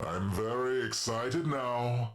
I'm very excited now.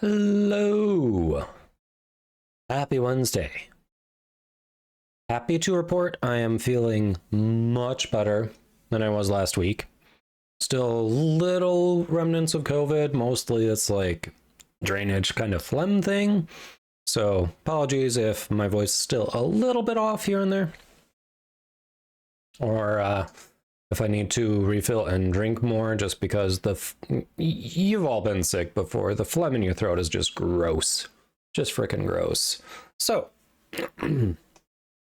Hello. Happy Wednesday. Happy to report I am feeling much better than I was last week. Still little remnants of COVID, mostly it's like drainage kind of phlegm thing. So apologies if my voice is still a little bit off here and there. Or if I need to refill and drink more, just because you've all been sick before. The phlegm in your throat is just gross. Just freaking gross. So,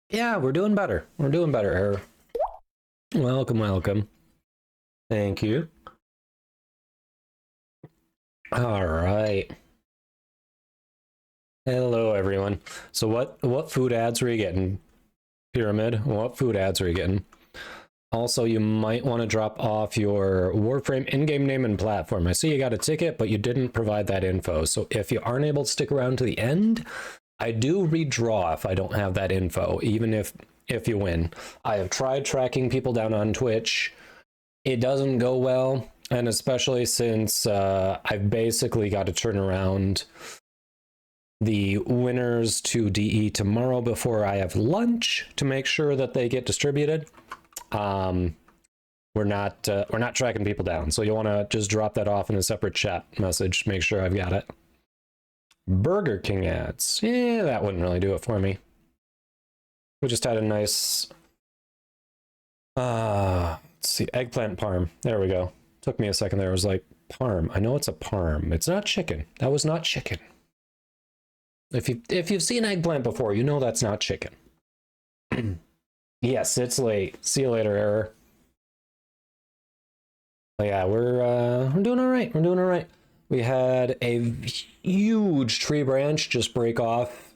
yeah, we're doing better. We're doing better. Welcome, welcome. Thank you. All right. Hello, everyone. So what food ads were you getting? Pyramid, what food ads are you getting? Also, you might want to drop off your Warframe in-game name and platform. I see you got a ticket, but you didn't provide that info. So if you aren't able to stick around to the end, I do redraw if I don't have that info, even if you win. I have tried tracking people down on Twitch. It doesn't go well, and especially since I've basically got to turn around the winners to DE tomorrow before I have lunch to make sure that they get distributed. We're not tracking people down, so you'll want to just drop that off in a separate chat message. Make sure I've got it. Burger King ads, yeah, that wouldn't really do it for me. We just had a nice let's see, eggplant parm. There we go. Took me a second there. I was like, parm. I know it's a parm. It's not chicken. That was not chicken. If you've seen eggplant before, you know that's not chicken. Yes, it's late. See you later, error. But yeah, we're doing all right. We're doing all right. We had a huge tree branch just break off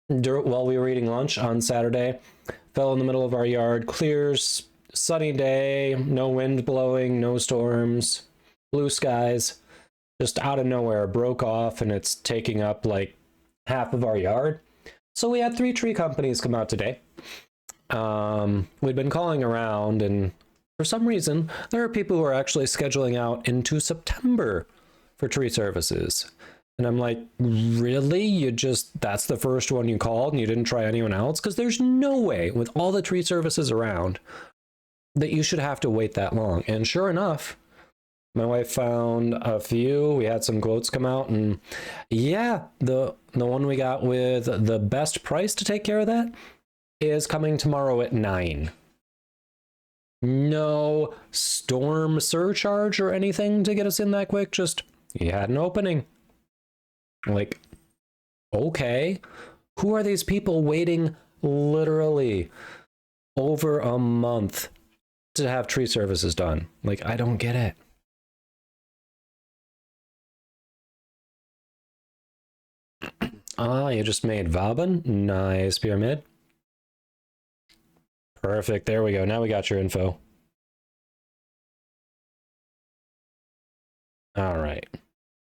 while we were eating lunch on Saturday. Fell in the middle of our yard. Clears, sunny day, no wind blowing, no storms, blue skies. Just out of nowhere, broke off, and it's taking up like half of our yard. So we had 3 tree companies come out today. We'd been calling around, and for some reason, there are people who are actually scheduling out into September for tree services. And I'm like, really? That's the first one you called and you didn't try anyone else? Because there's no way, with all the tree services around, that you should have to wait that long. And sure enough, my wife found a few. We had some quotes come out, and yeah, the one we got with the best price to take care of that is coming tomorrow at 9. No storm surcharge or anything to get us in that quick. Just, you had an opening. Like, okay, who are these people waiting literally over a month to have tree services done? Like, I don't get it. Ah, you just made Vaben? Nice, Pyramid. Perfect, there we go. Now we got your info. All right.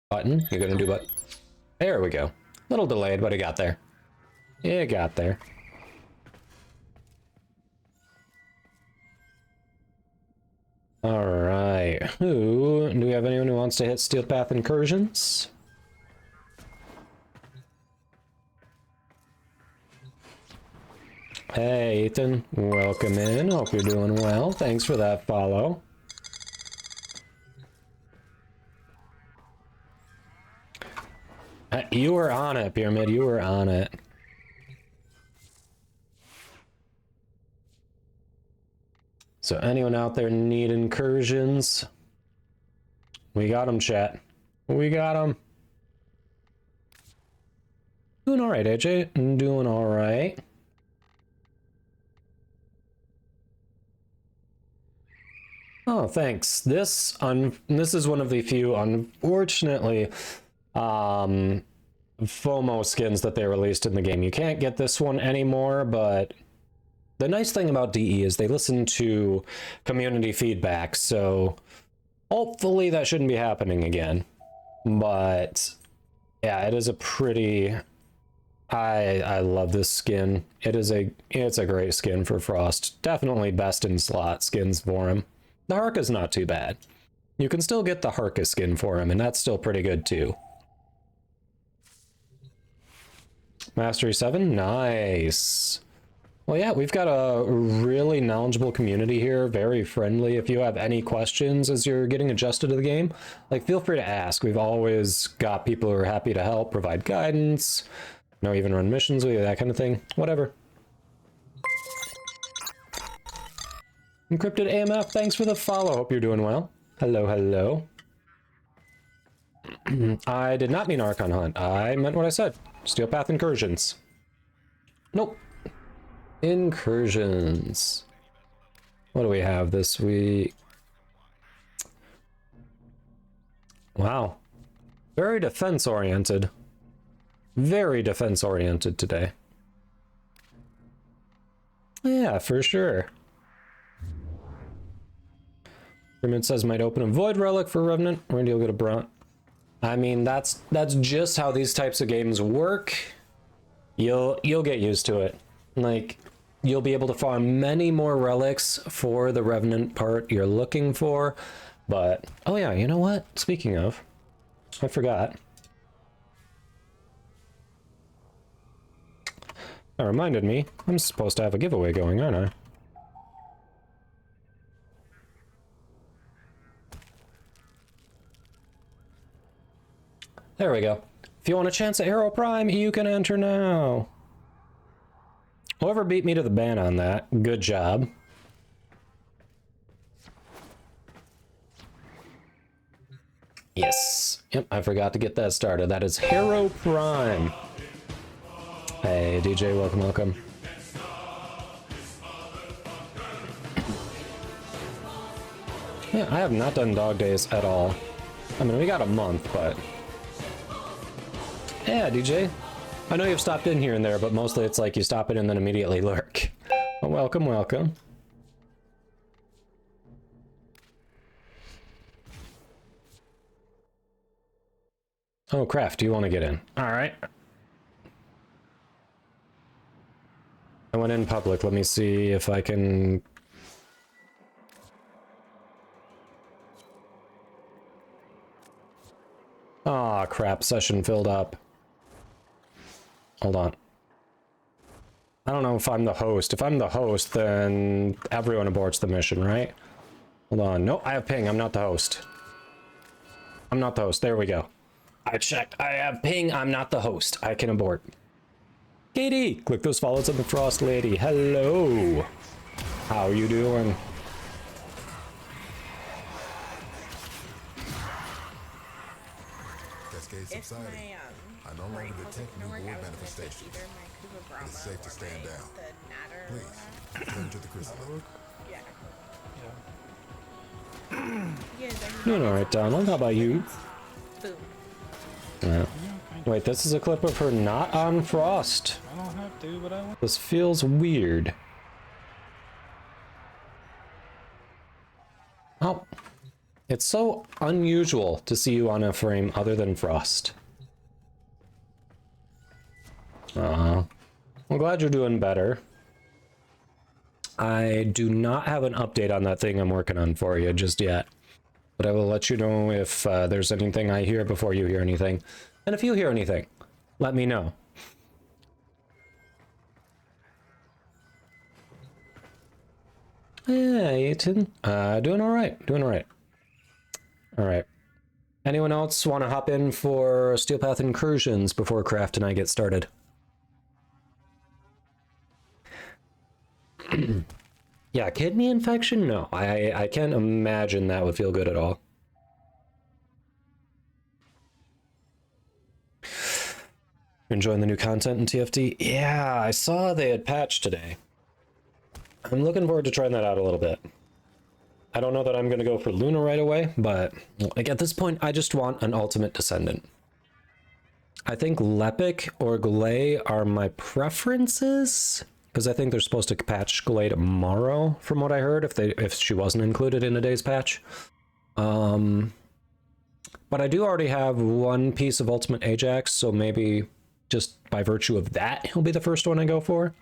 Button, you're gonna do what? There we go. Little delayed, but it got there. It got there. All right. Do we have anyone who wants to hit Steel Path Incursions? Hey, Ethan. Welcome in. Hope you're doing well. Thanks for that follow. You were on it, Pyramid. You were on it. So anyone out there need incursions? We got them, chat. We got them. doing all right, AJ. I'm doing all right. Oh, thanks. This is one of the few, unfortunately, FOMO skins that they released in the game. You can't get this one anymore, but the nice thing about DE is they listen to community feedback, so hopefully that shouldn't be happening again. But yeah, it is a pretty... I love this skin. It's a great skin for Frost. Definitely best in slot skins for him. The Harka's not too bad. You can still get the Harka skin for him, and that's still pretty good too. Mastery 7, nice. Well, yeah, we've got a really knowledgeable community here, very friendly. If you have any questions as you're getting adjusted to the game, like, feel free to ask. We've always got people who are happy to help, provide guidance, you know, even run missions with you, that kind of thing, whatever. Encrypted AMF, thanks for the follow. Hope you're doing well. Hello, hello. I did not mean Archon Hunt. I meant what I said. Steel Path Incursions. Nope. Incursions. What do we have this week? Wow. Very defense-oriented. Very defense-oriented today. Yeah, for sure. It says might open a void relic for Revenant. Randy will get a brunt. I mean, that's just how these types of games work. You'll get used to it. Like, you'll be able to farm many more relics for the Revenant part you're looking for. But oh yeah, you know what? Speaking of, I forgot. That reminded me. I'm supposed to have a giveaway going, aren't I? There we go. If you want a chance at Hero Prime, you can enter now. Whoever beat me to the ban on that, good job. Yes. Yep, I forgot to get that started. That is Hero Prime. Hey, DJ, welcome, welcome. Yeah, I have not done dog days at all. I mean, we got a month, but... Yeah, DJ. I know you've stopped in here and there, but mostly it's like you stop in and then immediately lurk. Well, welcome, welcome. Oh, Craft, do you want to get in? Alright. I went in public. Let me see if I can... Aw, crap. Session filled up. Hold on. I don't know if I'm the host. If I'm the host, then everyone aborts the mission, right? Hold on. No, I have ping. I'm not the host. I'm not the host. There we go. I checked. I have ping. I'm not the host. I can abort. Katie, click those follows on the Frost Lady. Hello. How you doing? If my I no longer detect new war manifestations. It's safe to stand down. Please, turn to the crystal. Yeah. Doing alright, Donald. How about you? Boom. Yeah. Wait, this is a clip of her not on Frost. I don't have to, but I want. This feels weird. Oh. It's so unusual to see you on a frame other than Frost. I'm glad you're doing better. I do not have an update on that thing I'm working on for you just yet. But I will let you know if there's anything I hear before you hear anything. And if you hear anything, let me know. Hey, Ethan. Doing alright, doing alright. Alright. Anyone else want to hop in for Steel Path Incursions before Craft and I get started? Yeah, kidney infection? No, I can't imagine that would feel good at all. Enjoying the new content in TFT? Yeah, I saw they had patched today. I'm looking forward to trying that out a little bit. I don't know that I'm going to go for Luna right away, but like at this point, I just want an ultimate descendant. I think Lepic or Glay are my preferences, because I think they're supposed to patch Glay tomorrow, from what I heard, if she wasn't included in a day's patch. But I do already have one piece of Ultimate Ajax, so maybe just by virtue of that, he'll be the first one I go for.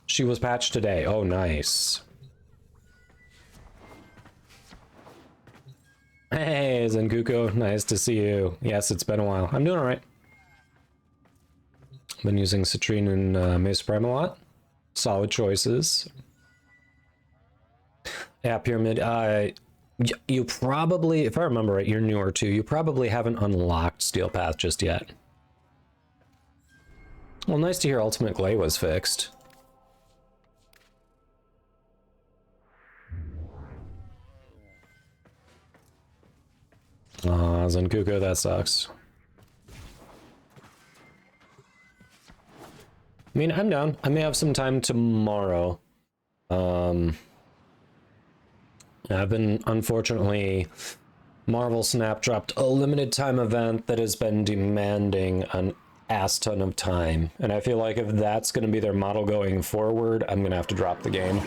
She was patched today. Oh, nice. Hey, Zenkuko, nice to see you. Yes, it's been a while. I'm doing all right. Been using Citrine and Mace Prime a lot. Solid choices. Yeah, Pyramid. You probably, if I remember right, you're newer too. You probably haven't unlocked Steel Path just yet. Well, nice to hear Ultimate Glay was fixed. Aw, Zenkuko, that sucks. I mean, I'm down. I may have some time tomorrow. I've been, unfortunately, Marvel Snap dropped a limited time event that has been demanding an ass ton of time. And I feel like if that's going to be their model going forward, I'm going to have to drop the game.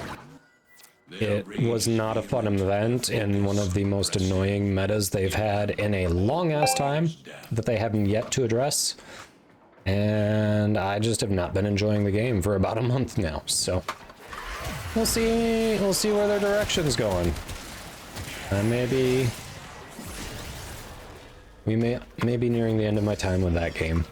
It was not a fun event in one of the most annoying metas they've had in a long-ass time that they haven't yet to address. And I just have not been enjoying the game for about a month now, so we'll see where their direction's going. Maybe we may be nearing the end of my time with that game.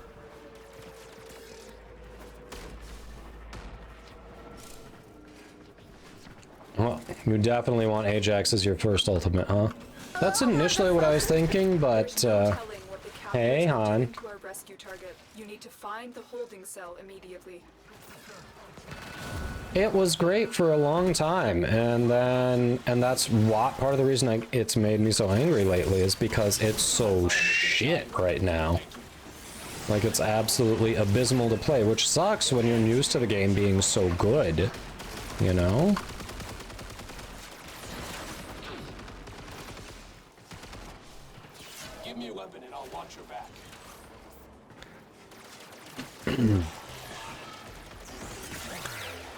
Well, you definitely want Ajax as your first ultimate, huh? That's initially what I was thinking, but hey, Han. You need to find the holding cell immediately. It was great for a long time, and that's what part of the reason it's made me so angry lately is because it's so shit right now. Like, it's absolutely abysmal to play, which sucks when you're used to the game being so good, you know? Give me a weapon and I'll watch your back.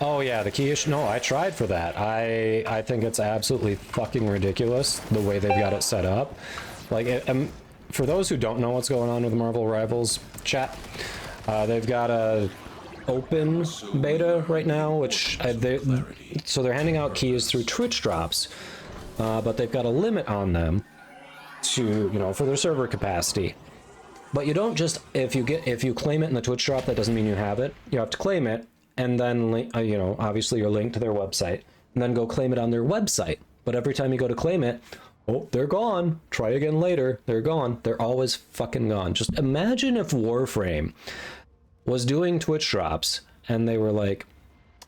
Oh yeah, the key issue. No, I tried for that. I think it's absolutely fucking ridiculous the way they've got it set up. Like, for those who don't know what's going on with Marvel Rivals chat, they've got a open beta right now, which so they're handing out keys through Twitch drops, but they've got a limit on them to, you know, for their server capacity. But you don't just, if you claim it in the Twitch drop, that doesn't mean you have it. You have to claim it, and then, you know, obviously you're linked to their website, and then go claim it on their website. But every time you go to claim it, oh, they're gone. Try again later. They're gone. They're always fucking gone. Just imagine if Warframe was doing Twitch drops, and they were like,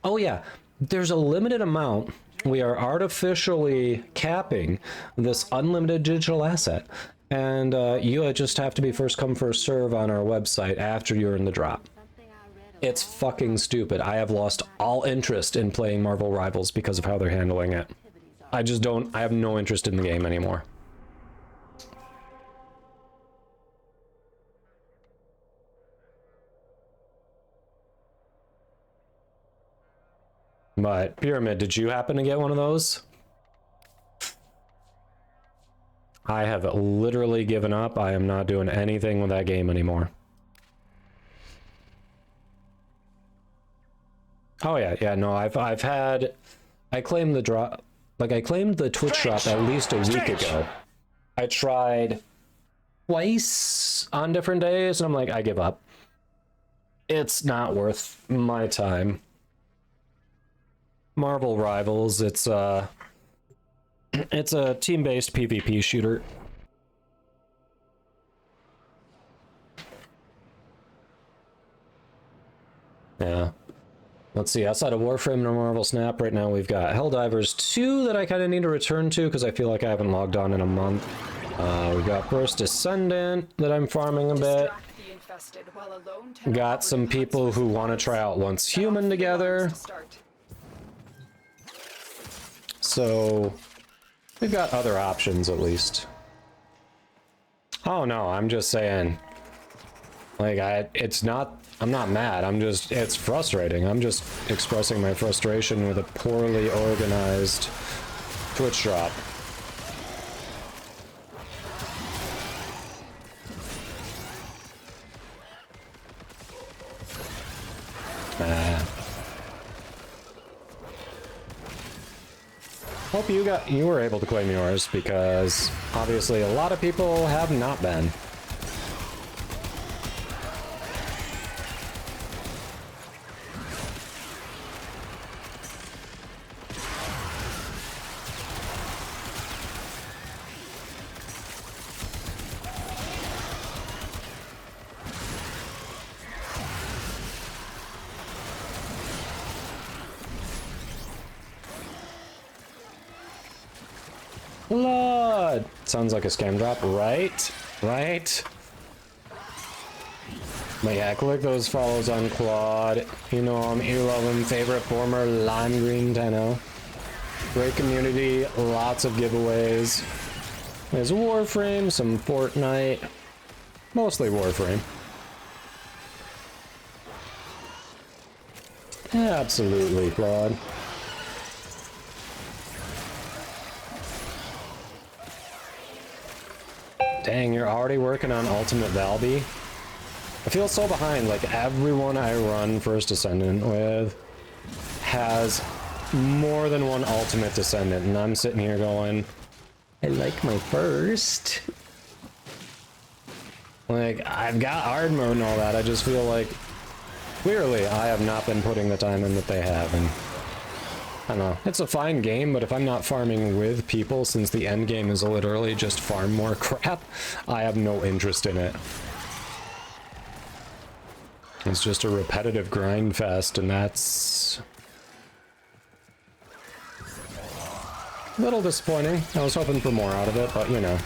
oh yeah, there's a limited amount. We are artificially capping this unlimited digital asset. And you just have to be first come first serve on our website after you're in the drop. It's fucking stupid. I have lost all interest in playing Marvel Rivals because of how they're handling it. I have no interest in the game anymore. But Pyramid, did you happen to get one of those? I have literally given up. I am not doing anything with that game anymore. Oh yeah, no, I claimed the drop, like I claimed the Twitch drop at least a week ago. I tried twice on different days, and I'm like, I give up. It's not worth my time. Marvel Rivals, it's a team-based PvP shooter. Yeah. Let's see, outside of Warframe and Marvel Snap, right now we've got Helldivers 2 that I kind of need to return to because I feel like I haven't logged on in a month. We've got First Descendant that I'm farming a bit. infested, while a lone tenor Got some operative people hunts who for want to try out once Set off human the alarms together. to start. So we've got other options at least. Oh no, I'm just saying. Like I'm not mad. It's frustrating. I'm just expressing my frustration with a poorly organized Twitch drop. Hope you were able to claim yours, because obviously a lot of people have not been. Blood! Sounds like a scam drop, right? Right? But yeah, click those follows on Claude. You know him, you love him. Favorite former lime green Tenno. Great community, lots of giveaways. There's Warframe, some Fortnite. Mostly Warframe. Absolutely, Claude. Dang, you're already working on Ultimate Valby? I feel so behind, like everyone I run First Descendant with has more than one Ultimate Descendant, and I'm sitting here going, I like my first. Like, I've got hard mode and all that, I just feel like, clearly I have not been putting the time in that they have, and I don't know. It's a fine game, but if I'm not farming with people, since the end game is literally just farm more crap, I have no interest in it. It's just a repetitive grind fest, and that's a little disappointing. I was hoping for more out of it, but you know.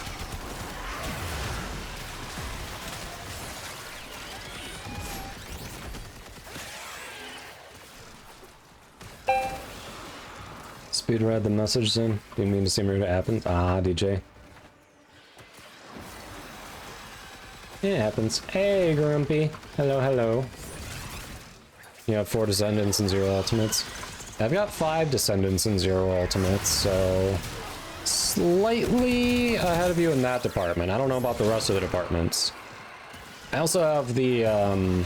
Speed read the message then. Didn't mean to see me if it happens. Ah, DJ. It happens. Hey, Grumpy. Hello, hello. You have 4 Descendants and 0 Ultimates. I've got 5 Descendants and 0 Ultimates, so slightly ahead of you in that department. I don't know about the rest of the departments. I also have the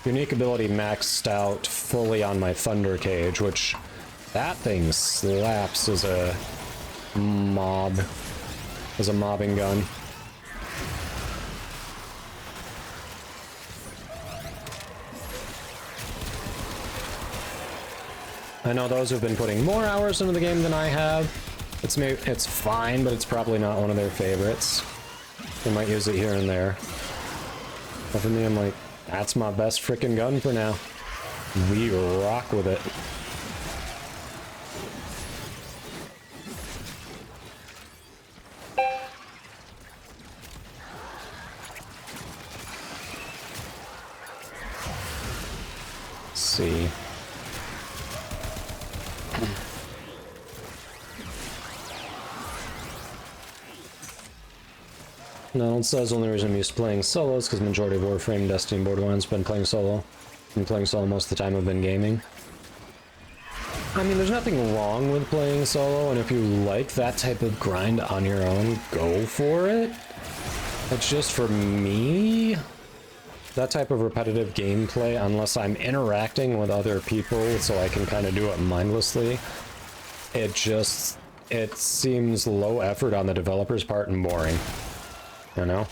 unique ability maxed out fully on my Thunder Cage, which that thing slaps as a mobbing gun. I know those who've been putting more hours into the game than I have. It's fine, but it's probably not one of their favorites. They might use it here and there. But for me, I'm like, that's my best frickin' gun for now. We rock with it. Let's see. Donald says only reason I'm used to playing solo is because majority of Warframe, Destiny, Borderlands been playing solo. Been playing solo most of the time I've been gaming. I mean, there's nothing wrong with playing solo, and if you like that type of grind on your own, go for it. It's just for me, that type of repetitive gameplay, unless I'm interacting with other people so I can kind of do it mindlessly, it seems low effort on the developer's part and boring. You know?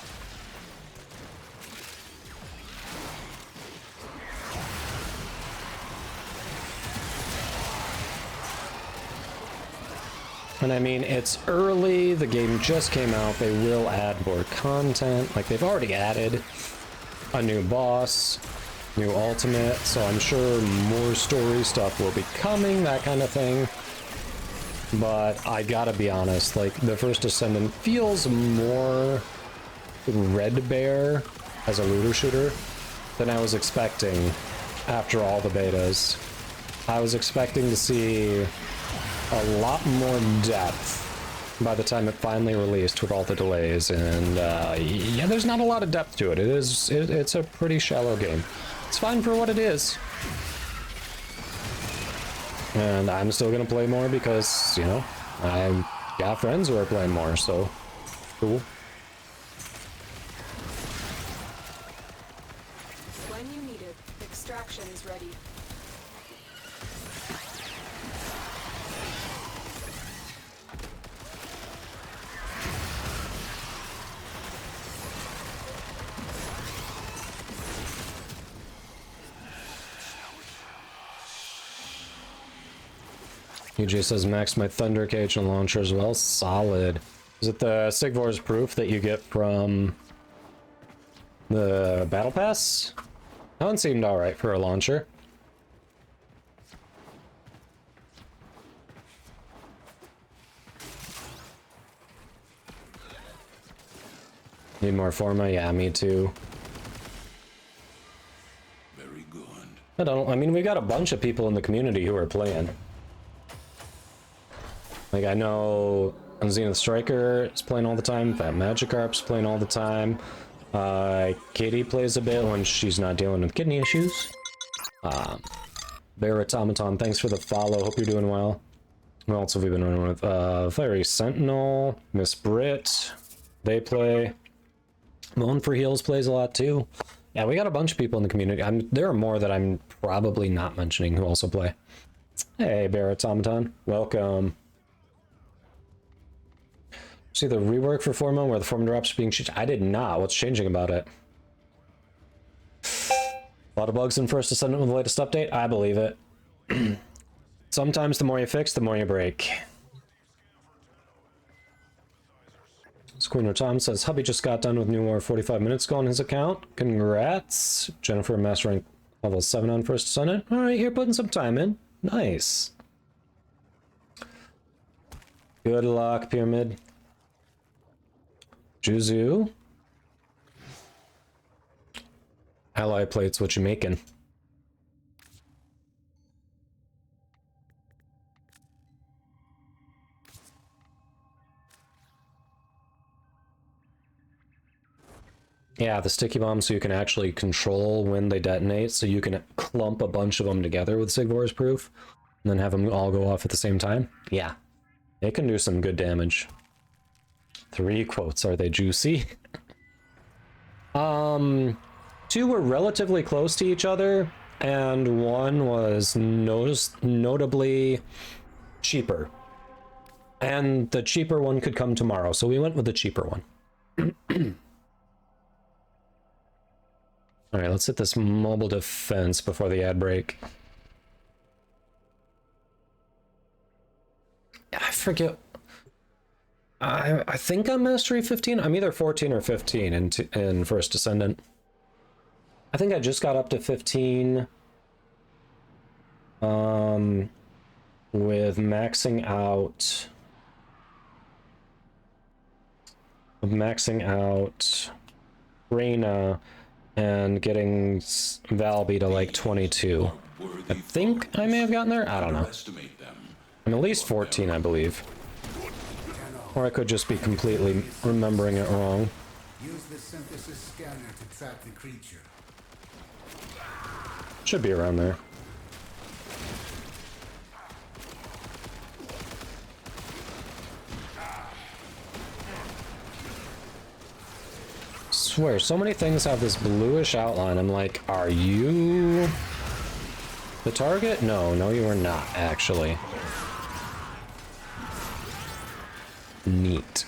And I mean, it's early, the game just came out, they will add more content, like they've already added a new boss, new ultimate, so I'm sure more story stuff will be coming, that kind of thing. But I gotta be honest, like, the First Descendant feels more Red Bear as a looter shooter than I was expecting after all the betas. I was expecting to see a lot more depth by the time it finally released with all the delays, and yeah, there's not a lot of depth to it. It's a pretty shallow game. It's fine for what it is. And I'm still gonna play more because, you know, I've got friends who are playing more, so cool. When you need it, extraction is ready. UJ says max my Thunder Cage and launcher as well. Solid. Is it the Sigvor's proof that you get from the Battle Pass? That one seemed alright for a launcher. Need more Forma? Yeah, me too. Very good. I mean, we got a bunch of people in the community who are playing. Like, I know Zenith Striker is playing all the time, Fat Magikarp's playing all the time. Katie plays a bit when she's not dealing with kidney issues. Bear Automaton, thanks for the follow, hope you're doing well. Who else have we been running with? Fiery Sentinel, Miss Brit, they play. Moan for Heals plays a lot too. Yeah, we got a bunch of people in the community. There are more that I'm probably not mentioning who also play. Hey, Bear Automaton, welcome. See the rework for Forma where the Forma drops are being changed? I did not. What's changing about it? A lot of bugs in First Ascendant with the latest update? I believe it. Sometimes the more you fix, the more you break. Squeener Tom says, hubby just got done with New War 45 minutes ago on his account. Congrats. Jennifer, Master Rank level 7 on First Ascendant. Alright, you're putting some time in. Nice. Good luck, Pyramid. Juzu. Ally plates, what you making? Yeah, the sticky bomb, so you can actually control when they detonate, so you can clump a bunch of them together with Sigvor's proof, and then have them all go off at the same time. Yeah, it can do some good damage. 3 quotes, are they juicy? 2 were relatively close to each other, and 1 was notably cheaper. And the cheaper one could come tomorrow, so we went with the cheaper one. Alright, let's hit this mobile defense before the ad break. I forget. I think I'm Mastery 15. I'm either 14 or 15 in First Descendant. I think I just got up to 15. With maxing out Reyna and getting Valby to like 22. I think I may have gotten there. I don't know. I'm at least 14, I believe. Or I could just be completely remembering it wrong. Use the synthesis scanner to track the creature. Should be around there. Swear, so many things have this bluish outline. I'm like, are you the target? No, you are not, actually. Neat.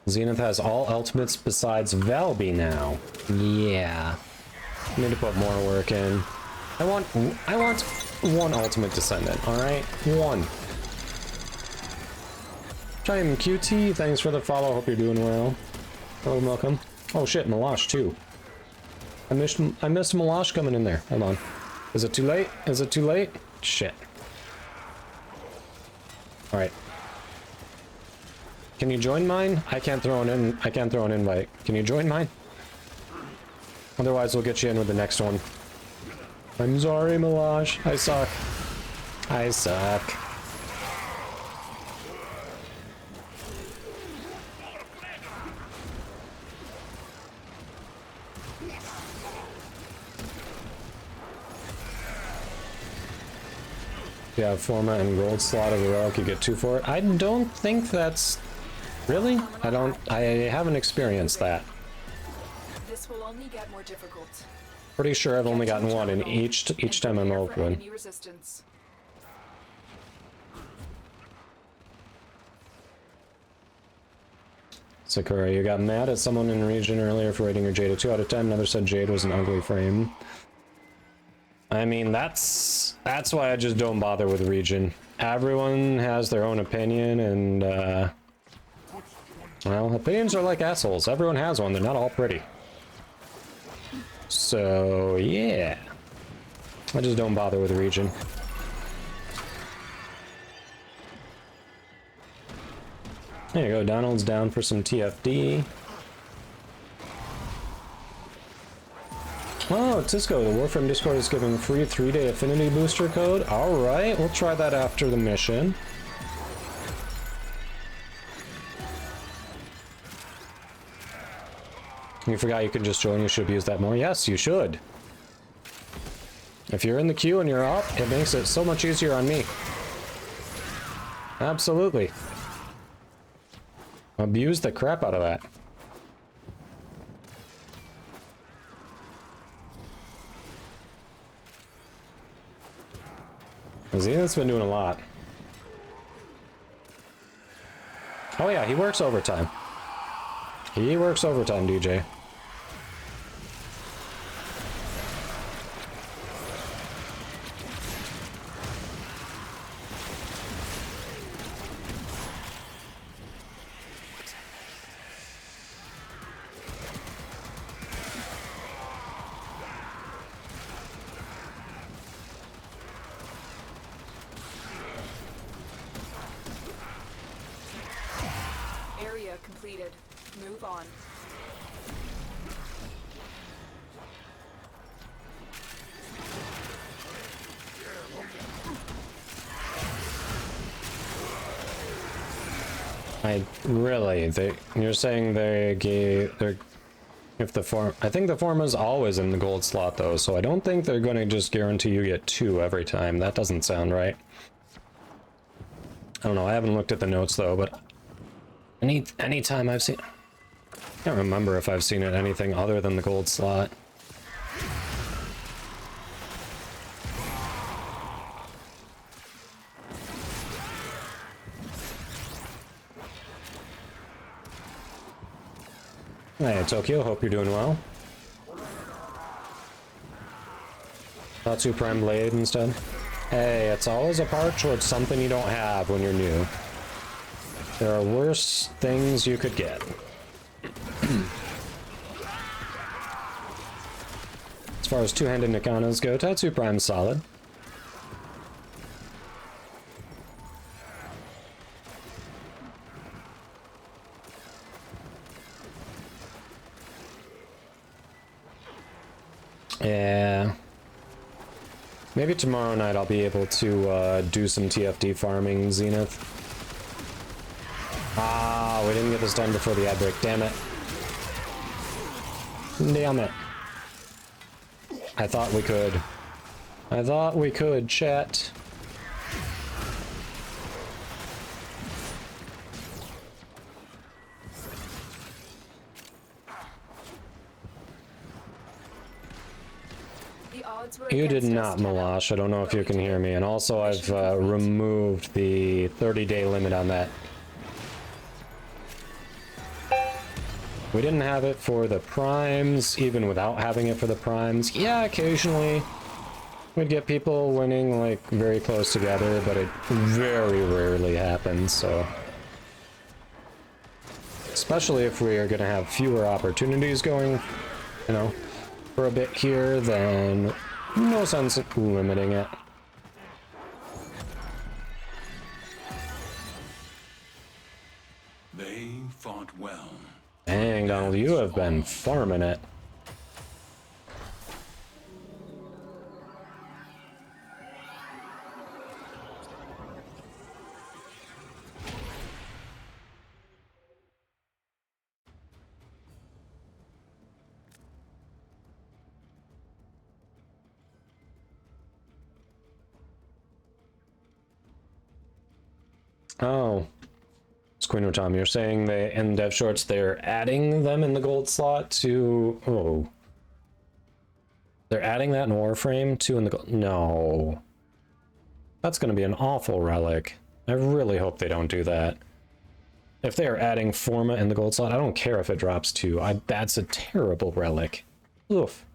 Zenith has all ultimates besides Valby now. Yeah. Need to put more work in. I want 1 ultimate descendant, alright? 1. Time QT, thanks for the follow, hope you're doing well. Welcome. Oh shit, Malash too. I missed Malash coming in there. Hold on. Is it too late? Is it too late? Shit. All right. Can you join mine? I can't throw an invite. Can you join mine? Otherwise, we'll get you in with the next one. I'm sorry, Milash. I suck. I suck. Yeah, format and gold slot of a relic, you get 2 for it. I don't think that's... Really? I haven't experienced that. This will only get more difficult. Pretty sure I've only gotten one in each time I'm Prepare for open. enemy resistance. Sakura, you got mad at someone in the region earlier for rating your Jade a 2 out of 10. Another said Jade was an ugly frame. I mean, that's why I just don't bother with region. Everyone has their own opinion, and well, opinions are like assholes. Everyone has one. They're not all pretty. So yeah, I just don't bother with region. There you go. Donald's down for some TFD. Oh, Tisco, the Warframe Discord is giving a free 3-day affinity booster code. Alright, we'll try that after the mission. You forgot you can just join, you should use that more. Yes, you should. If you're in the queue and you're up, it makes it so much easier on me. Absolutely. Abuse the crap out of that. Zenith's been doing a lot. Oh yeah, he works overtime. He works overtime, DJ. Area completed. Move on. You're saying they're if the form, I think the form is always in the gold slot though, so I don't think they're going to just guarantee you get 2 every time. That doesn't sound right. I don't know, I haven't looked at the notes though, but any time I've seen, I can't remember if I've seen it anything other than the gold slot. Hey, Tokyo, hope you're doing well. Tatsu Prime Blade instead. Hey, it's always a part towards something you don't have when you're new. There are worse things you could get. As far as two-handed Nikanas go, Tatsu Prime's solid. Yeah. Maybe tomorrow night I'll be able to do some TFD farming, Zenith. Ah, we didn't get this done before the ad break. Damn it. Damn it. I thought we could. I thought we could, chat. You did not, Malash. I don't know if you can hear me. And also, I've removed the 30-day limit on that. We didn't have it for the primes, even without having it for the primes. Yeah, occasionally we'd get people winning, like, very close together, but it very rarely happens, so... Especially if we are going to have fewer opportunities going, you know, for a bit here, then no sense limiting it. They fought well. Dang, Donald, you have been farming it. Oh. Queen Tom, you're saying they in dev shorts they're adding them in the gold slot to they're adding that in Warframe to in the gold. No, that's gonna be an awful relic. I really hope they don't do that. If they are adding Forma in the gold slot, I don't care if it drops to. That's a terrible relic. Oof.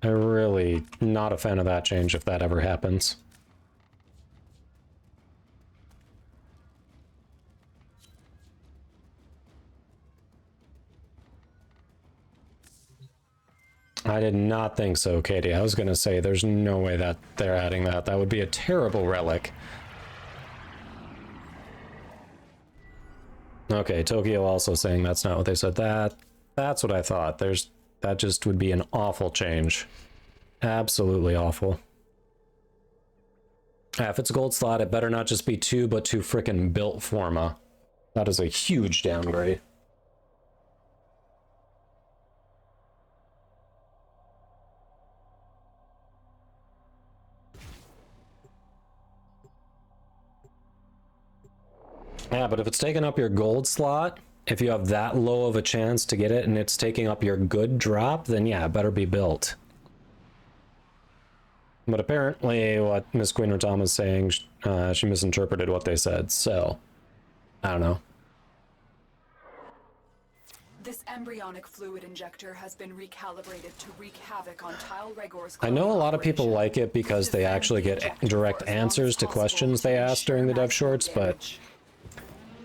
I'm really not a fan of that change if that ever happens. I did not think so, Katie. I was gonna say there's no way that they're adding that. That would be a terrible relic. Okay, Tokyo also saying that's not what they said. That's what I thought. That just would be an awful change. Absolutely awful. If it's a gold slot, it better not just be 2, but 2 frickin' built Forma. That is a huge downgrade. Yeah, but if it's taking up your gold slot, if you have that low of a chance to get it and it's taking up your good drop, then yeah, it better be built. But apparently what Miss Queen Rotama is saying, she misinterpreted what they said, so I don't know. This embryonic fluid injector has been recalibrated to wreak havoc on Tile Regor's. I know a lot of people like it because they actually get direct answers to questions they ask during the dev shorts, but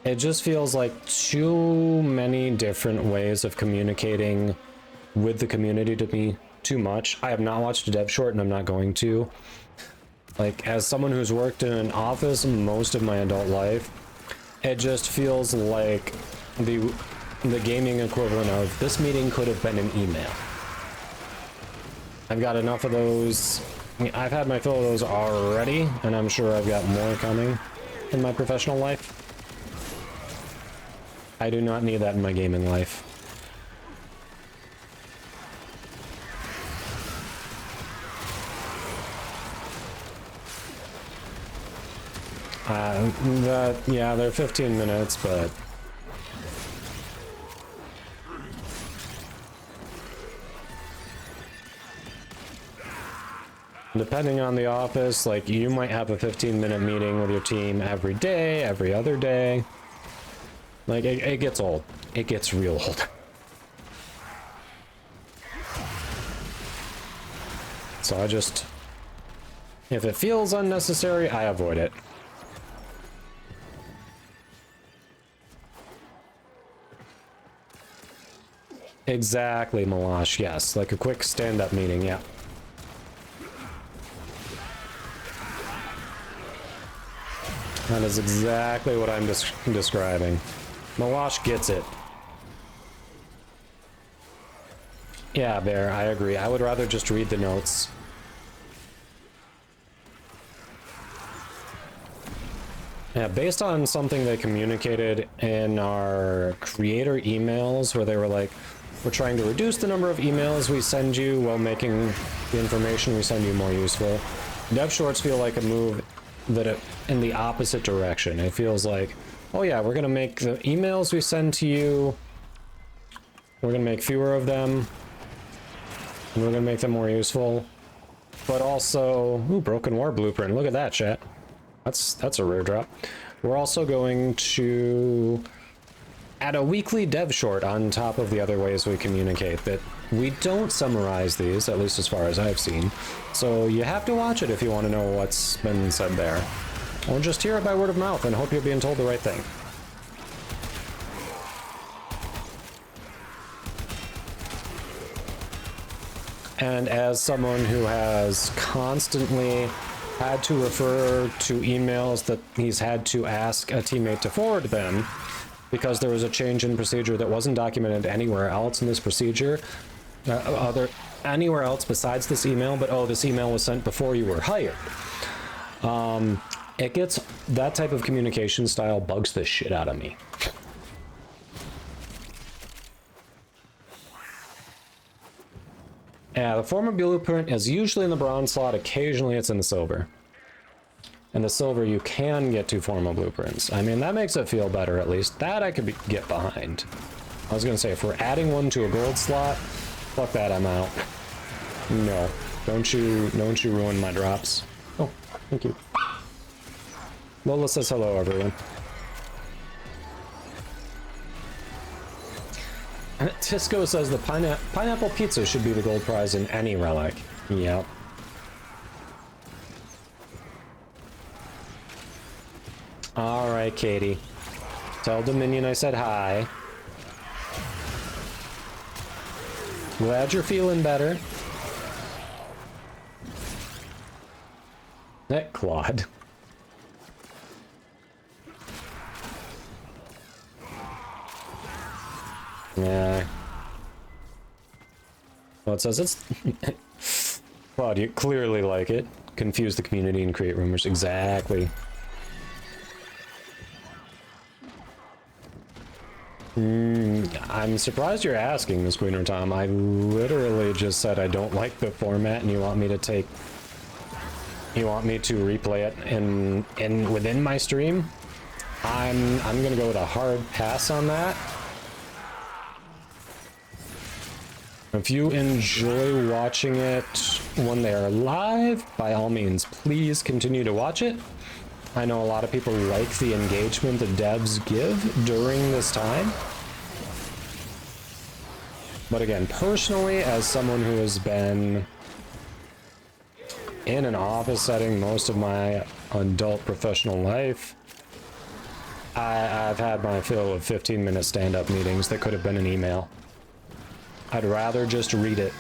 it just feels like too many different ways of communicating with the community to me too much. I have not watched a dev short and I'm not going to. Like, as someone who's worked in an office most of my adult life, it just feels like the gaming equivalent of this meeting could have been an email. I've got enough of those. I've had my fill of those already, and I'm sure I've got more coming in my professional life. I do not need that in my gaming life. Yeah, they're 15 minutes, but depending on the office, like, you might have a 15-minute meeting with your team every day, every other day. Like, it gets old. It gets real old. So I just, if it feels unnecessary, I avoid it. Exactly, Malash, yes. Like a quick stand-up meeting, yeah. That is exactly what I'm describing. Malash gets it. Yeah, Bear, I agree. I would rather just read the notes. Yeah, based on something they communicated in our creator emails where they were like, we're trying to reduce the number of emails we send you while making the information we send you more useful. Dev shorts feel like a move that in the opposite direction. It feels like, oh yeah, we're gonna make the emails we send to you, we're gonna make fewer of them, and we're gonna make them more useful. But also, ooh, Broken War Blueprint, look at that, chat. That's a rare drop. We're also going to add a weekly dev short on top of the other ways we communicate that we don't summarize these, at least as far as I've seen. So you have to watch it if you want to know what's been said there. Or just hear it by word of mouth and hope you're being told the right thing. And as someone who has constantly had to refer to emails that he's had to ask a teammate to forward them because there was a change in procedure that wasn't documented anywhere else in this procedure, anywhere else besides this email, but oh, this email was sent before you were hired. It gets, that type of communication style bugs the shit out of me. Yeah, the former blueprint is usually in the bronze slot, occasionally it's in the silver. And the silver you can get to formal blueprints. I mean, that makes it feel better at least. That I could get behind. I was gonna say, if we're adding one to a gold slot, fuck that, I'm out. No, don't you ruin my drops. Oh, thank you. Lola says hello, everyone. Tisco says the pineapple pizza should be the gold prize in any relic. Yep. Alright, Katie. Tell Dominion I said hi. Glad you're feeling better. That Claude. Yeah. Well, it says it's... Claude, you clearly like it. Confuse the community and create rumors. Exactly. I'm surprised you're asking, Miss Queen or Tom. I literally just said I don't like the format and you want me to take... You want me to replay it within my stream? I'm gonna go with a hard pass on that. If you enjoy watching it when they are live, by all means, please continue to watch it. I know a lot of people like the engagement the devs give during this time. But again, personally, as someone who has been in an office setting most of my adult professional life, I've had my fill of 15-minute stand-up meetings that could have been an email. I'd rather just read it.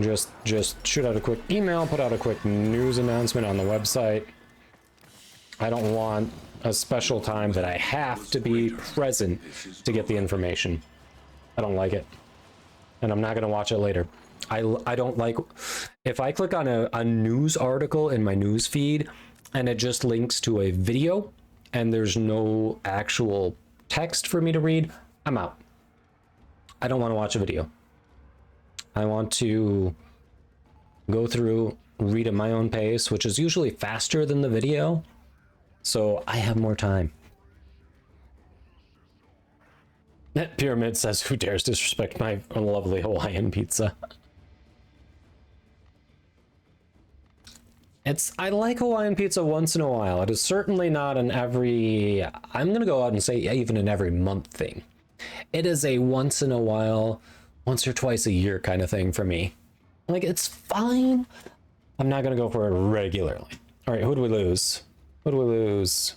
Just shoot out a quick email, put out a quick news announcement on the website. I don't want a special time that I have to be present to get the information. I don't like it. And I'm not going to watch it later. I don't like... If I click on a news article in my news feed and it just links to a video and there's no actual text for me to read, I'm out. I don't want to watch a video. I want to go through, read at my own pace, which is usually faster than the video, so I have more time. That Pyramid says, who dares disrespect my lovely Hawaiian pizza? I like Hawaiian pizza once in a while. It is certainly not an every... I'm gonna go out and say even an every month thing. It is a once in a while, once or twice a year kind of thing for me. Like, it's fine. I'm not going to go for it regularly. All right, who do we lose? Who do we lose?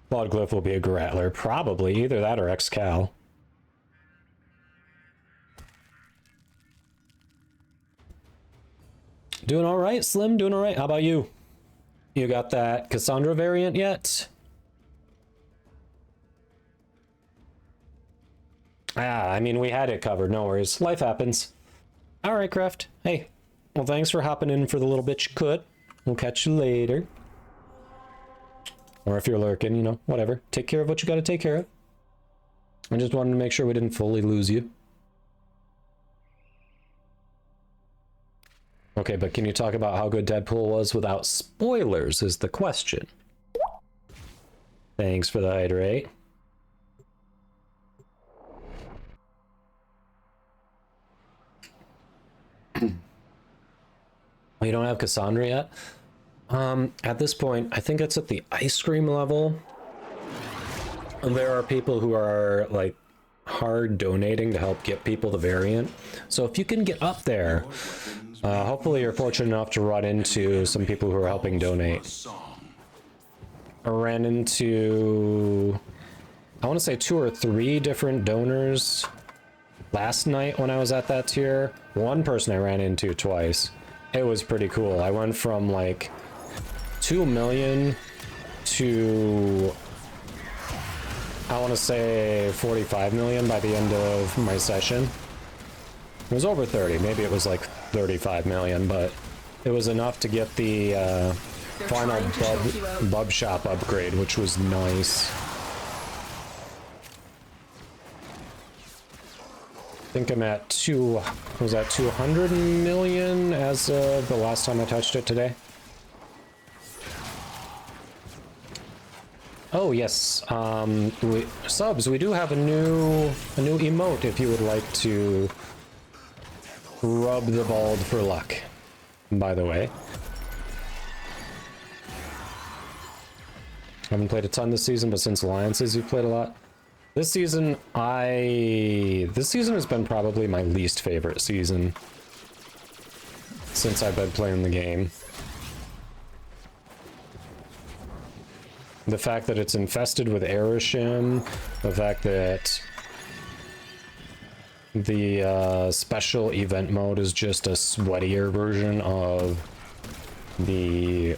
Bodglyph will be a Grattler. Probably. Either that or X-Cal. Doing all right, Slim? Doing all right? How about you? You got that Cassandra variant yet? Ah, I mean, we had it covered. No worries. Life happens. All right, Creft. Hey, well, thanks for hopping in for the little bit you could. We'll catch you later. Or if you're lurking, you know, whatever. Take care of what you got to take care of. I just wanted to make sure we didn't fully lose you. Okay, but can you talk about how good Deadpool was without spoilers is the question. Thanks for the hydrate. Oh, you don't have Cassandra yet? At this point, I think it's at the ice cream level. There are people who are, like, hard donating to help get people the variant. So if you can get up there, hopefully you're fortunate enough to run into some people who are helping donate. I ran into I want to say 2 or 3 different donors last night when I was at that tier. One person I ran into twice. It was pretty cool. I went from like 2 million to, I want to say 45 million by the end of my session. It was over 30, maybe it was like 35 million, but it was enough to get the final bub shop upgrade, which was nice. I think I'm at 200 million as of the last time I touched it today. Oh yes, subs, we do have a new emote if you would like to rub the bald for luck, by the way. Haven't played a ton this season, but since Alliances you've played a lot. This season has been probably my least favorite season since I've been playing the game. The fact that it's infested with Aeroshim, the fact that the special event mode is just a sweatier version of the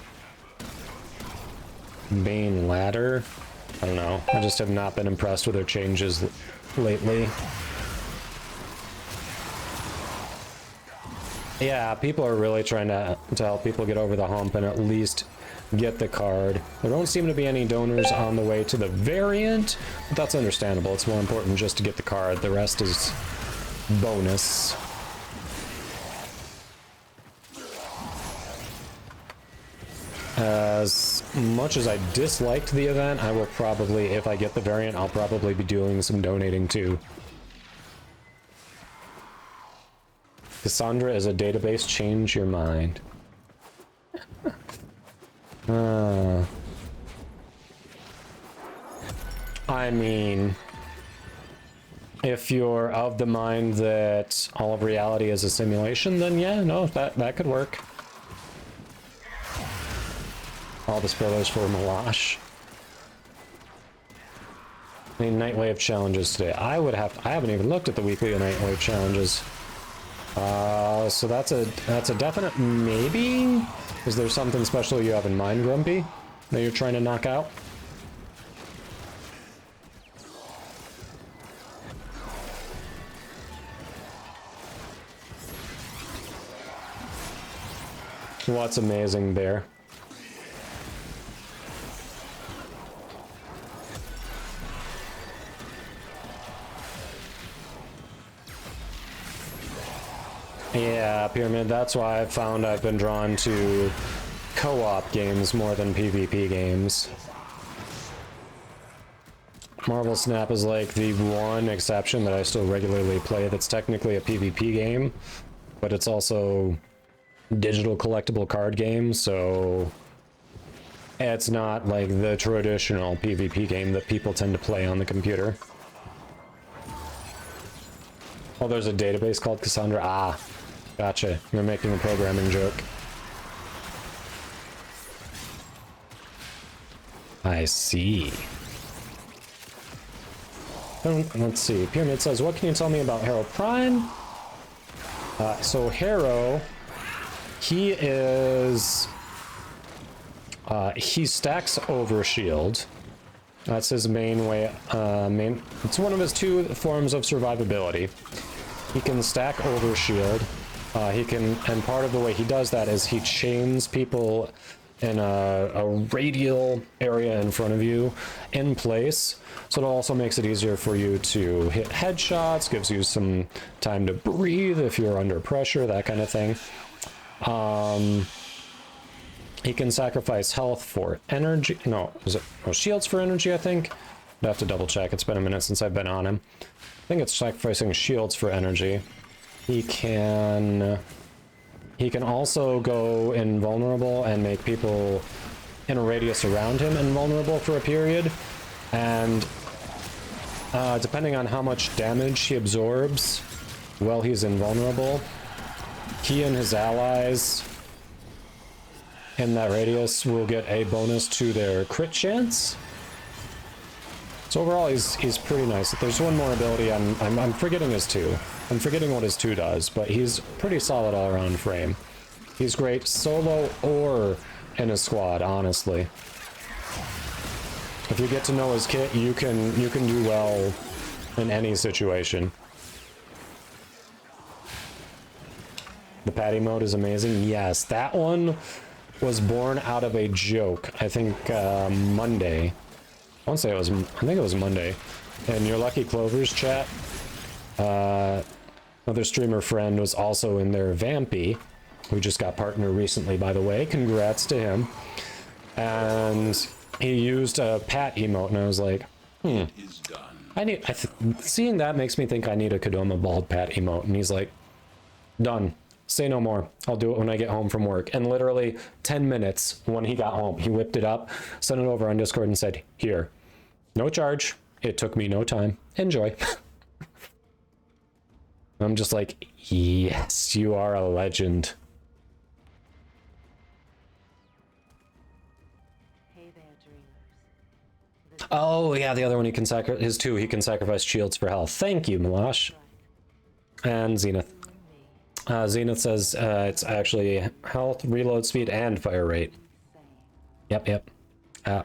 main ladder. I don't know. I just have not been impressed with their changes lately. Yeah, people are really trying to help people get over the hump and at least get the card. There don't seem to be any donors on the way to the variant, but that's understandable. It's more important just to get the card. The rest is bonus. As much as I disliked the event, I will probably, if I get the variant, I'll probably be doing some donating too. Cassandra is a database, change your mind. I mean, if you're of the mind that all of reality is a simulation, then yeah, no, that could work. All the spoilers for Malash. Any Nightwave challenges today? I haven't even looked at the weekly Nightwave challenges. So that's a definite maybe. Is there something special you have in mind, Grumpy, that you're trying to knock out? What's amazing there? Yeah, Pyramid, that's why I've found I've been drawn to co-op games more than PvP games. Marvel Snap is like the one exception that I still regularly play that's technically a PvP game, but it's also digital collectible card game, so it's not like the traditional PvP game that people tend to play on the computer. Oh, there's a database called Cassandra. Ah, gotcha. You're making a programming joke. I see. Let's see. Pyramid says, what can you tell me about Harrow Prime? So Harrow, he is... he stacks Overshield. That's his main way. It's one of his two forms of survivability. He can stack Overshield. And part of the way he does that is he chains people in a radial area in front of you in place. So it also makes it easier for you to hit headshots, gives you some time to breathe if you're under pressure, that kind of thing. He can sacrifice health for energy. No, was it shields for energy, I think? I'd have to double check. It's been a minute since I've been on him. I think it's sacrificing shields for energy. He can also go invulnerable and make people in a radius around him invulnerable for a period. And depending on how much damage he absorbs while he's invulnerable, he and his allies in that radius will get a bonus to their crit chance. So overall, he's pretty nice. There's one more ability I'm forgetting his 2. I'm forgetting what his 2 does, but he's pretty solid all around frame. He's great solo or in a squad, honestly. If you get to know his kit, you can do well in any situation. The patty mode is amazing. Yes, that one was born out of a joke. I think Monday. I won't say it was. I think it was Monday. In your Lucky Clovers chat, another streamer friend was also in there, Vampy, who just got partner recently, by the way. Congrats to him. And he used a pat emote, and I was like, seeing that makes me think I need a Kadoma bald pat emote. And he's like, done. Say no more. I'll do it when I get home from work. And literally 10 minutes when he got home, he whipped it up, sent it over on Discord and said, here. No charge. It took me no time. Enjoy. I'm just like, yes, you are a legend. Oh, yeah, the other one he can sacrifice, his 2, he can sacrifice shields for health. Thank you, Malash. And Zenith. Zenith says it's actually health, reload speed, and fire rate. Yep.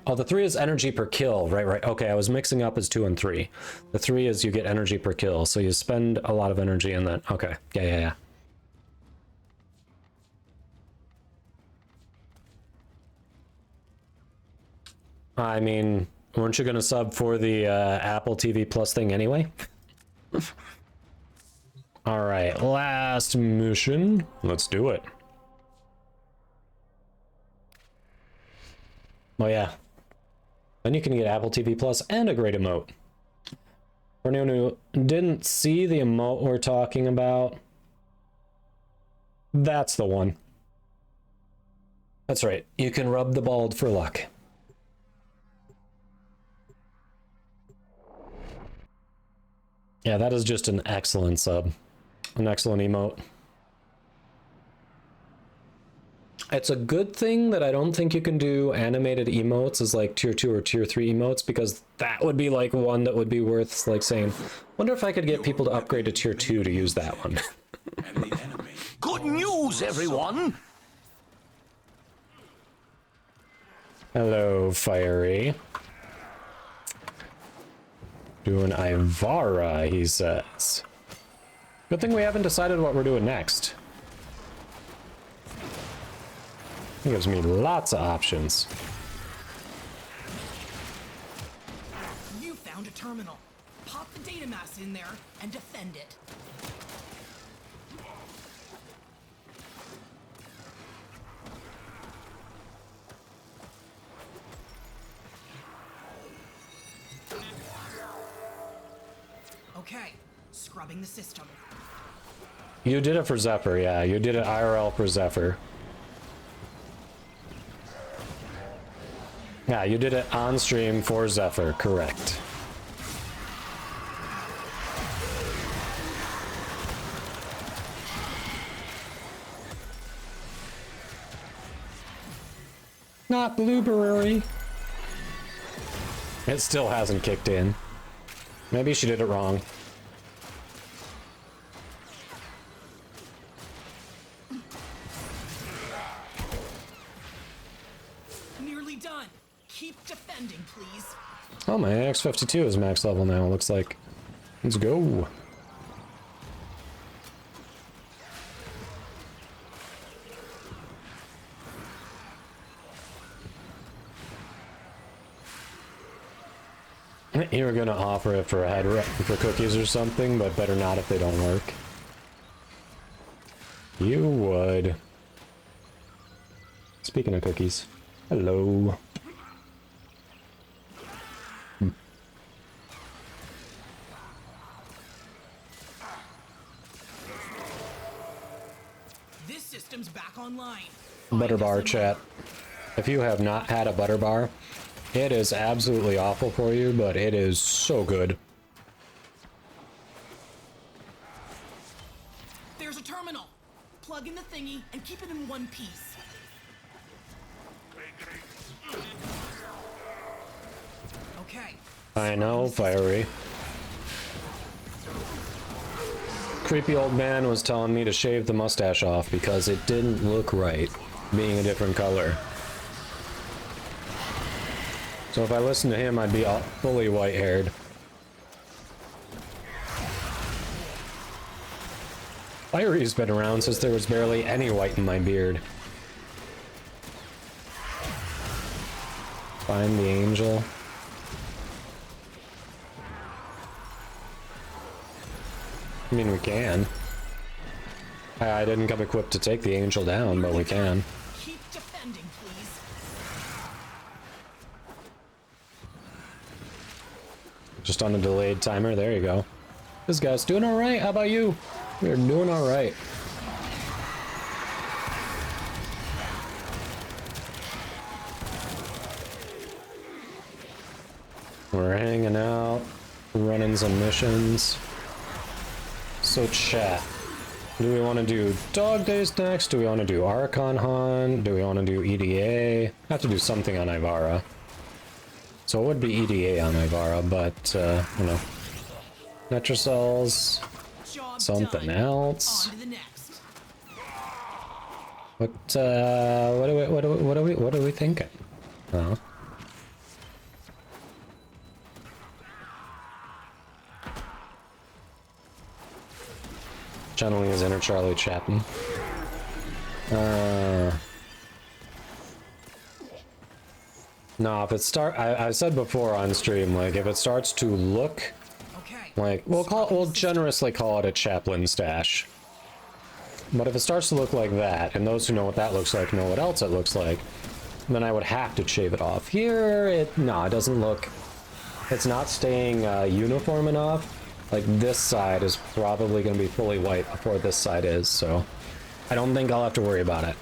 Oh, the 3 is energy per kill. Right. Okay, I was mixing up his 2 and 3. The 3 is you get energy per kill, so you spend a lot of energy in that. Okay, yeah. I mean, weren't you gonna sub for the Apple TV Plus thing anyway? All right, last mission. Let's do it. Oh yeah. Then you can get Apple TV Plus and a great emote. For anyone who didn't see the emote we're talking about, that's the one. That's right. You can rub the bald for luck. Yeah, that is just an excellent sub. An excellent emote. It's a good thing that I don't think you can do animated emotes as like tier 2 or tier 3 emotes, because that would be like one that would be worth like saying, wonder if I could get people to upgrade to tier 2 to use that one. Good news, everyone! Hello, Fiery. Doing Ivara, he says. Good thing we haven't decided what we're doing next. It gives me lots of options. You found a terminal. Pop the data mass in there and defend it. Okay, scrubbing the system. You did it for Zephyr, yeah. You did it IRL for Zephyr. Yeah, you did it on stream for Zephyr, correct. Not Blueberry. It still hasn't kicked in. Maybe she did it wrong. Nearly done. Keep defending, please. Oh, my AX52 is max level now, looks like. Let's go. You were gonna offer it for a head for cookies or something, but better not if they don't work. You would. Speaking of cookies, hello. This system's back online. Butter bar chat. If you have not had a butter bar, it is absolutely awful for you, but it is so good. There's a terminal. Plug in the thingy and keep it in one piece. Okay, I know, Fiery. Creepy old man was telling me to shave the mustache off because it didn't look right, being a different color. So if I listened to him, I'd be fully white-haired. Fiery's been around since there was barely any white in my beard. Find the angel. I mean, we can. I didn't come equipped to take the angel down, but we can. Keep defending, please. Just on a delayed timer. There you go. This guy's doing all right. How about you? We're doing all right. We're hanging out, running some missions. So chat, do we want to do Dog Days next? Do we want to do Archon Hunt? Do we want to do EDA? Have to do something on Ivara. So it would be EDA on Ivara, but, you know, Netrocells, Job something done. else. On to the next. What are we thinking? Oh. Channeling his inner Charlie Chaplin. No, if it I said before on stream, like, if it starts to look Okay. like, we'll generously call it a Chaplin stash. But if it starts to look like that, and those who know what that looks like know what else it looks like, then I would have to shave it off. Here, no, it doesn't look, it's not staying uniform enough. Like, this side is probably going to be fully white before this side is, so I don't think I'll have to worry about it.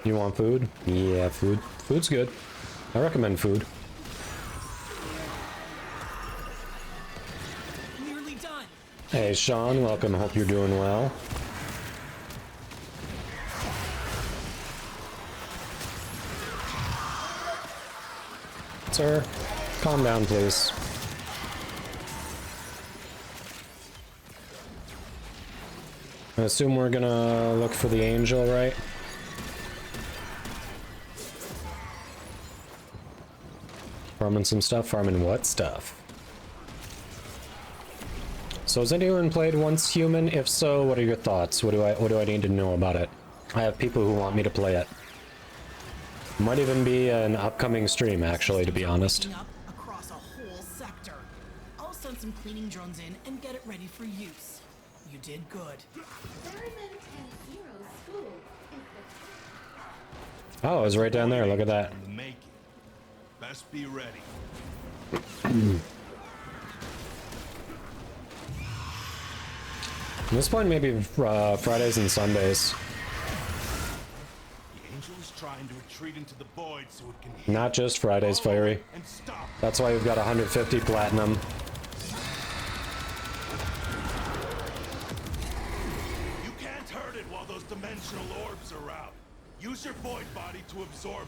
You want food? Yeah, food. Food's good. I recommend food. Nearly done. Hey, Sean, welcome. Hope you're doing well. Sir, calm down, please. I assume we're gonna look for the angel, right? Farming some stuff? Farming what stuff? So has anyone played Once Human? If so, what are your thoughts? What do I need to know about it? I have people who want me to play it. Might even be an upcoming stream, actually, to be honest. Up across a whole sector. I'll send some cleaning drones in and get it ready for use. You did good. Oh, it was right down there. Look at that. The making. Best be ready. At this point, maybe Fridays and Sundays. The angel is trying to retreat into the void so it can heal. Not just Fridays, Fiery. And stop. That's why we've got 150 platinum. You can't hurt it while those dimensional orbs are out. Use your void body to absorb them.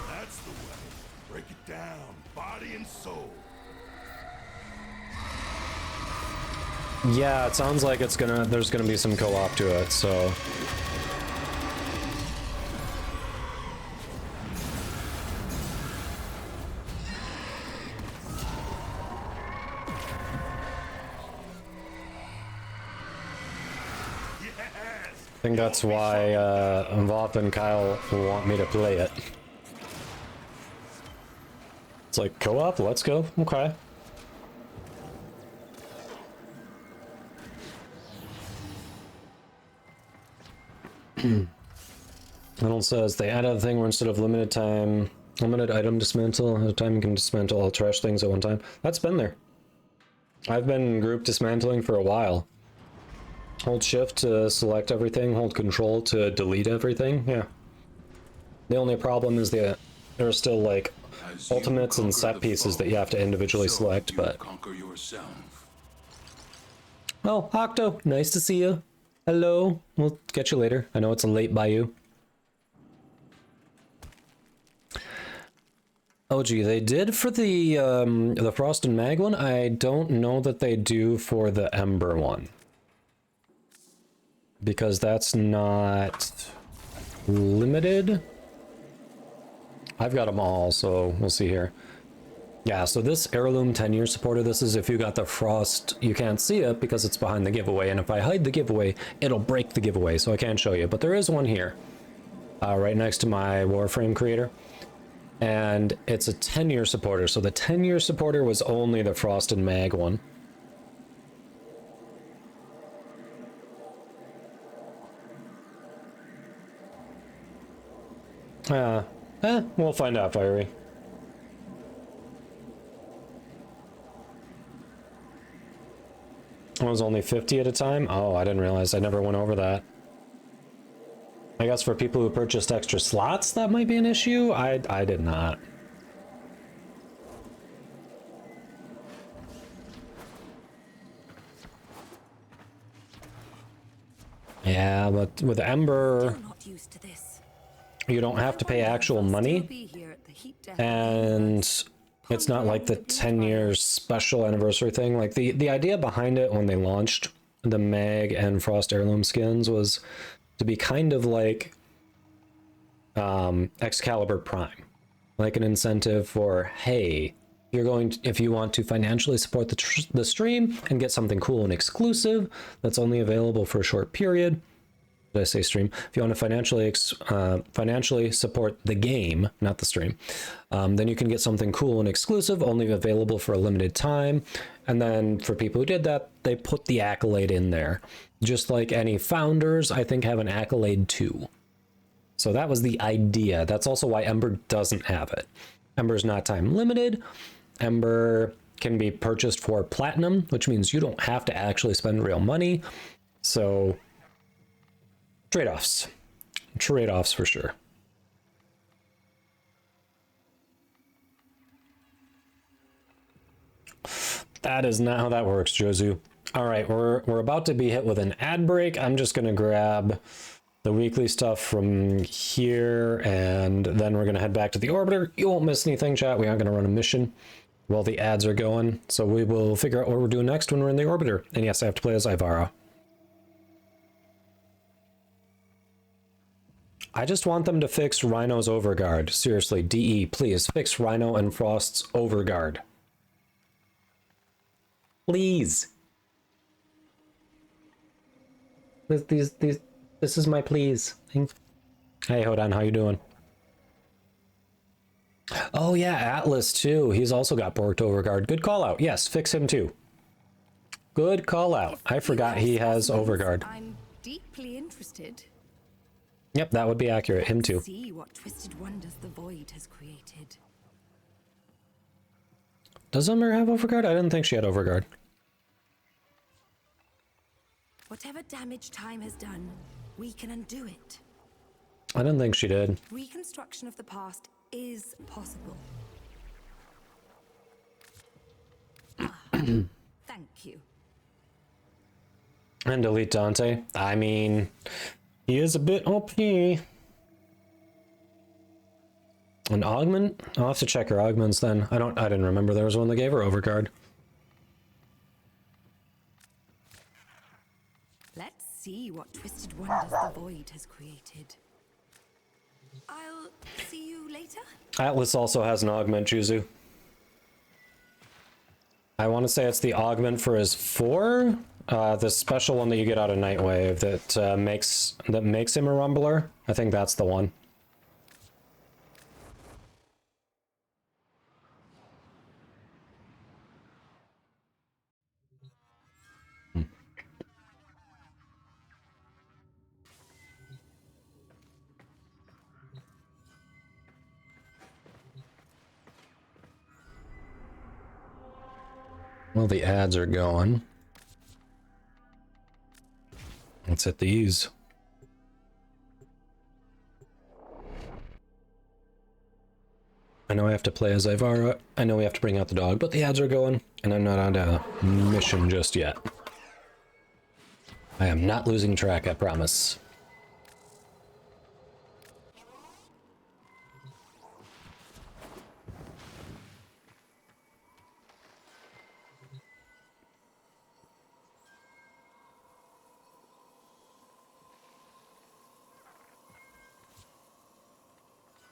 That's the way. Break it down, body and soul. Yeah, it sounds like there's gonna be some co-op to it, so. I think that's why Vop and Kyle want me to play it. It's like, co-op? Let's go. Okay. Arnold says they added a thing where instead of limited item dismantle, at a time you can dismantle all trash things at one time. That's been there. I've been group dismantling for a while. Hold shift to select everything, hold control to delete everything, yeah. The only problem is there are still like As you ultimates and conquer set the pieces that foe, you have to individually so select, you but... conquer yourself. Oh, Octo, nice to see you. Hello, we'll get you later. I know it's late by you. Oh gee, they did for the Frost and Mag one. I don't know that they do for the Ember one. Because that's not limited. I've got them all, so we'll see here. Yeah, so this Heirloom 10-year supporter, this is if you got the Frost, you can't see it because it's behind the giveaway, and if I hide the giveaway, it'll break the giveaway, so I can't show you. But there is one here, right next to my Warframe creator. And it's a 10-year supporter, so the 10-year supporter was only the Frost and Mag one. We'll find out, Fiery. It was only 50 at a time? Oh, I didn't realize. I never went over that. I guess for people who purchased extra slots, that might be an issue. I did not. Yeah, but with Ember, you don't have to pay actual money, and it's not like the 10 years special anniversary thing. Like the idea behind it when they launched the Mag and Frost Heirloom skins was to be kind of like Excalibur Prime, like an incentive for, hey, you're going to, if you want to financially support the stream and get something cool and exclusive that's only available for a short period. Did I say stream? If you want to financially support the game, not the stream, then you can get something cool and exclusive, only available for a limited time. And then for people who did that, they put the accolade in there. Just like any founders, I think, have an accolade too. So that was the idea. That's also why Ember doesn't have it. Ember's not time limited. Ember can be purchased for platinum, which means you don't have to actually spend real money. So trade-offs. Trade-offs for sure. That is not how that works, Jozu. All right, we're about to be hit with an ad break. I'm just going to grab the weekly stuff from here, and then we're going to head back to the Orbiter. You won't miss anything, chat. We aren't going to run a mission while the ads are going, so we will figure out what we're doing next when we're in the Orbiter. And yes, I have to play as Ivara. I just want them to fix Rhino's Overguard. Seriously, DE, please fix Rhino and Frost's Overguard. Please. This is my please. Hey, hold on, how you doing? Oh yeah, Atlas too. He's also got borked Overguard. Good call out. Yes, fix him too. Good call out. I forgot he has Overguard. I'm deeply interested. Yep, that would be accurate. Him too. See what twisted wonders the void has created. Does Ember have Overguard? I didn't think she had Overguard. Whatever damage time has done, we can undo it. I didn't think she did. Reconstruction of the past is possible. Thank you. And delete Dante. I mean, he is a bit OP. An augment? I'll have to check her augments then. I didn't remember there was one that gave her Overguard. Let's see what twisted wonders the void has created. I'll see you later. Atlas also has an augment, Juzu. I want to say it's the augment for his 4, the special one that you get out of Nightwave that makes him a Rumbler. I think that's the one. Well, the ads are going. Let's hit these. I know I have to play as Ivara. I know we have to bring out the dog, but the ads are going, and I'm not on a mission just yet. I am not losing track, I promise.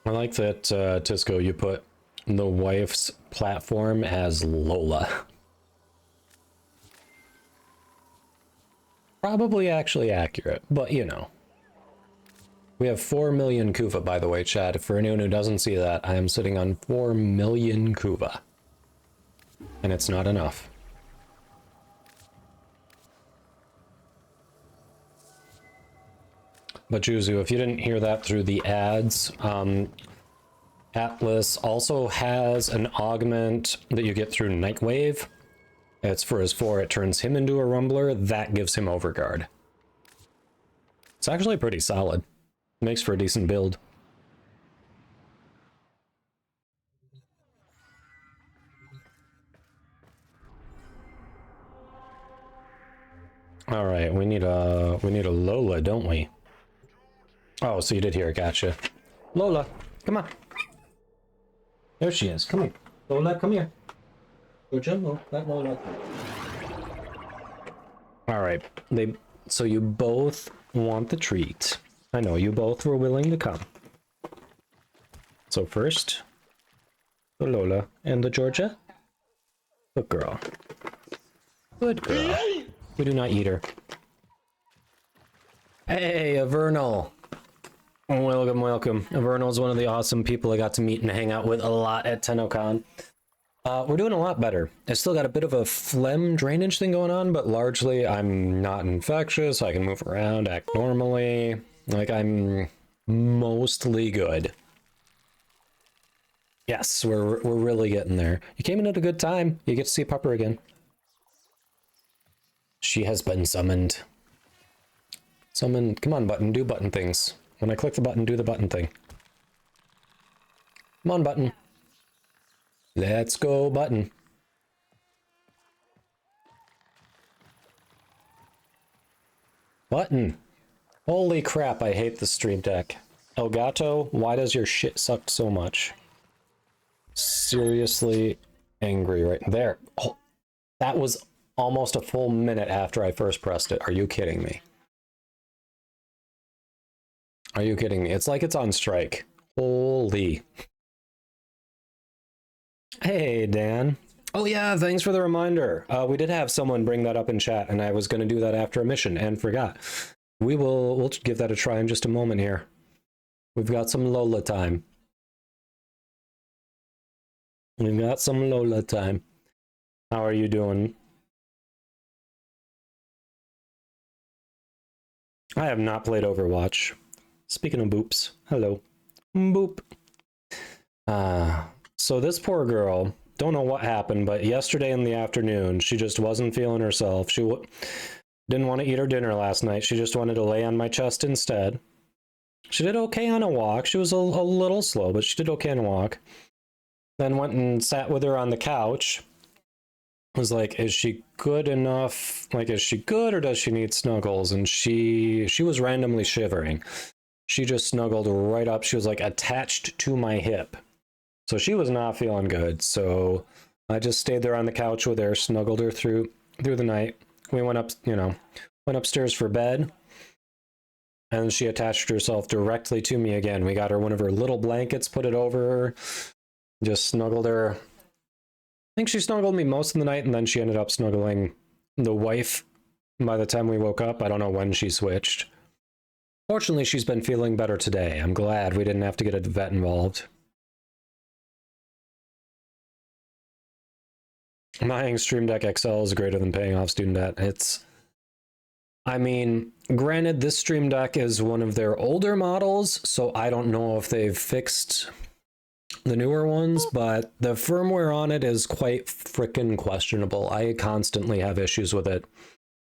I like that, Tisco, you put the wife's platform as Lola. Probably actually accurate, but you know. We have 4 million Kuva, by the way, chat. For anyone who doesn't see that, I am sitting on 4 million Kuva. And it's not enough. But Juzu, if you didn't hear that through the ads, Atlas also has an augment that you get through Nightwave. It's for his 4, it turns him into a Rumbler, that gives him Overguard. It's actually pretty solid. Makes for a decent build. Alright, we need a Lola, don't we? Oh, so you did hear it, gotcha. Lola, come on. There she is, come here. Lola, come here. Good job, let Lola. Alright, so you both want the treat. I know, you both were willing to come. So first, the Lola and the Georgia. Good girl. Good girl. We do not eat her. Hey, Avernal. Welcome, welcome. Avernal's one of the awesome people I got to meet and hang out with a lot at TennoCon. We're doing a lot better. I still got a bit of a phlegm drainage thing going on, but largely I'm not infectious. I can move around, act normally. Like, I'm mostly good. Yes, we're really getting there. You came in at a good time. You get to see Pupper again. She has been summoned. Summoned. Come on, button. Do button things. When I click the button, do the button thing. Come on, button. Let's go, button. Button. Holy crap, I hate the Stream Deck. Elgato, why does your shit suck so much? Seriously angry right there. Oh, that was almost a full minute after I first pressed it. Are you kidding me? Are you kidding me? It's like it's on strike. Holy. Hey, Dan. Oh yeah, thanks for the reminder. We did have someone bring that up in chat, and I was going to do that after a mission and forgot. We'll give that a try in just a moment here. We've got some Lola time. We've got some Lola time. How are you doing? I have not played Overwatch. Speaking of boops, hello. Boop. So this poor girl, don't know what happened, but yesterday in the afternoon, she just wasn't feeling herself. She didn't want to eat her dinner last night. She just wanted to lay on my chest instead. She did okay on a walk. She was a little slow, but she did okay on a walk. Then went and sat with her on the couch. Was like, is she good enough? Like, is she good or does she need snuggles? And she was randomly shivering. She just snuggled right up. She was like attached to my hip. So she was not feeling good. So I just stayed there on the couch with her, snuggled her through the night. We went up, went upstairs for bed. And she attached herself directly to me again. We got her one of her little blankets, put it over her, just snuggled her. I think she snuggled me most of the night, and then she ended up snuggling the wife by the time we woke up. I don't know when she switched. Fortunately, she's been feeling better today. I'm glad we didn't have to get a vet involved. Buying Stream Deck XL is greater than paying off student debt. I mean, granted, this Stream Deck is one of their older models, so I don't know if they've fixed the newer ones, but the firmware on it is quite frickin' questionable. I constantly have issues with it.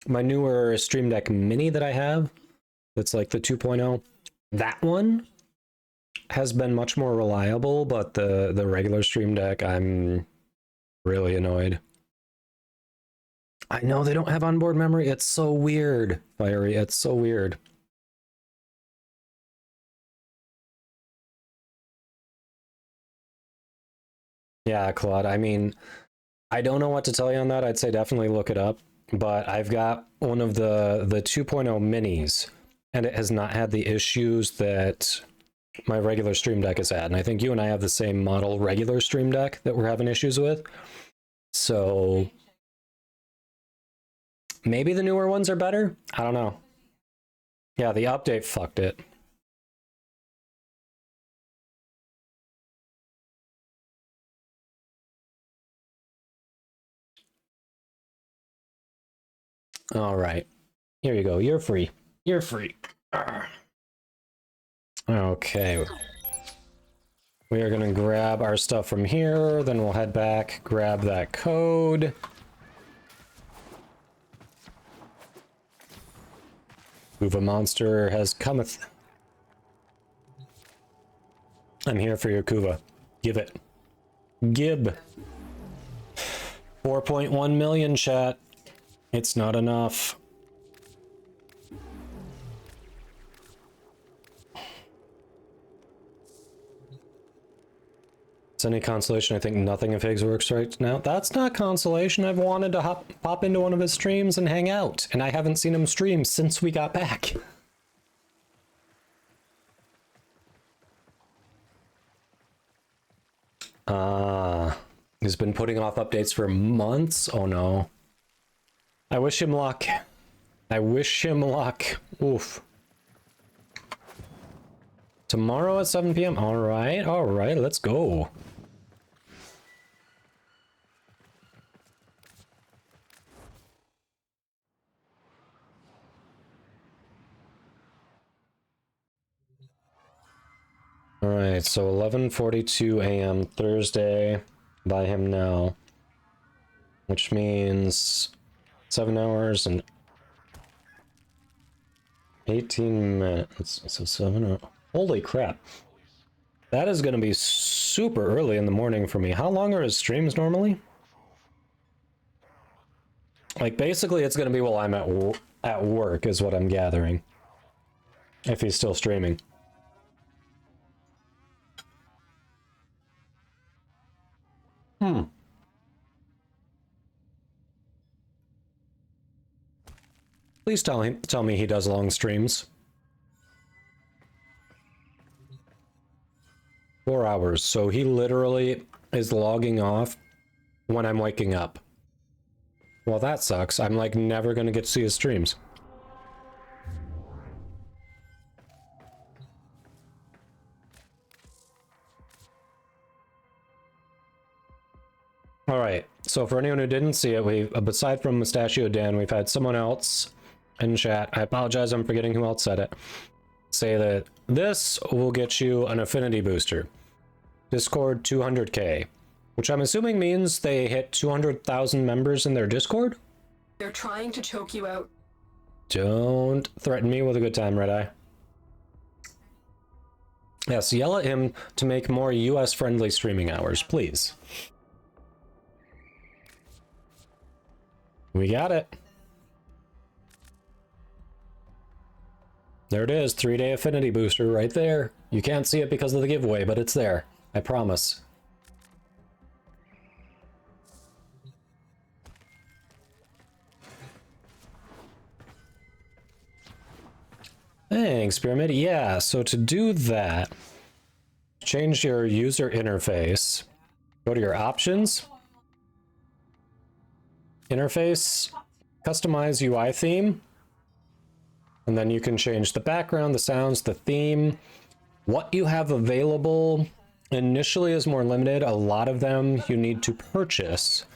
My newer Stream Deck Mini that I have, it's like the 2.0, that one has been much more reliable, but the regular Stream Deck, I'm really annoyed. I know they don't have onboard memory. It's so weird, Fiery. It's so weird. Yeah, Claude. I mean, I don't know what to tell you on that. I'd say definitely look it up. But I've got one of the 2.0 minis, and it has not had the issues that my regular Stream Deck has had. And I think you and I have the same model regular Stream Deck that we're having issues with. So maybe the newer ones are better? I don't know. Yeah, the update fucked it. All right. Here you go. You're free. You're free. Okay. We are going to grab our stuff from here, then we'll head back, grab that code. Kuva monster has cometh. I'm here for your Kuva. Give it. Gib. 4.1 million, chat. It's not enough. It's any consolation, I think nothing of Higgs works right now. That's not consolation. I've wanted to pop into one of his streams and hang out, and I haven't seen him stream since we got back. He's been putting off updates for months. Oh no. I wish him luck. I wish him luck. Oof. Tomorrow at 7 p.m. All right, let's go. All right, so 11:42 a.m. Thursday by him now, which means 7 hours and 18 minutes. So 7 hours. Holy crap. That is going to be super early in the morning for me. How long are his streams normally? Like, basically, it's going to be while I'm at work, is what I'm gathering. If he's still streaming. Please tell me he does long streams. 4 hours. So he literally is logging off when I'm waking up. Well, that sucks. I'm like never gonna get to see his streams. All right. So for anyone who didn't see it, we aside from Mustachio Dan, we've had someone else in chat. I apologize, I'm forgetting who else said it. Say that this will get you an affinity booster. Discord 200k, which I'm assuming means they hit 200,000 members in their Discord? They're trying to choke you out. Don't threaten me with a good time, Red Eye. Yes, yell at him to make more US-friendly streaming hours, please. We got it. There it is, 3-day affinity booster right there. You can't see it because of the giveaway, but it's there. I promise. Thanks, Pyramid. Yeah, so to do that, change your user interface. Go to your options. Interface, customize UI theme. And then you can change the background, the sounds, the theme. What you have available initially is more limited. A lot of them you need to purchase.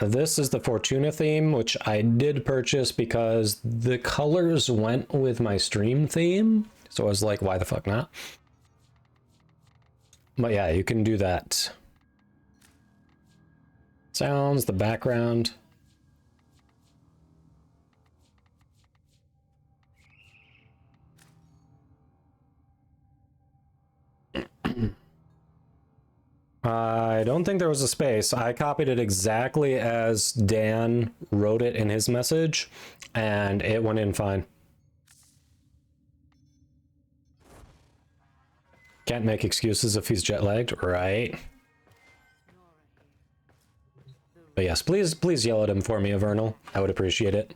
This is the Fortuna theme, which I did purchase because the colors went with my stream theme. So I was like, why the fuck not? But yeah, you can do that. Sounds, the background. I don't think there was a space. I copied it exactly as Dan wrote it in his message, and it went in fine. Can't make excuses if he's jet lagged, right? But yes, please yell at him for me, Avernal. I would appreciate it.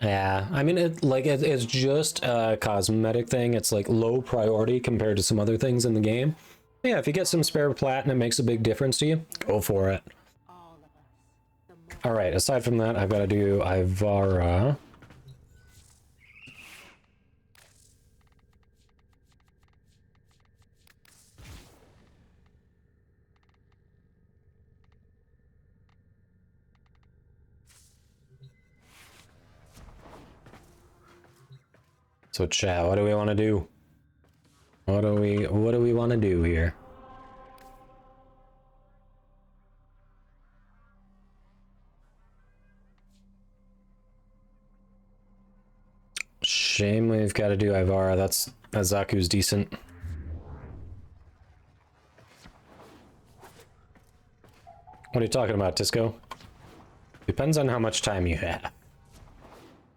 Yeah, I mean, it's just a cosmetic thing. It's like low priority compared to some other things in the game. But yeah, if you get some spare plat and it makes a big difference to you, go for it. All right, aside from that, I've got to do Ivara. So chat, what do we want to do? What do we want to do here? Shame we've got to do Ivara. That's Zaku's decent. What are you talking about, Tisco? Depends on how much time you have.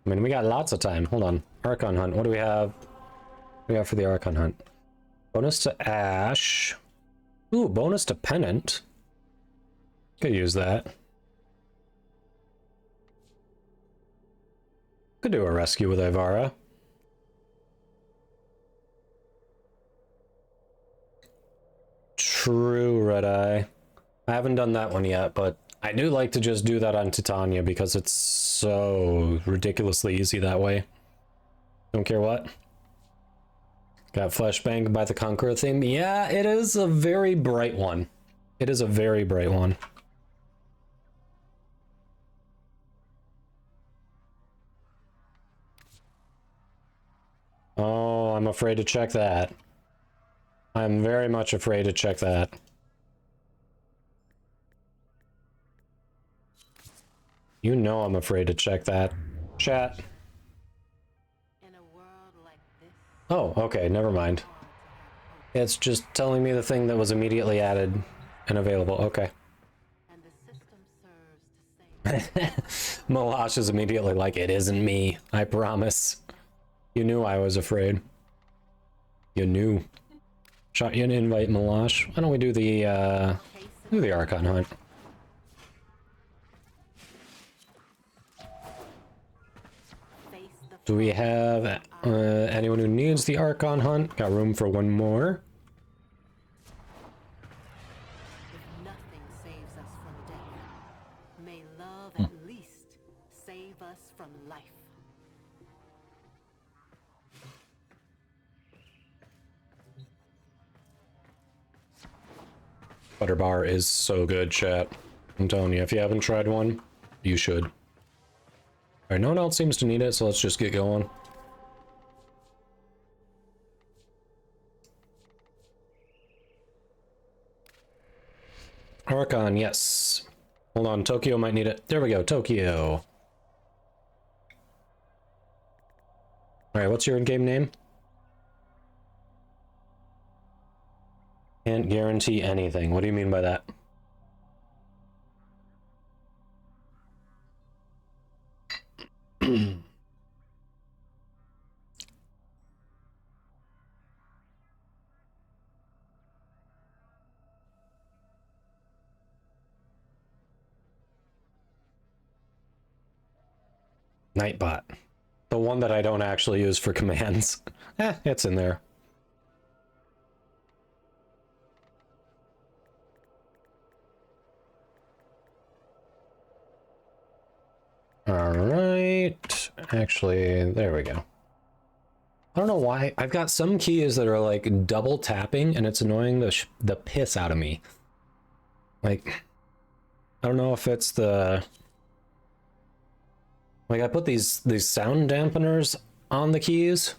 I mean, we got lots of time. Hold on. Archon Hunt. What do we have? What do we have for the Archon Hunt? Bonus to Ash. Ooh, bonus to Pennant. Could use that. Could do a rescue with Ivara. True, Red Eye. I haven't done that one yet, but I do like to just do that on Titania because it's so ridiculously easy that way. Don't care what. Got flashbanged by the Conqueror theme. Yeah, it is a very bright one. It is a very bright one. Oh, I'm afraid to check that. I'm very much afraid to check that. You know I'm afraid to check that. Chat. Oh, okay, never mind. It's just telling me the thing that was immediately added and available. Okay. Malash is immediately like, it isn't me. I promise. You knew I was afraid. You knew. Shot you an invite, Malash. Why don't we do the Archon Hunt? Do we have anyone who needs the Archon Hunt? Got room for one more. If nothing saves us from death, may love at least save us from life. Butterbar is so good, chat. I'm telling you, if you haven't tried one, you should. Alright, no one else seems to need it, so let's just get going. Archon, yes. Hold on, Tokyo might need it. There we go, Tokyo. Alright, what's your in-game name? Can't guarantee anything. What do you mean by that? Nightbot. The one that I don't actually use for commands. It's in there. Alright. Actually, there we go. I don't know why. I've got some keys that are like double tapping and it's annoying the piss out of me. Like, I don't know if it's the... Like, I put these sound dampeners on the keys,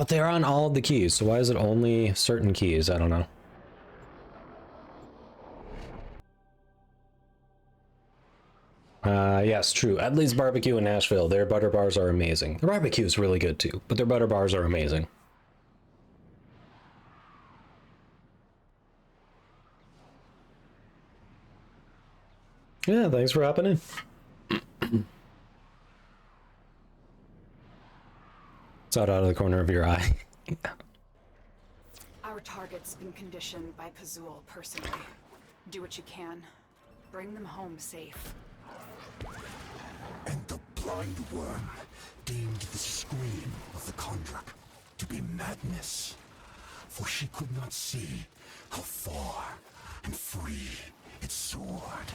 But they're on all of the keys, so why is it only certain keys? I don't know. Yes, true. Edley's Barbecue in Nashville. Their butter bars are amazing. The barbecue is really good too, but their butter bars are amazing. Yeah, thanks for hopping in. It's out of the corner of your eye. Our target's been conditioned by Pazul personally. Do what you can. Bring them home safe. And the blind worm deemed the scream of the Kondrak to be madness, for she could not see how far and free it soared.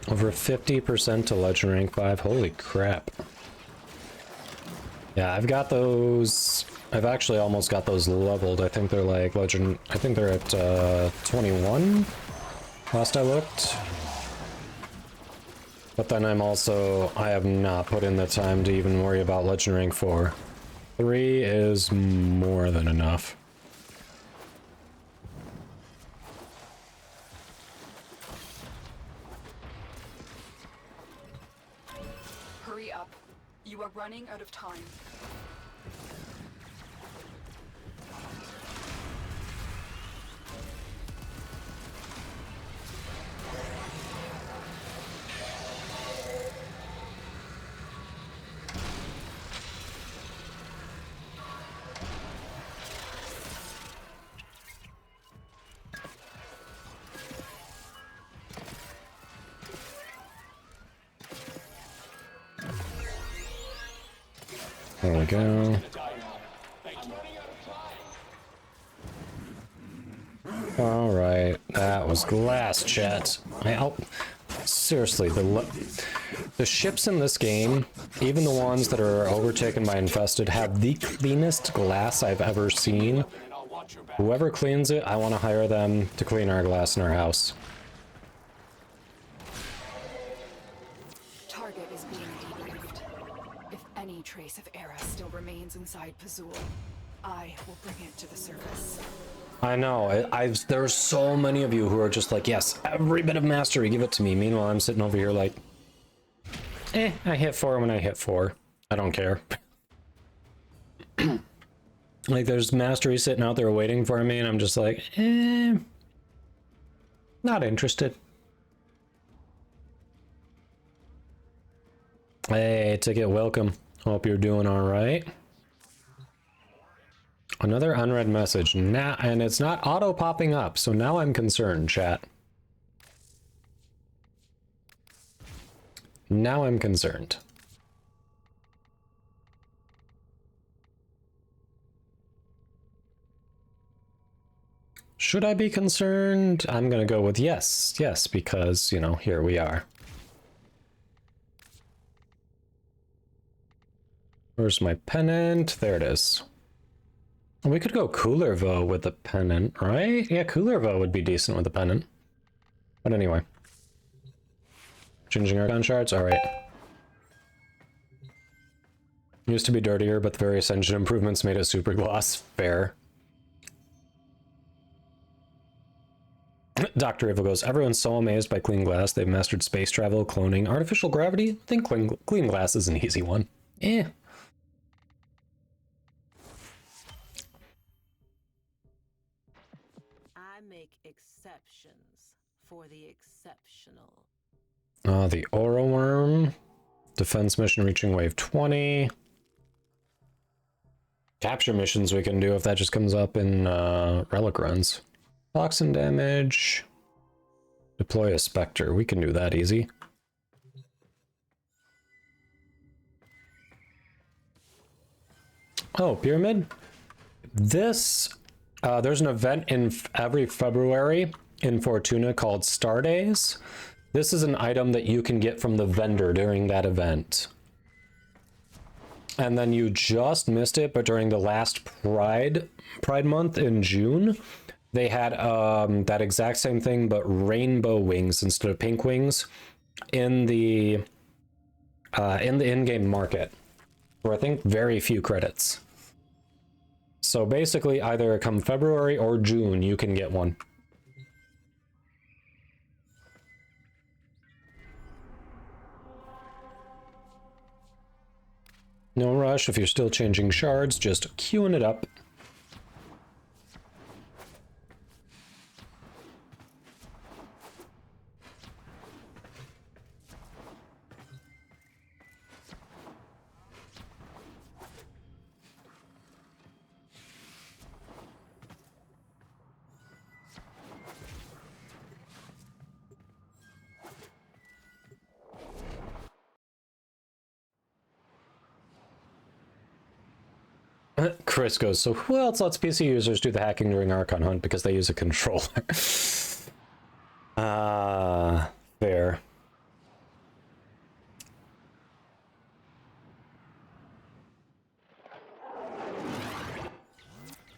Over 50% to Legend Rank 5. Holy crap. Yeah, I've got those. I've actually almost got those leveled. I think they're like Legend. I think they're at 21 last I looked. But then I have not put in the time to even worry about Legend Rank 4. 3 is more than enough. Hurry up. You are running out of time. There we go. All right, that was glass, chat. Seriously, the ships in this game, even the ones that are overtaken by infested, have the cleanest glass I've ever seen. Whoever cleans it, I want to hire them to clean our glass in our house. Target is being debriefed. If any trace of Era still remains inside Pazul, I will bring it to the surface. I know. There's so many of you who are just like, yes, every bit of mastery, give it to me. Meanwhile, I'm sitting over here like, I hit 4 when I hit 4. I don't care. Like, there's mastery sitting out there waiting for me, and I'm just like, not interested. Hey, Ticket, welcome. Hope you're doing all right. Another unread message now, and it's not auto popping up, so now I'm concerned, chat. Now I'm concerned. Should I be concerned? I'm gonna go with yes, because, you know, here we are. Where's my pennant? There it is. We could go Coolervo with the pennant, right? Yeah, Coolervo would be decent with the pennant. But anyway. Changing our gun shards? Alright. Used to be dirtier, but the various engine improvements made it super gloss. Fair. Dr. Evil goes, everyone's so amazed by clean glass. They've mastered space travel, cloning, artificial gravity. I think clean glass is an easy one. Exceptions for the exceptional. The Aura Worm. Defense mission reaching wave 20. Capture missions we can do if that just comes up in relic runs. Toxin damage. Deploy a Spectre. We can do that easy. Oh, Pyramid? This... there's an event in every February in Fortuna called Star Days. This is an item that you can get from the vendor during that event. and then you just missed it, but during the last Pride month in June, they had that exact same thing, but rainbow wings instead of pink wings in the in-game market for I think very few credits. So basically, either come February or June, you can get one. No rush if you're still changing shards, just queuing it up. Chris goes, so who else lets PC users do the hacking during Archon Hunt because they use a controller? Fair.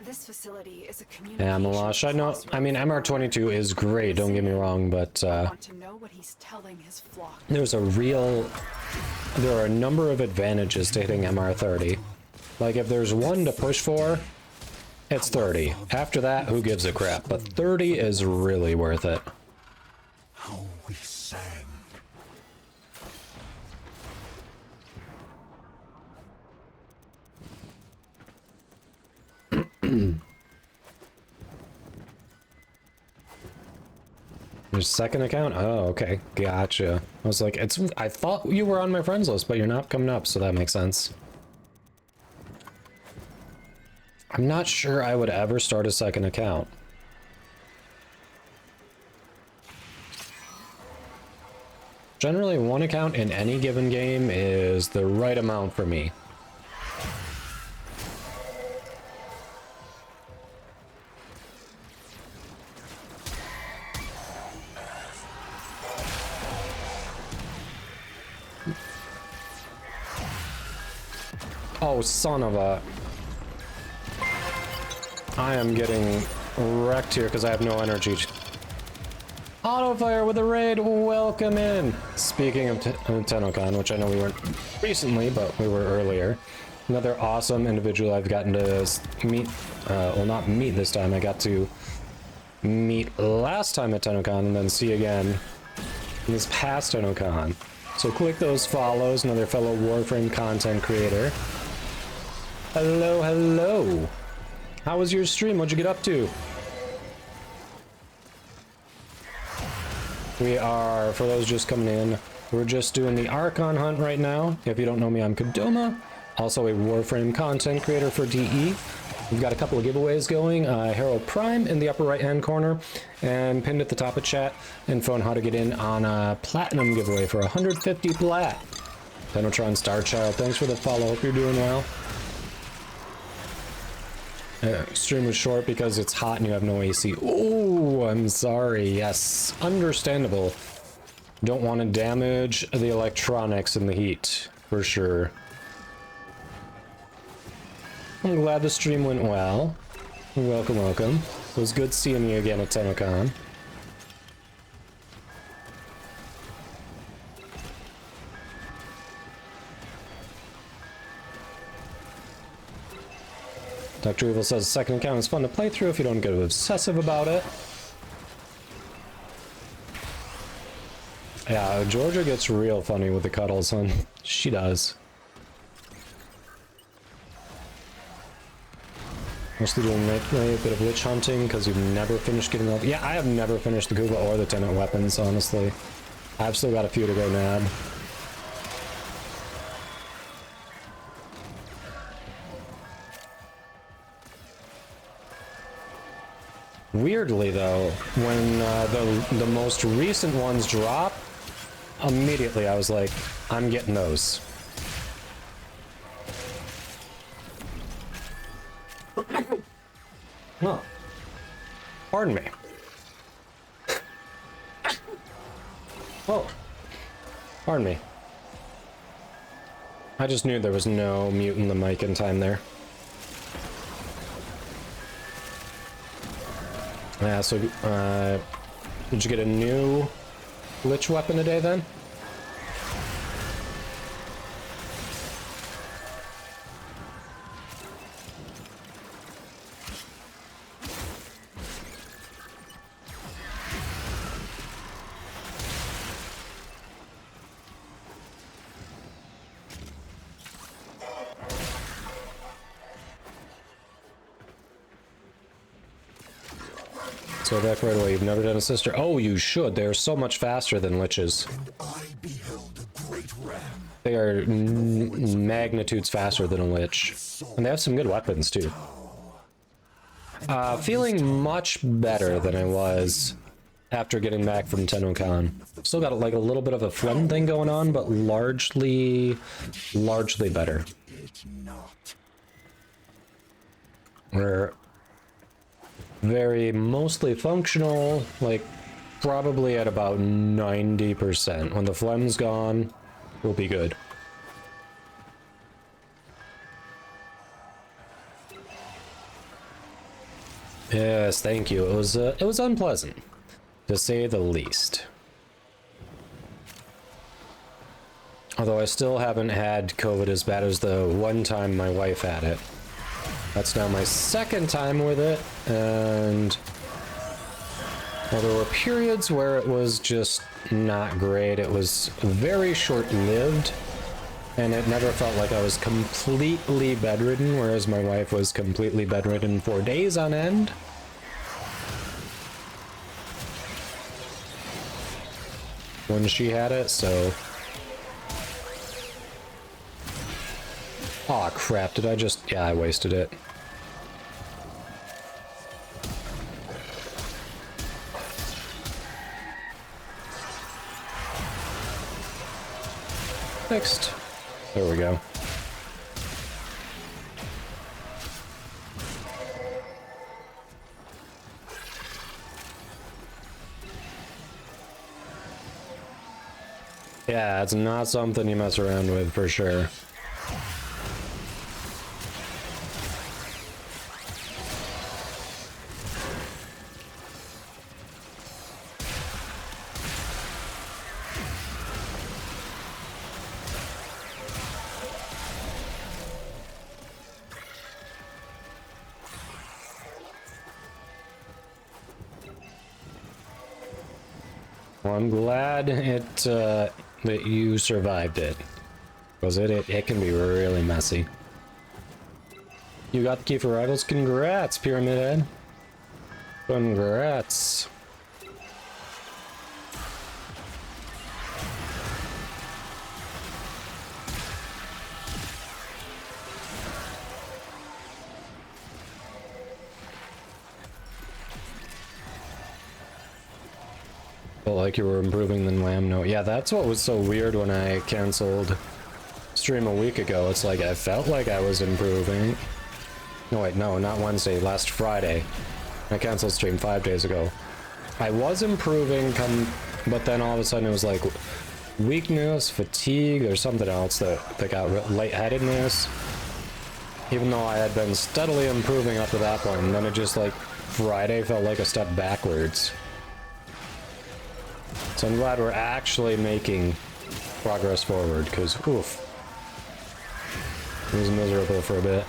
This facility is a community. Yeah, Malash, I know. I mean, MR22 is great, don't get me wrong, but want to know what he's telling his flock. there are a number of advantages to hitting MR30. Like, if there's one to push for, it's 30. After that, who gives a crap? But 30 is really worth it. How we sang. Your second account? Oh, okay. Gotcha. I was like, I thought you were on my friends list, but you're not coming up, so that makes sense. I'm not sure I would ever start a second account. Generally, one account in any given game is the right amount for me. Oh, son of a... I am getting wrecked here because I have no energy. Autofire with a raid, welcome in! Speaking of TennoCon, which I know we weren't recently, but we were earlier. Another awesome individual I've gotten to meet, well not meet this time, I got to meet last time at TennoCon and then see again this past TennoCon. So click those follows, another fellow Warframe content creator. Hello, hello! How was your stream? What'd you get up to? We are, for those just coming in, we're just doing the Archon Hunt right now. If you don't know me, I'm Kadoma, also a Warframe content creator for DE. We've got a couple of giveaways going. Hero Prime in the upper right-hand corner, and pinned at the top of chat, info on how to get in on a Platinum giveaway for 150 plat. Penotron Starchild, thanks for the follow. Hope you're doing well. Stream was short because it's hot and you have no AC. Oh, I'm sorry. Yes, understandable. Don't want to damage the electronics in the heat, for sure. I'm glad the stream went well. Welcome, welcome. It was good seeing you again at TennoCon. Dr. Evil says second account is fun to play through if you don't get obsessive about it. Yeah, Georgia gets real funny with the cuddles, huh? She does. Mostly doing lately a bit of witch hunting because you've never finished getting up. Yeah, I have never finished the Kuva or the Tenant weapons, honestly. I've still got a few to go nab. Weirdly though, when the most recent ones drop, immediately I was like, I'm getting those. Oh, pardon me. Oh, pardon me. I just knew there was no muting the mic in time there. Yeah, so, did you get a new Lich weapon today, then? So back right away, you've never done a sister. Oh, you should. They're so much faster than Liches. And I beheld a great ram. They are magnitudes faster than a Lich. And they have some good weapons, too. Feeling much better than I was after getting back from TennoCon. Still got like a little bit of a phlegm thing going on, but largely better. It's not. We're very mostly functional, like probably at about 90%. When the phlegm's gone, we'll be good. Yes, thank you. It was unpleasant, to say the least. Although I still haven't had COVID as bad as the one time my wife had it. That's now my second time with it, and well, there were periods where it was just not great. It was very short-lived, and it never felt like I was completely bedridden, whereas my wife was completely bedridden for days on end. When she had it, so... Aw, crap, did I just... Yeah, I wasted it. Next. There we go. Yeah, it's not something you mess around with for sure. Well, I'm glad that you survived it, because it can be really messy. You got the key for rivals. Congrats, Pyramid Head. Congrats. Felt like you were improving than Lamb. No, yeah, that's what was so weird when I canceled stream a week ago. It's like I felt like I was improving. No, wait, no, not Wednesday, last Friday. I canceled stream 5 days ago. I was improving, but then all of a sudden it was like weakness, fatigue, or something else that got lightheadedness. Even though I had been steadily improving up to that point, and then it just like Friday felt like a step backwards. So I'm glad we're actually making progress forward, because oof, it was miserable for a bit.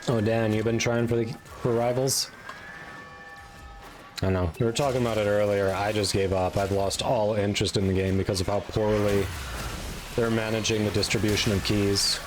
Oh, Dan, you've been trying for rivals? I know. We were talking about it earlier. I just gave up. I've lost all interest in the game because of how poorly they're managing the distribution of keys.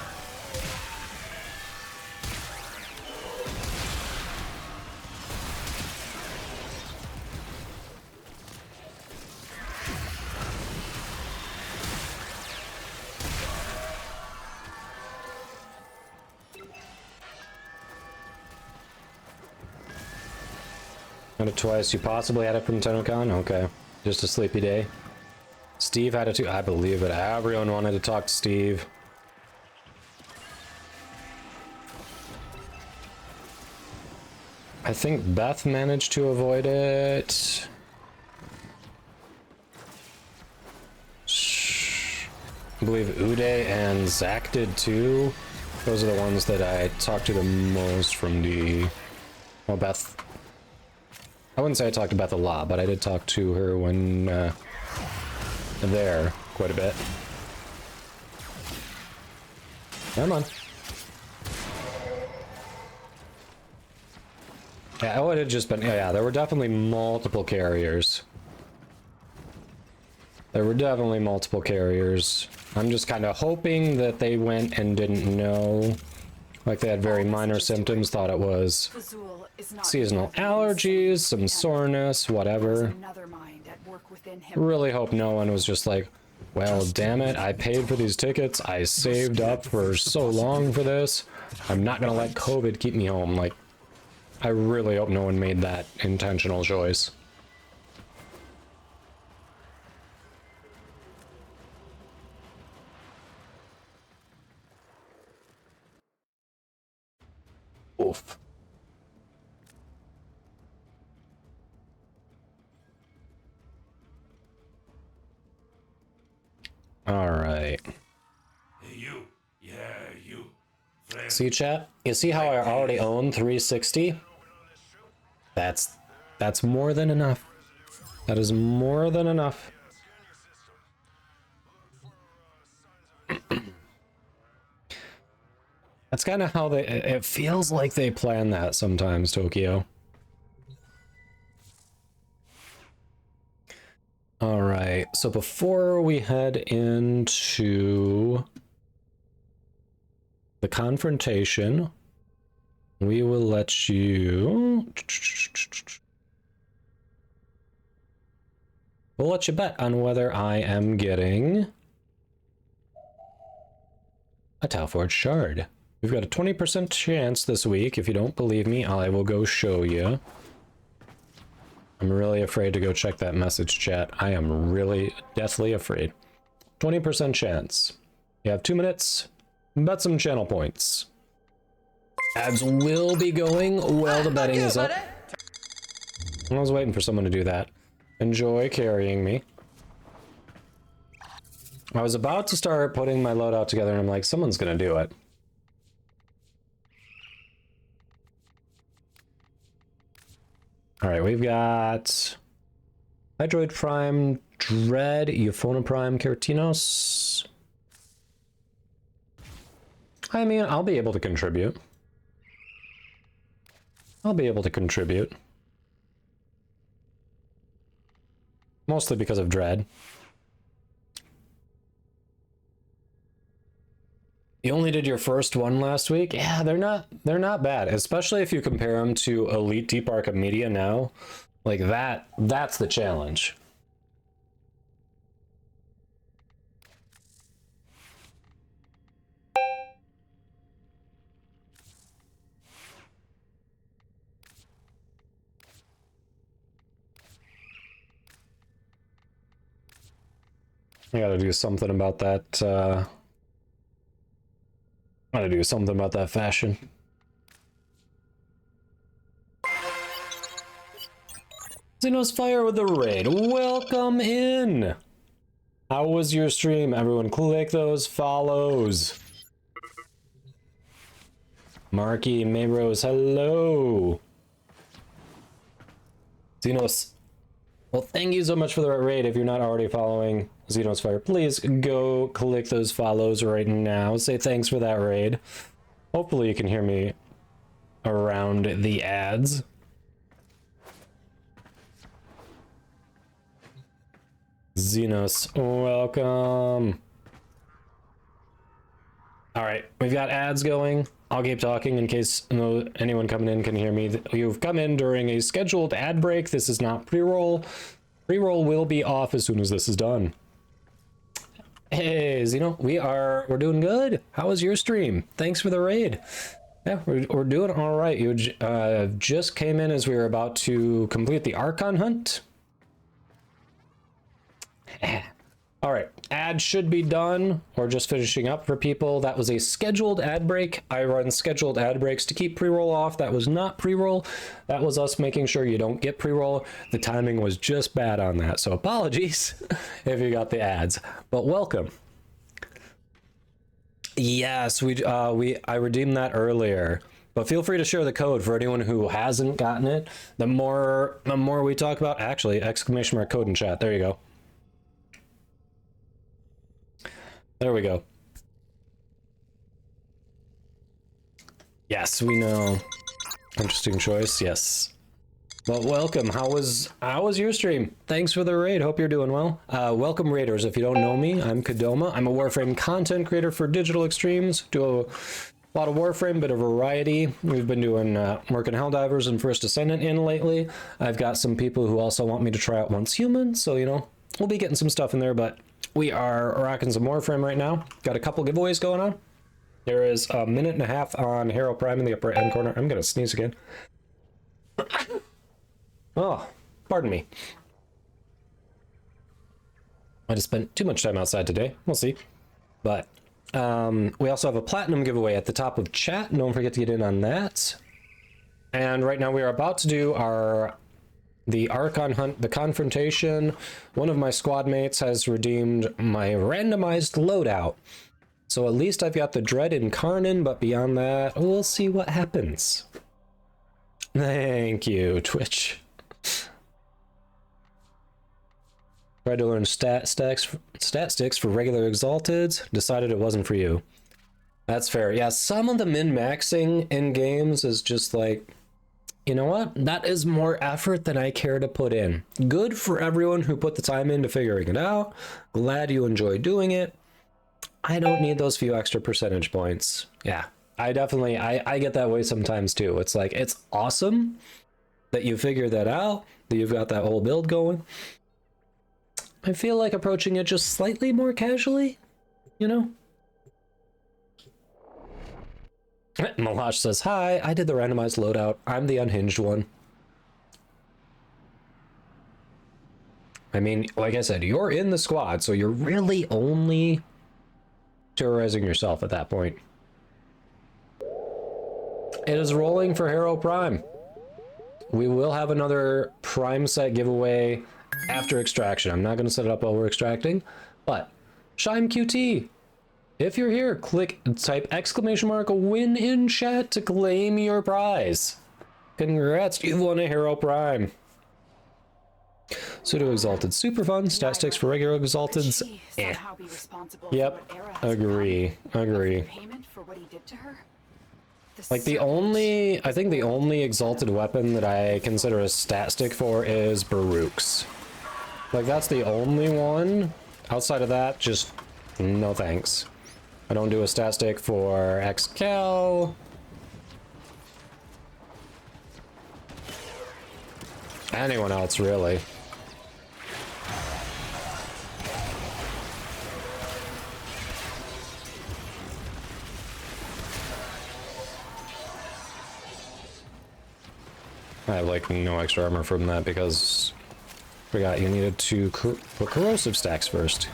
Had it twice. You possibly had it from TennoCon? Okay. Just a sleepy day. Steve had it too. I believe it. Everyone wanted to talk to Steve. I think Beth managed to avoid it. I believe Uday and Zach did too. Those are the ones that I talked to the most from the... Well, Beth... I wouldn't say I talked to Beth a lot, but I did talk to her when there quite a bit. Come on. Yeah, it would have just been... Yeah, there were definitely multiple carriers. There were definitely multiple carriers. I'm just kind of hoping that they went and didn't know. Like they had very minor symptoms, thought it was seasonal allergies, some soreness, whatever. Really hope no one was just like, well, damn it, I paid for these tickets, I saved up for so long for this, I'm not gonna let COVID keep me home. Like, I really hope no one made that intentional choice. Oof. All right. Hey, you. Yeah, you. See, chat? You see how I already own 360? That's more than enough. That is more than enough. That's kind of how they... It feels like they plan that sometimes, Tokyo. All right, so before we head into the confrontation, we will let you... We'll let you bet on whether I am getting a Talforge Shard. We've got a 20% chance this week. If you don't believe me, I will go show you. I'm really afraid to go check that message chat. I am really deathly afraid. 20% chance. You have 2 minutes. Bet some channel points. Ads will be going while the betting is up. I was waiting for someone to do that. Enjoy carrying me. I was about to start putting my loadout together and I'm like, someone's gonna do it. All right, we've got Hydroid Prime, Dread, Euphona Prime, Keratinos. I mean, I'll be able to contribute. I'll be able to contribute. Mostly because of Dread. You only did your first one last week? Yeah, they're not bad, especially if you compare them to Elite Deep Arca Media now. Like that's the challenge. I gotta do something about that, gotta do something about that fashion. Xenos Fire with the raid. Welcome in! How was your stream? Everyone click those follows. Marky, Mayrose, hello! Xenos. Well, thank you so much for the raid. If you're not already following Xenos Fire, please go click those follows right now. Say thanks for that raid. Hopefully you can hear me around the ads. Xenos, welcome. All right, we've got ads going. I'll keep talking in case anyone coming in can hear me. You've come in during a scheduled ad break. This is not pre-roll. Pre-roll will be off as soon as this is done. Hey, Xeno, we're doing good. How was your stream? Thanks for the raid. Yeah, we're doing all right. You just came in as we were about to complete the Archon hunt. All right, Ad should be done, or just finishing up for people. That was a scheduled ad break. I run scheduled ad breaks to keep pre-roll off. That was not pre-roll. That was us making sure you don't get pre-roll. The timing was just bad on that, so apologies if you got the ads. But welcome. Yes, I redeemed that earlier. But feel free to share the code for anyone who hasn't gotten it. The more we talk about, actually, exclamation mark code in chat. There you go. There we go. Yes, we know. Interesting choice. Yes. Well, welcome. How was your stream? Thanks for the raid. Hope you're doing well. Welcome, raiders. If you don't know me, I'm Kadoma. I'm a Warframe content creator for Digital Extremes. Do a lot of Warframe, bit of variety. We've been doing working Helldivers and First Ascendant in lately. I've got some people who also want me to try out Once Human, so you know, we'll be getting some stuff in there, but we are rocking some Warframe right now. Got a couple giveaways going on. There is a minute and a half on Hero Prime in the upper right-hand corner. I'm gonna sneeze again. Oh, pardon me. I just spent too much time outside today. We'll see. But we also have a platinum giveaway at the top of chat. Don't forget to get in on that. And right now we are about to do the Archon Hunt, the Confrontation. One of my squad mates has redeemed my randomized loadout. So at least I've got the Dread Incarnon, but beyond that, we'll see what happens. Thank you, Twitch. Tried to learn stat sticks for regular Exalteds. Decided it wasn't for you. That's fair. Yeah, some of the min-maxing in games is just like, you know what? That is more effort than I care to put in. Good for everyone who put the time into figuring it out. Glad you enjoy doing it. I don't need those few extra percentage points. Yeah, I definitely, I get that way sometimes too. It's like, it's awesome that you figured that out, that you've got that whole build going. I feel like approaching it just slightly more casually, you know? Malash says, hi, I did the randomized loadout. I'm the unhinged one. I mean, like I said, you're in the squad, so you're really only terrorizing yourself at that point. It is rolling for Hero Prime. We will have another Prime set giveaway after extraction. I'm not going to set it up while we're extracting, but Shime QT, if you're here, type exclamation mark win in chat to claim your prize. Congrats, you've won a Hero Prime. Pseudo Exalted, super fun. Stat sticks for regular Exalteds. Eh. Yep, agree. Like I think the only Exalted weapon that I consider a stat stick for is Baruch's. Like, that's the only one. Outside of that, just no thanks. I don't do a stat stick for Excal. Anyone else, really. I have, like, no extra armor from that because forgot you needed to put corrosive stacks first.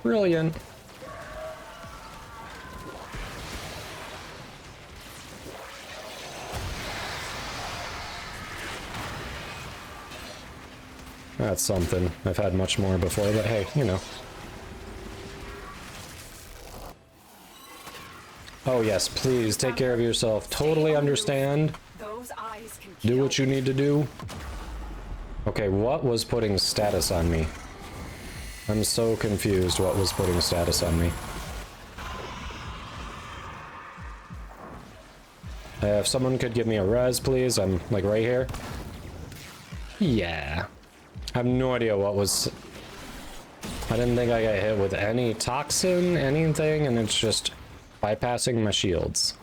Brilliant. That's something. I've had much more before, but hey, you know. Oh yes, please take care of yourself. Totally understand. Do what you need to do. Okay, what was putting status on me? I'm so confused what was putting status on me. If someone could give me a res, please. I'm, like, right here. Yeah. I have no idea what was... I didn't think I got hit with any toxin, anything, and it's just bypassing my shields.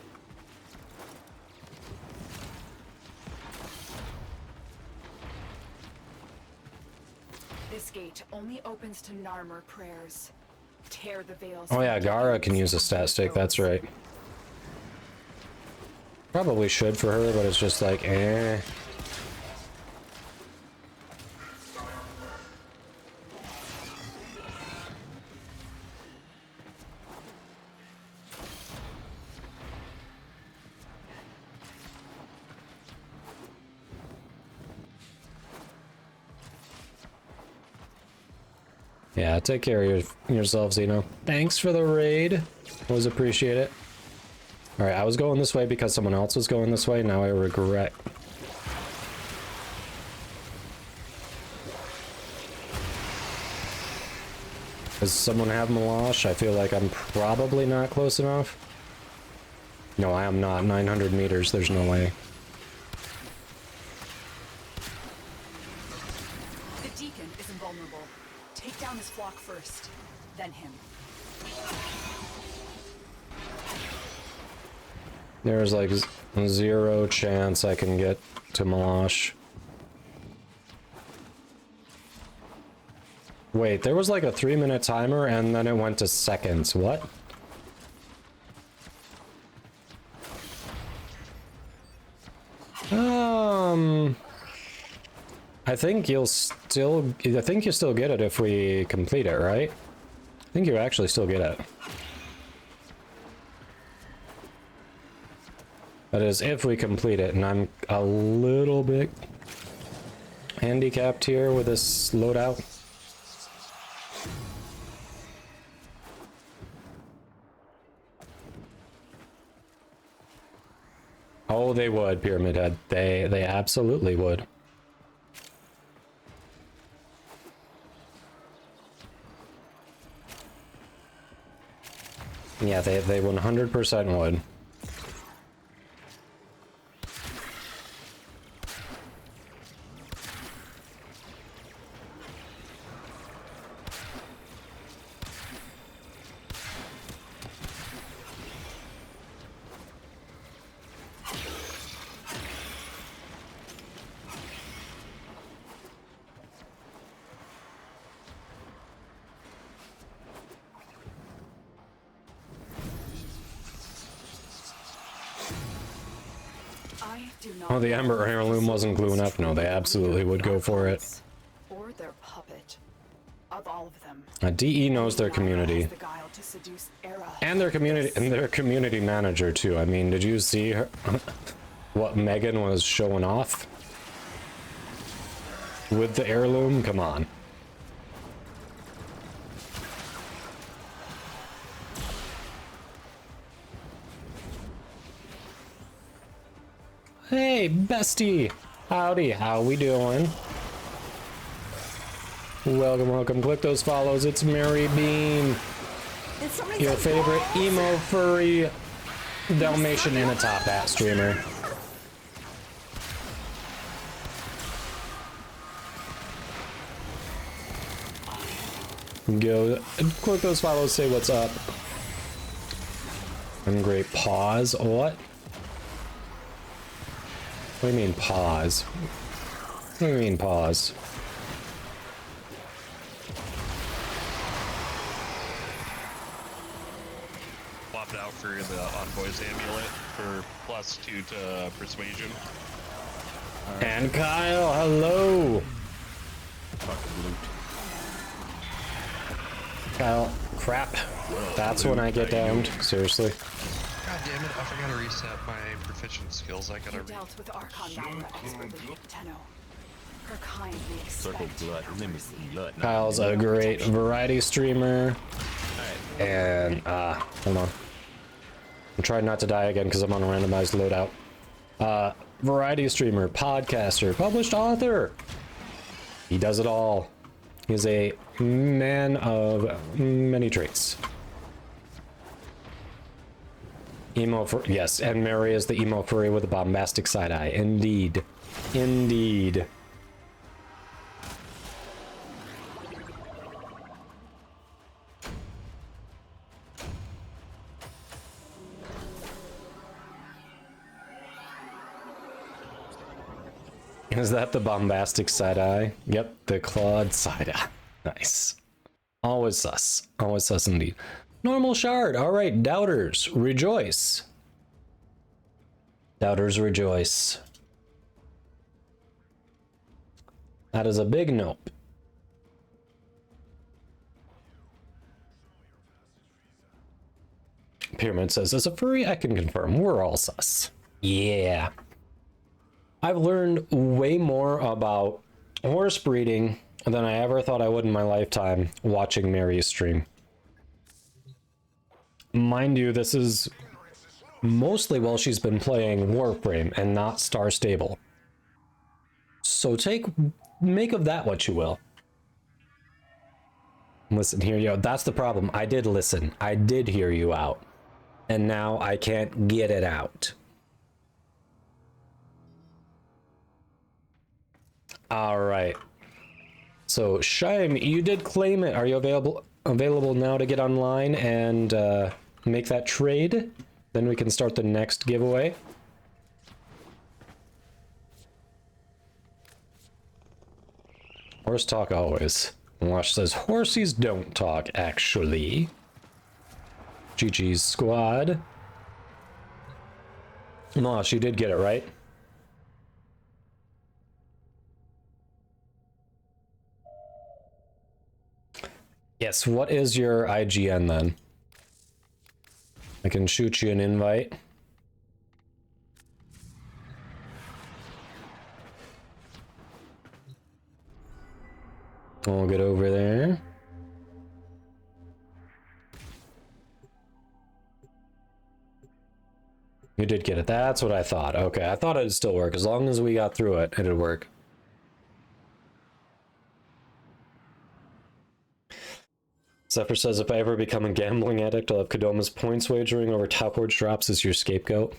This gate only opens to Narmer prayers. Tear the veils. Oh yeah, Gara can use a stat stick, that's right. Probably should for her, but it's just like, eh. Yeah, take care of yourself, Zeno. Thanks for the raid. Always appreciate it. Alright, I was going this way because someone else was going this way. Now I regret. Does someone have Malash? I feel like I'm probably not close enough. No, I am not. 900 meters. There's no way. The Deacon is invulnerable. Take down his flock first, then him. There's like zero chance I can get to Malash. Wait, there was like a 3-minute timer and then it went to seconds. What? I think you still get it if we complete it, right? I think you actually still get it. That is, if we complete it, and I'm a little bit handicapped here with this loadout. Oh, they would, Pyramid Head. They absolutely would. Yeah, they 100% would. Oh, the Ember Heirloom wasn't gluing up. No, they absolutely would go for it. Or their puppet. Of all of them. DE knows their community. And their community manager too. I mean, did you see her, what Megan was showing off? With the heirloom? Come on. Hey, bestie! Howdy, how we doing? Welcome, welcome. Click those follows. It's Mary Bean. Your favorite emo furry Dalmatian in a top hat streamer. Go click those follows, say what's up. And great pause. What? What do you mean pause? What do you mean pause? Swapped out for the Envoy's amulet for +2 to persuasion. Right. And Kyle, hello! Kyle, crap. That's when I get downed. Seriously. God damn it, I forgot to reset my proficient skills. I gotta dealt with Archon Valor expertly, Tenno. Her kind we expect. Kyle's a great variety streamer. And hold on. I'm trying not to die again because I'm on a randomized loadout. Variety streamer, podcaster, published author. He does it all. He's a man of many traits. Emo for yes, and Mary is the emo furry with a bombastic side eye. Indeed. Indeed. Is that the bombastic side eye? Yep, the clawed side eye. Nice. Always sus. Always sus indeed. Normal shard. All right, doubters, rejoice. Doubters, rejoice. That is a big nope. Pyramid says, as a furry, I can confirm we're all sus. Yeah. I've learned way more about horse breeding than I ever thought I would in my lifetime watching Mary's stream. Mind you, this is mostly while she's been playing Warframe and not Star Stable. So make of that what you will. Listen, hear you out. That's the problem. I did listen. I did hear you out. And now I can't get it out. Alright. So, Shaim, you did claim it. Are you available now to get online and make that trade? Then we can start the next giveaway. Horse talk always. Wash says, horsies don't talk, actually. GG's squad. Mosh, you did get it right. Yes, what is your IGN then? I can shoot you an invite. I'll get over there. You did get it. That's what I thought. Okay, I thought it'd still work. As long as we got through it, it'd work. Zephyr says, if I ever become a gambling addict, I'll have Kodoma's points wagering over top forge drops as your scapegoat.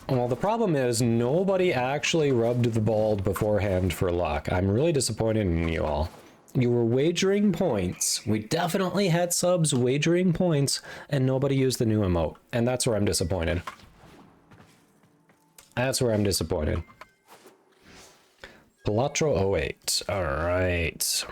Well, the problem is nobody actually rubbed the ball beforehand for luck. I'm really disappointed in you all. You were wagering points. We definitely had subs wagering points, and nobody used the new emote. And that's where I'm disappointed. That's where I'm disappointed. Pilatro 08. All right.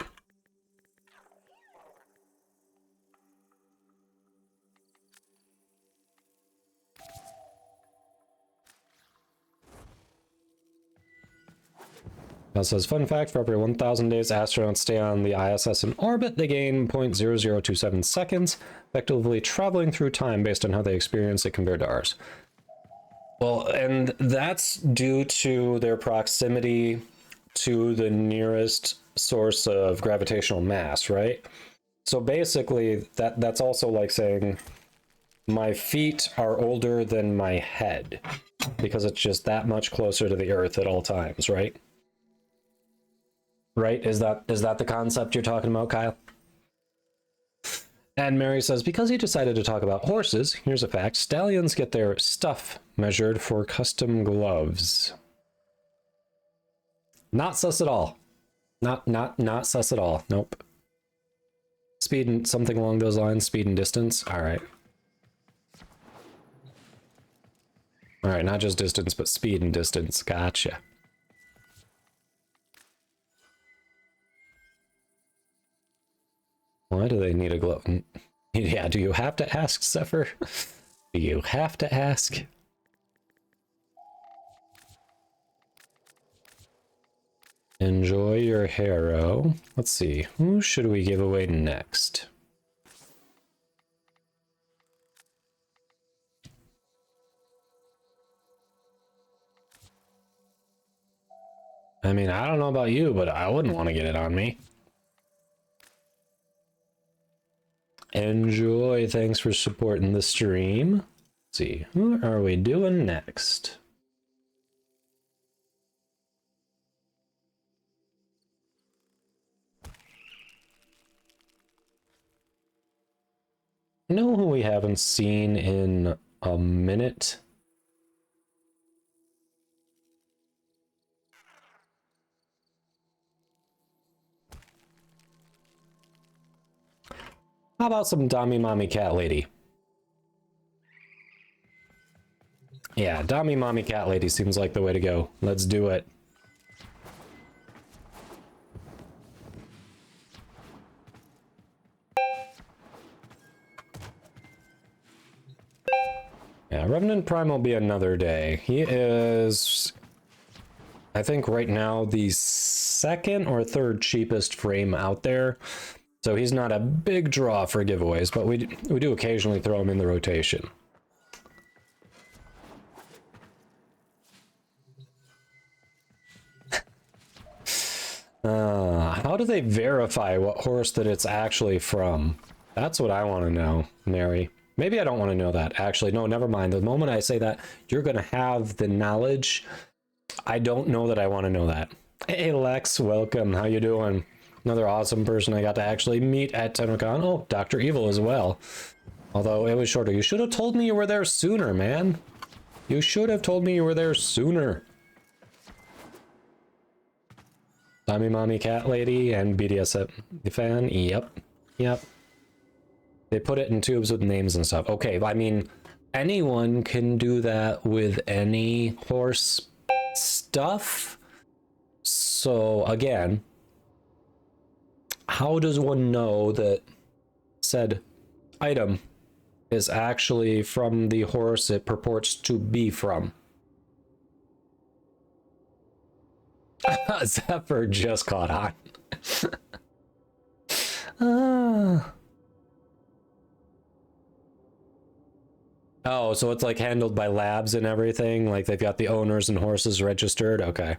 That says, fun fact, for every 1,000 days astronauts stay on the ISS in orbit, they gain 0.0027 seconds, effectively traveling through time based on how they experience it compared to ours. Well, and that's due to their proximity to the nearest source of gravitational mass, right? So basically, that's also like saying my feet are older than my head, because it's just that much closer to the Earth at all times, right? Right? Is that the concept you're talking about, Kyle? And Mary says, because he decided to talk about horses, here's a fact. Stallions get their stuff measured for custom gloves. Not sus at all. Not sus at all. Nope. Speed and something along those lines. Speed and distance. All right. All right, not just distance, but speed and distance. Gotcha. Why do they need a glove? Yeah, do you have to ask, Zephyr? Do you have to ask? Enjoy your hero. Let's see, who should we give away next? I mean, I don't know about you, but I wouldn't want to get it on me. Enjoy, thanks for supporting the stream. Let's see, who are we doing next? You know who we haven't seen in a minute? How about some Dami Mommy Cat Lady? Yeah, Dami Mommy Cat Lady seems like the way to go. Let's do it. Yeah, Revenant Prime will be another day. He is, I think right now, the second or third cheapest frame out there. So he's not a big draw for giveaways, but we do occasionally throw him in the rotation. How do they verify what horse that it's actually from? That's what I want to know, Mary. Maybe I don't want to know that. Actually, no, never mind. The moment I say that, you're going to have the knowledge. I don't know that I want to know that. Hey, Lex, welcome. How you doing? Another awesome person I got to actually meet at TennoCon. Oh, Dr. Evil as well. Although it was shorter. You should have told me you were there sooner, man. You should have told me you were there sooner. Tommy Mommy Cat Lady and BDS fan. Yep. Yep. They put it in tubes with names and stuff. Okay, I mean, anyone can do that with any horse stuff. So, again, how does one know that said item is actually from the horse it purports to be from? Zephyr just caught on. Oh, so it's like handled by labs and everything? Like they've got the owners and horses registered? Okay.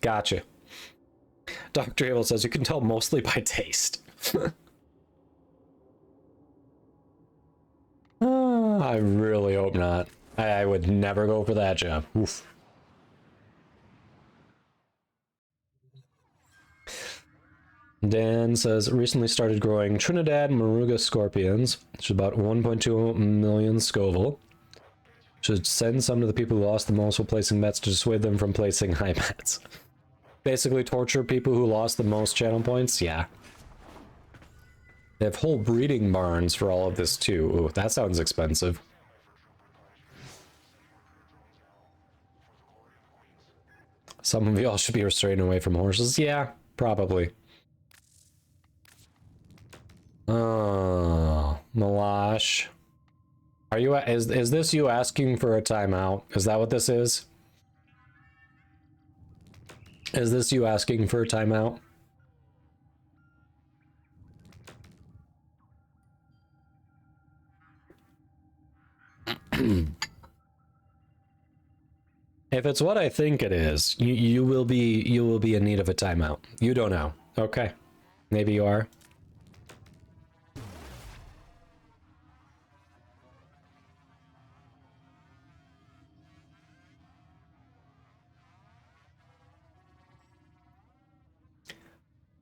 Gotcha. Dr. Abel says you can tell mostly by taste. I really hope not. I would never go for that job. Oof. Dan says, recently started growing Trinidad Moruga scorpions, which is about 1.2 million Scoville. Should send some to the people who lost the most while placing bets to dissuade them from placing high bets. Basically torture people who lost the most channel points? Yeah. They have whole breeding barns for all of this too. Ooh, that sounds expensive. Some of y'all should be restrained away from horses. Yeah, probably. Oh, Malash. Are you, is this you asking for a timeout? Is that what this is? Is this you asking for a timeout? If it's what I think it is, you will be in need of a timeout. You don't know. Okay. Maybe you are.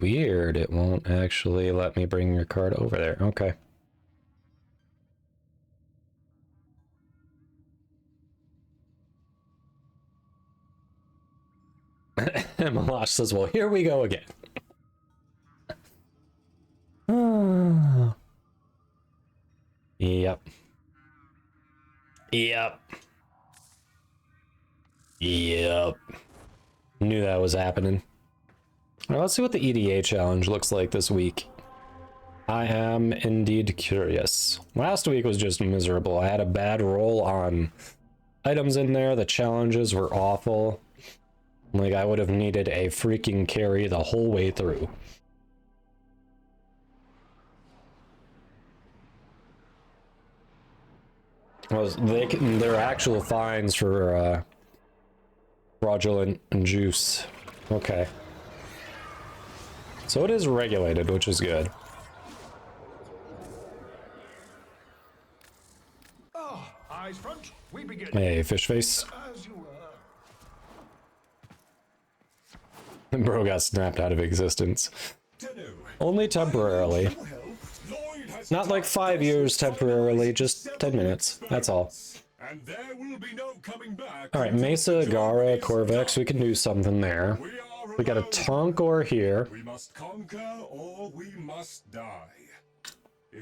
Weird, it won't actually let me bring your card over there. Okay. Malash says, well, here we go again. Yep. Yep. Yep. Knew that was happening. All right, let's see what the EDA challenge looks like this week. I am indeed curious. Last week was just miserable. I had a bad roll on items in there. The challenges were awful. Like, I would have needed a freaking carry the whole way through. There are actual fines for fraudulent juice. Okay. So it is regulated, which is good. Eyes front, we begin. Hey, fish face. Bro got snapped out of existence. Only temporarily. Not like 5 years temporarily, just 10 minutes. That's all. And there will be no coming back. Alright, Mesa, Gara, Corvex, we can do something there. We got a Tonkor here. We must conquer or we must die.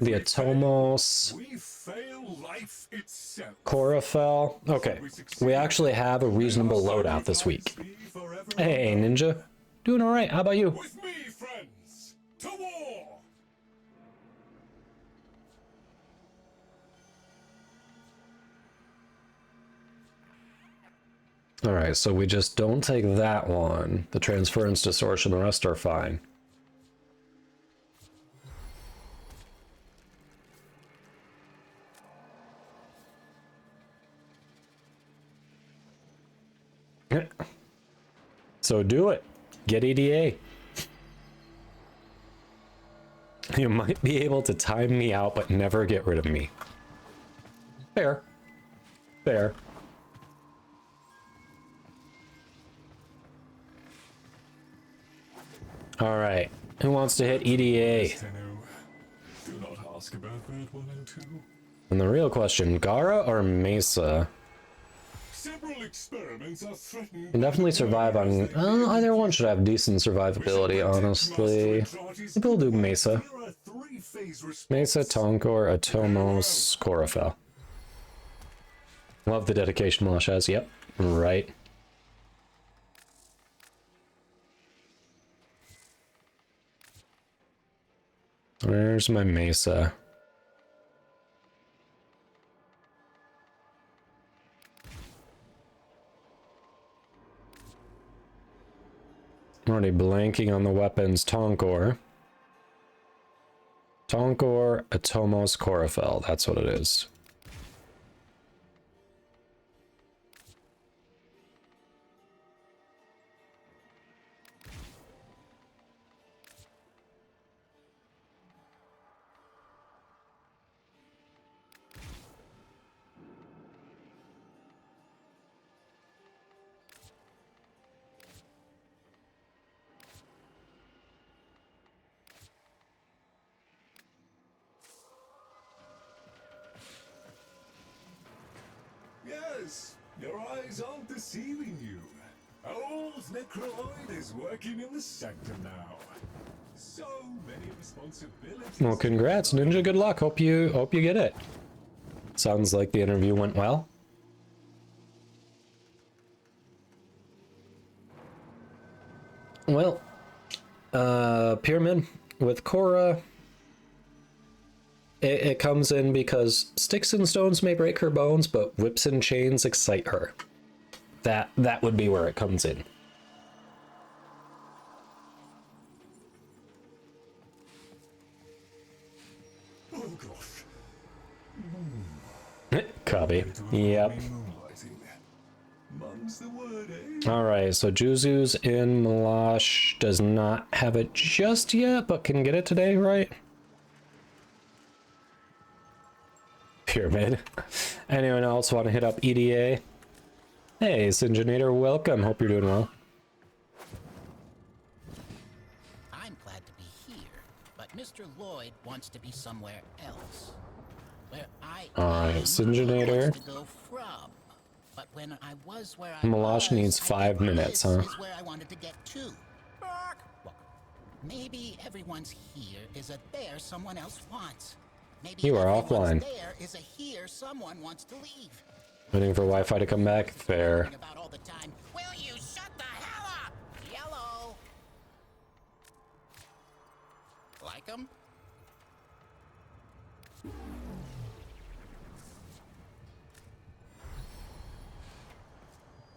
The Atomos. We fail life itself. Corafel. Okay, we actually have a reasonable loadout this week. Hey, Ninja. Doing alright, how about you? With me, friends, to war! Alright, so we just don't take that one. The transference, distortion, the rest are fine. So do it. Get EDA. You might be able to time me out, but never get rid of me. Fair. Fair. Alright. Who wants to hit EDA? Do not ask about that 102. And the real question, Gara or Mesa? Several experiments are threatened. Can definitely survive on... either one should have decent survivability, honestly. Maybe we'll do Mesa. Mesa, Tonkor, Atomos, Korafel. Love the dedication Malash has. Yep, right. Where's my Mesa? I'm already blanking on the weapons. Tonkor. Tonkor, Atomos, Korafel. That's what it is. Yes, your eyes aren't deceiving you. Old Necroloid is working in the sector now. So many responsibilities. Well, congrats, Ninja. Good luck. Hope you get it. Sounds like the interview went well. Well, Pyramid with Korra. It comes in because sticks and stones may break her bones, but whips and chains excite her. That would be where it comes in. Oh gosh. Copy. Yep. Mum's the word, eh? Alright, so Juzu's in. Malash does not have it just yet, but can get it today, right? Pyramid. Anyone else want to hit up EDA? Hey, Singenator, welcome. Hope you're doing well. I'm glad to be here, but Mr. Lloyd wants to be somewhere else. Where Alright, Singenator. to go from. But when I was where I Malash needs 5 minutes, huh? is where I wanted to get to. Well, maybe everyone's here is a there someone else wants. Maybe You are everyone's offline. there is a here someone wants to leave. Waiting for Wi-Fi to come back. Fair. About all the time. Will you shut the hell up? Yellow. Like him?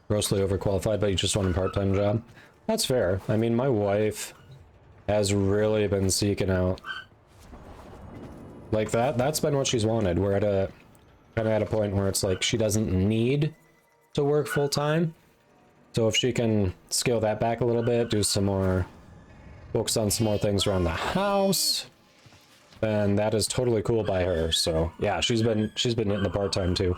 Grossly overqualified, but you just want a part-time job. That's fair. I mean, my wife has really been seeking out like that. That's been what she's wanted. We're at a kind of at a point where it's like she doesn't need to work full-time. So if she can scale that back a little bit, do some more, focus on some more things around the house, then that is totally cool by her. So yeah, she's been hitting the part-time too.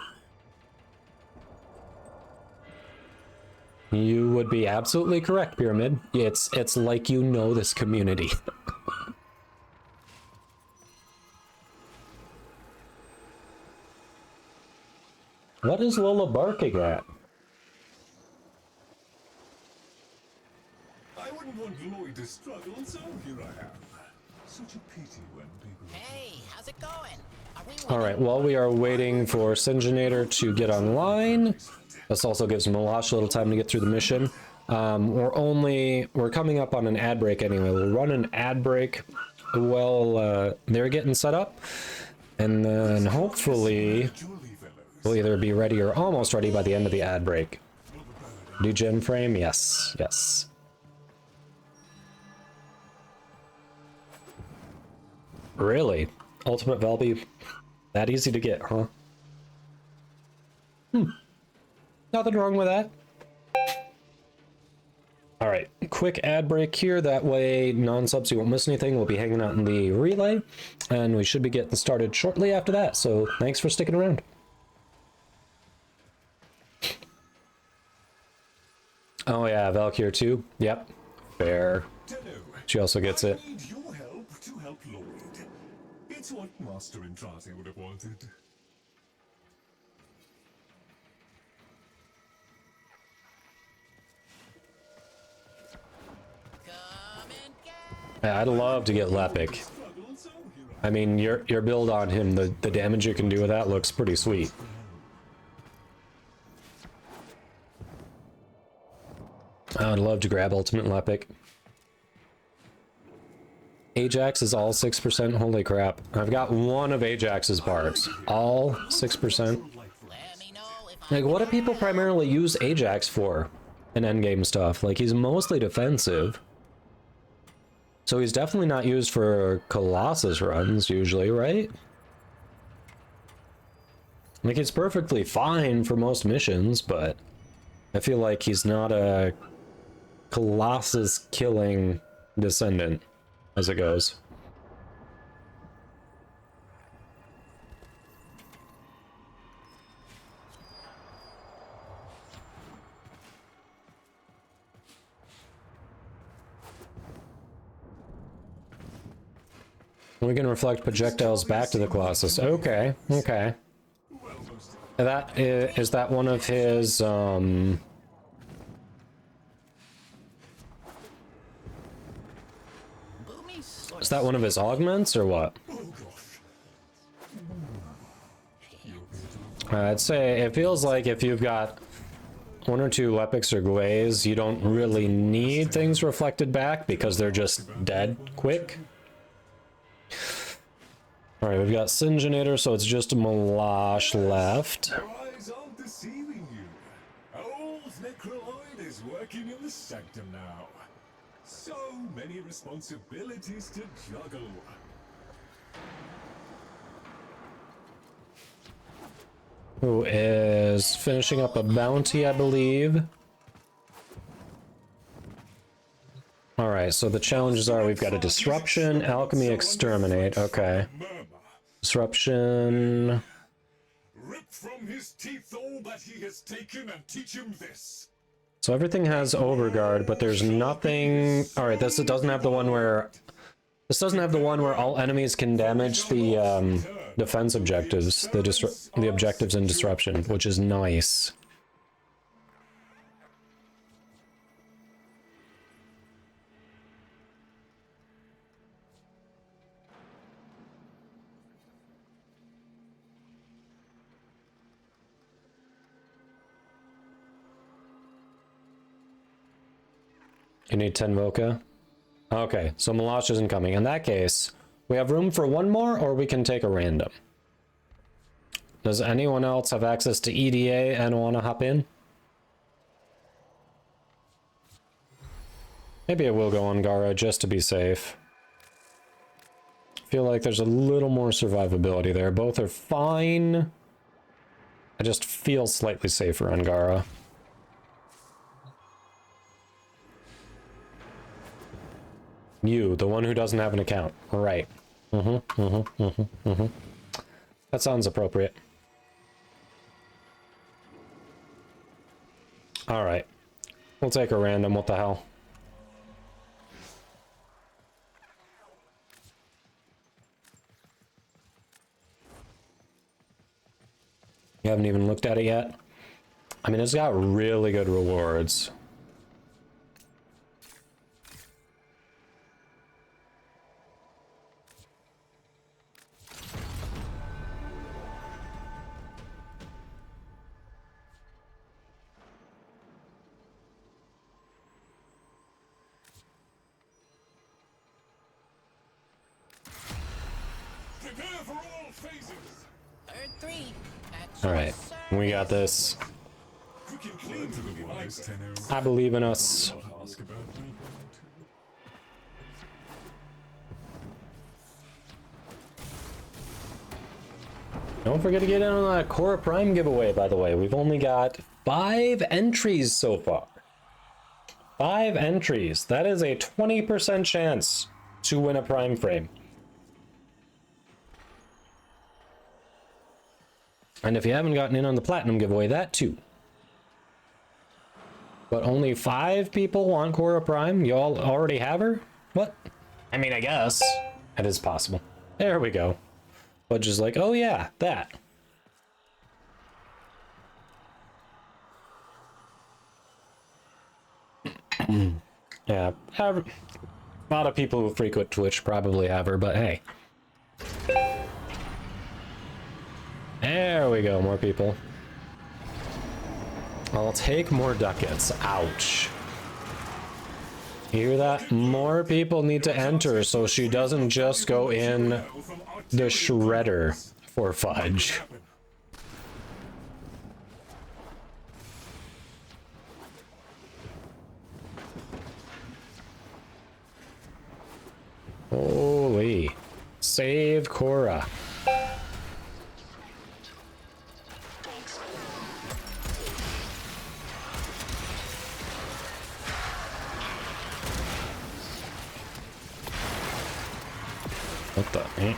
You would be absolutely correct, Pyramid. It's like you know this community. What is Lola barking at? I wouldn't want Lloyd to struggle, so here I am. Such a pity when people... Hey, how's it going? Alright, while we are waiting for Singenator to get online, this also gives Malash a little time to get through the mission. We're coming up on an ad break anyway. We'll run an ad break while they're getting set up, and then hopefully we'll either be ready or almost ready by the end of the ad break. Do gen frame? Yes, yes. Really? Ultimate Valby? That easy to get, huh? Nothing wrong with that. Alright, quick ad break here. That way, non-subs, you won't miss anything. We'll be hanging out in the relay, and we should be getting started shortly after that. So thanks for sticking around. Oh yeah, Valkyr too. Yep, fair. She also gets it. I need your help to help Lloyd. It's what Master Entrate would have wanted. Yeah, I'd love to get Lepic. I mean, your build on him, the damage you can do with that looks pretty sweet. I'd love to grab Ultimate Lepic. Ajax is all 6%. Holy crap. I've got one of Ajax's parts. All 6%. Like, what do people primarily use Ajax for in endgame stuff? Like, he's mostly defensive. So he's definitely not used for Colossus runs, usually, right? Like, he's perfectly fine for most missions, but I feel like he's not a Colossus killing descendant as it goes. We can reflect projectiles back to the Colossus. Okay, okay. That is that one of his is that one of his augments or what? I'd say it feels like if you've got one or two Lepics or Glaze, you don't really need things reflected back because they're just dead quick. Alright, we've got Syngenator, so it's just a Malash left. Your eyes aren't deceiving you. Old Necroloid is working in the sanctum now. So many responsibilities to juggle. Who is finishing up a bounty, I believe. Alright, so the challenges are we've got a Disruption, Alchemy, Exterminate. Okay. Disruption. Rip from his teeth all that he has taken and teach him this. So everything has Overguard, but there's nothing... Alright, this doesn't have the one where... This doesn't have the one where all enemies can damage the defense objectives, the objectives in Disruption, which is nice. You need 10 Voca? Okay, so Malash isn't coming. In that case, we have room for one more, or we can take a random. Does anyone else have access to EDA and want to hop in? Maybe I will go on Gara just to be safe. I feel like there's a little more survivability there. Both are fine. I just feel slightly safer on Gara. You, the one who doesn't have an account. Right. That sounds appropriate. Alright. We'll take a random, what the hell. You haven't even looked at it yet? I mean, it's got really good rewards. Alright, we got this. I believe in us. Don't forget to get in on that Core Prime giveaway, by the way. We've only got 5 entries so far. 5 entries. That is a 20% chance to win a prime frame. And if you haven't gotten in on the platinum giveaway, that too. But only 5 people want Cora Prime? You all already have her? What? I mean, I guess. That is possible. There we go. But just like, oh yeah, that. Yeah, a lot of people who frequent Twitch probably have her, but hey. There we go, more people. I'll take more ducats. Ouch. You hear that? More people need to enter so she doesn't just go in the shredder for fudge. Holy. Save Cora. What the heck?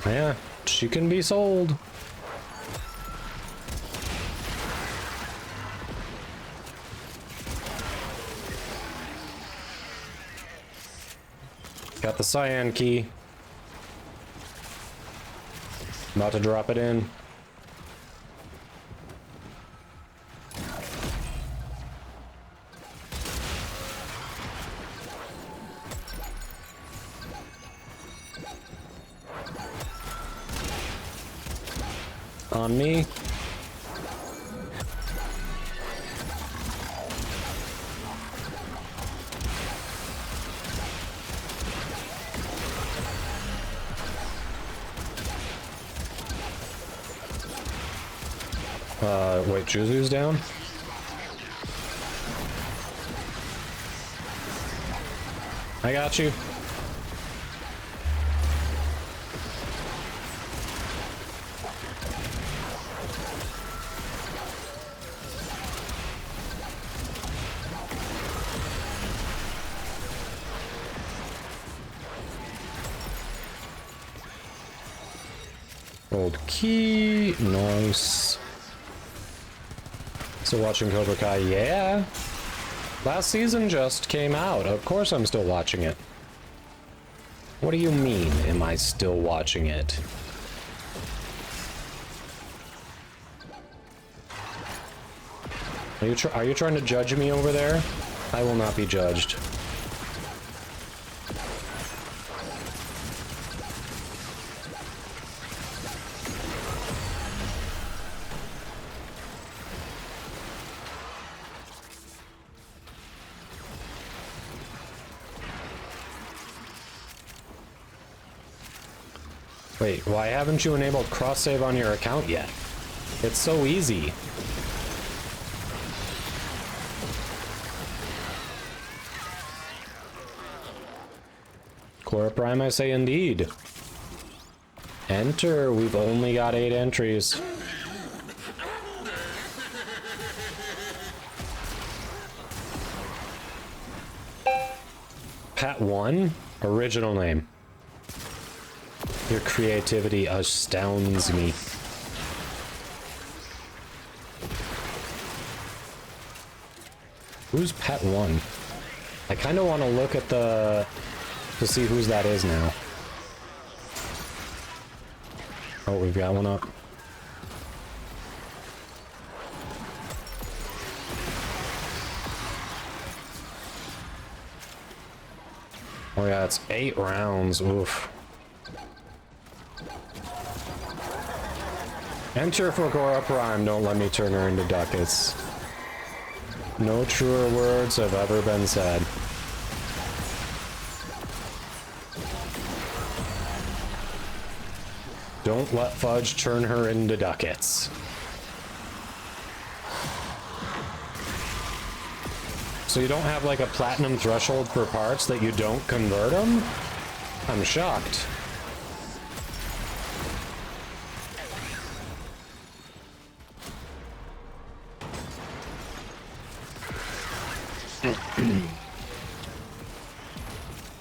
Yeah, she can be sold. Got the cyan key. About to drop it in. On me. Wait, Juzu's down? I got you. Gold key, nice. Still watching Cobra Kai, yeah. Last season just came out. Of course I'm still watching it. What do you mean, am I still watching it? Are you trying to judge me over there? I will not be judged. Wait, why haven't you enabled cross-save on your account yet? It's so easy. Cora Prime, I say indeed. Enter, we've only got 8 entries. Pat 1, original name. Your creativity astounds me. Who's pet 1? I kind of want to look at the... to see whose that is now. Oh, we've got one up. Oh yeah, it's 8 rounds. Oof. Enter Fokora Prime, don't let me turn her into ducats. No truer words have ever been said. Don't let Fudge turn her into ducats. So you don't have like a platinum threshold for parts that you don't convert them? I'm shocked.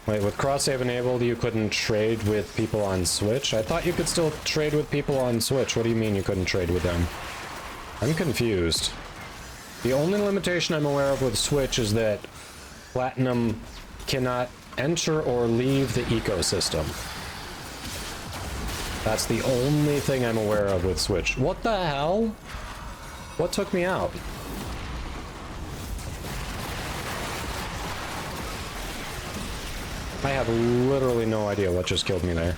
Wait, with cross-save enabled, you couldn't trade with people on Switch? I thought you could still trade with people on Switch. What do you mean you couldn't trade with them? I'm confused. The only limitation I'm aware of with Switch is that Platinum cannot enter or leave the ecosystem. That's the only thing I'm aware of with Switch. What the hell? What took me out? I have literally no idea what just killed me there.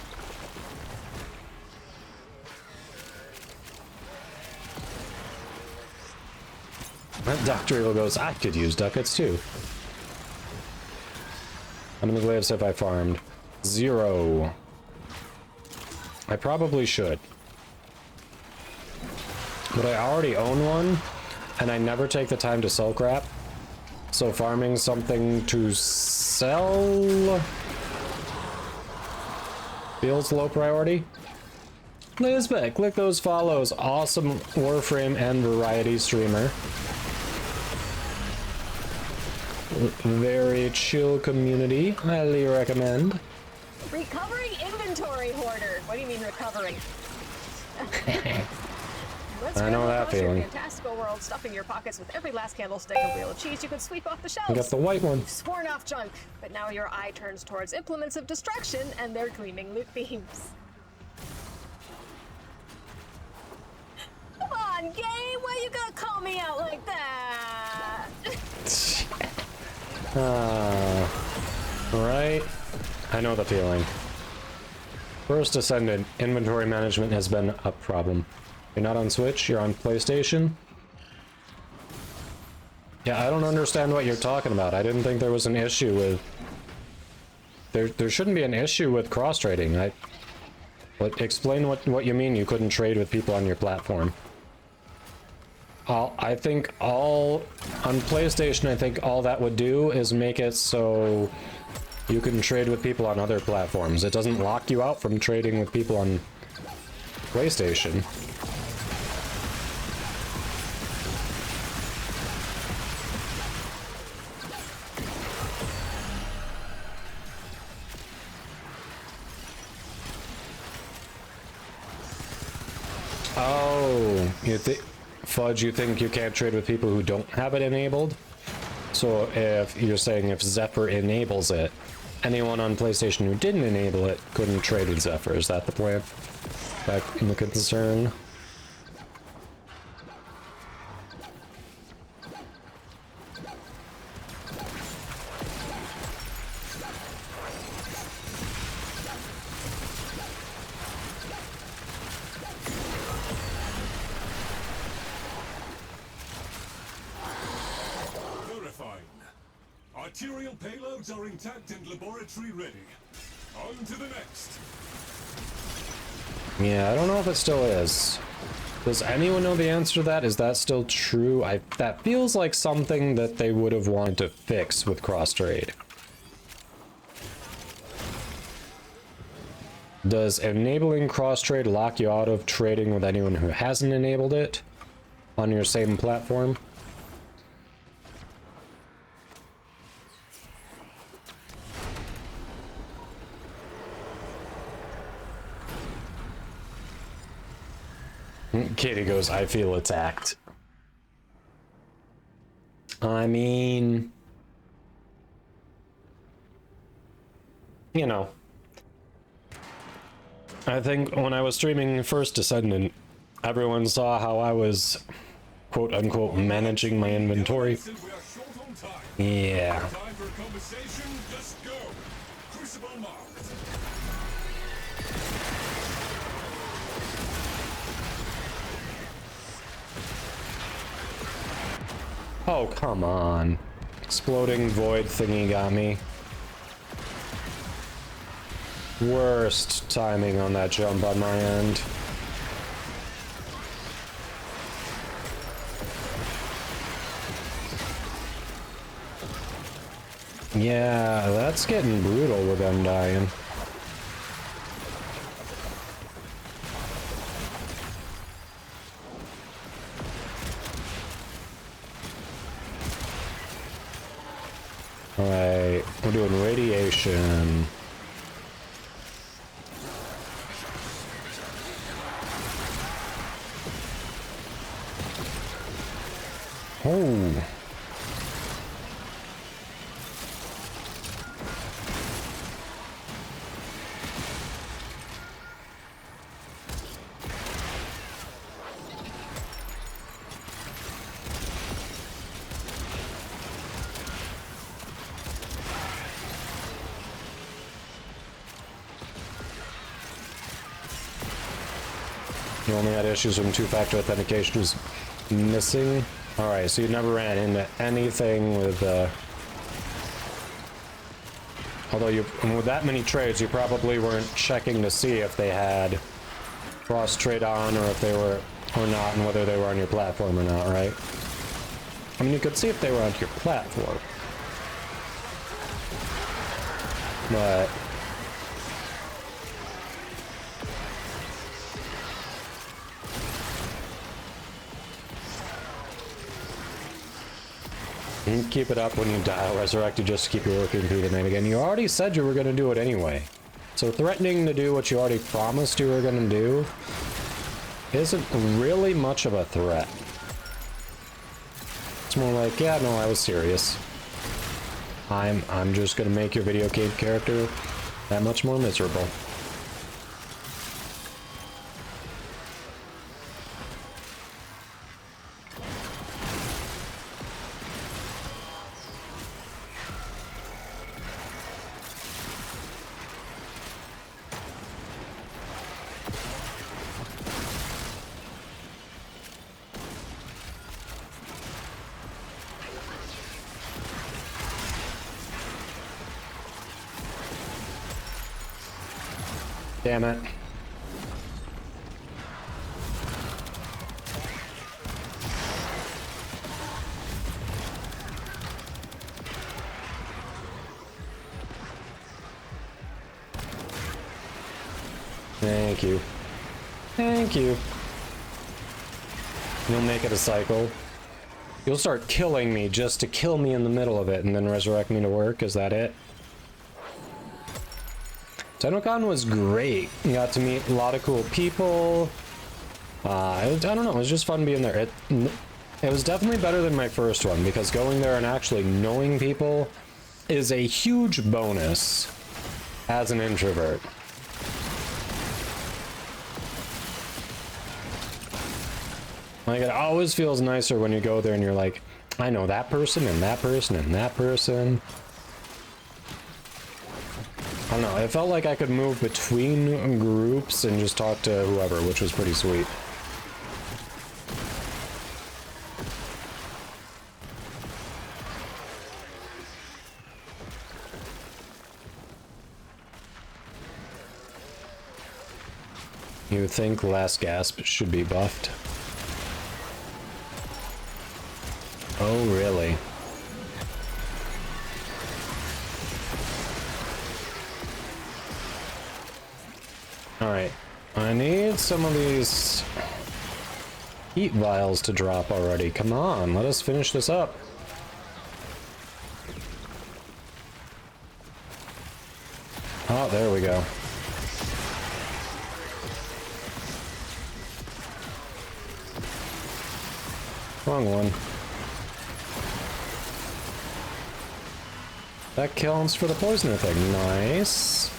Dr. Evil goes, I could use ducats too. How many glaives have I farmed? 0. I probably should. But I already own one, and I never take the time to sell crap. So farming something to sell feels low priority. Lisbeth, click those follows. Awesome Warframe and variety streamer. Very chill community. Highly recommend. Recovering inventory hoarder. What do you mean recovering? I know that feeling. Fantastical world, stuffing your pockets with every last candlestick and wheel of cheese you could sweep off the shelves. I got the white one. You've sworn off junk, but now your eye turns towards implements of destruction and their gleaming loot beams. Come on, game! Why you gonna call me out like that? Right? I know the feeling. First Ascendant, inventory management has been a problem. You're not on Switch, you're on PlayStation? Yeah, I don't understand what you're talking about. I didn't think there was an issue with... There shouldn't be an issue with cross-trading. Explain what you mean you couldn't trade with people on your platform. I think on PlayStation, I think all that would do is make it so you can trade with people on other platforms. It doesn't lock you out from trading with people on PlayStation. Oh, Fudge, you think you can't trade with people who don't have it enabled? So if you're saying if Zephyr enables it, anyone on PlayStation who didn't enable it couldn't trade with Zephyr. Is that the plan? That in the concern? Arterial payloads are intact and laboratory ready. On to the next. Yeah, I don't know if it still is. Does anyone know the answer to that? Is that still true? That feels like something that they would have wanted to fix with cross-trade. Does enabling cross-trade lock you out of trading with anyone who hasn't enabled it on your same platform? Katie goes, I feel attacked. I mean, you know, I think when I was streaming First Descendant, everyone saw how I was, quote unquote, managing my inventory. Yeah. Time for conversation, just go. Crucible marked. Oh, come on. Exploding void thingy got me. Worst timing on that jump on my end. Yeah, that's getting brutal with them dying. Alright, we're doing radiation. Oh. You only had issues when two-factor authentication was missing. Alright, so you never ran into anything with, although with that many trades, you probably weren't checking to see if they had cross trade on, or if they were, or not, and whether they were on your platform or not, right? I mean, you could see if they were on your platform. But you can keep it up when you dial resurrect, just to keep you working through the night again. You already said you were going to do it anyway. So threatening to do what you already promised you were going to do isn't really much of a threat. It's more like, yeah, no, I was serious. I'm just going to make your video game character that much more miserable. Damn it. Thank you. Thank you. You'll make it a cycle. You'll start killing me just to kill me in the middle of it and then resurrect me to work. Is that it? TennoCon was great. You got to meet a lot of cool people. I don't know, it was just fun being there. It was definitely better than my first one, because going there and actually knowing people is a huge bonus as an introvert. Like, it always feels nicer when you go there and you're like, I know that person and that person and that person. I don't know, it felt like I could move between groups and just talk to whoever, which was pretty sweet. You would think Last Gasp should be buffed. Oh, really? Alright, I need some of these heat vials to drop already. Come on, let us finish this up. Oh, there we go. Wrong one. That counts for the poisoner thing. Nice.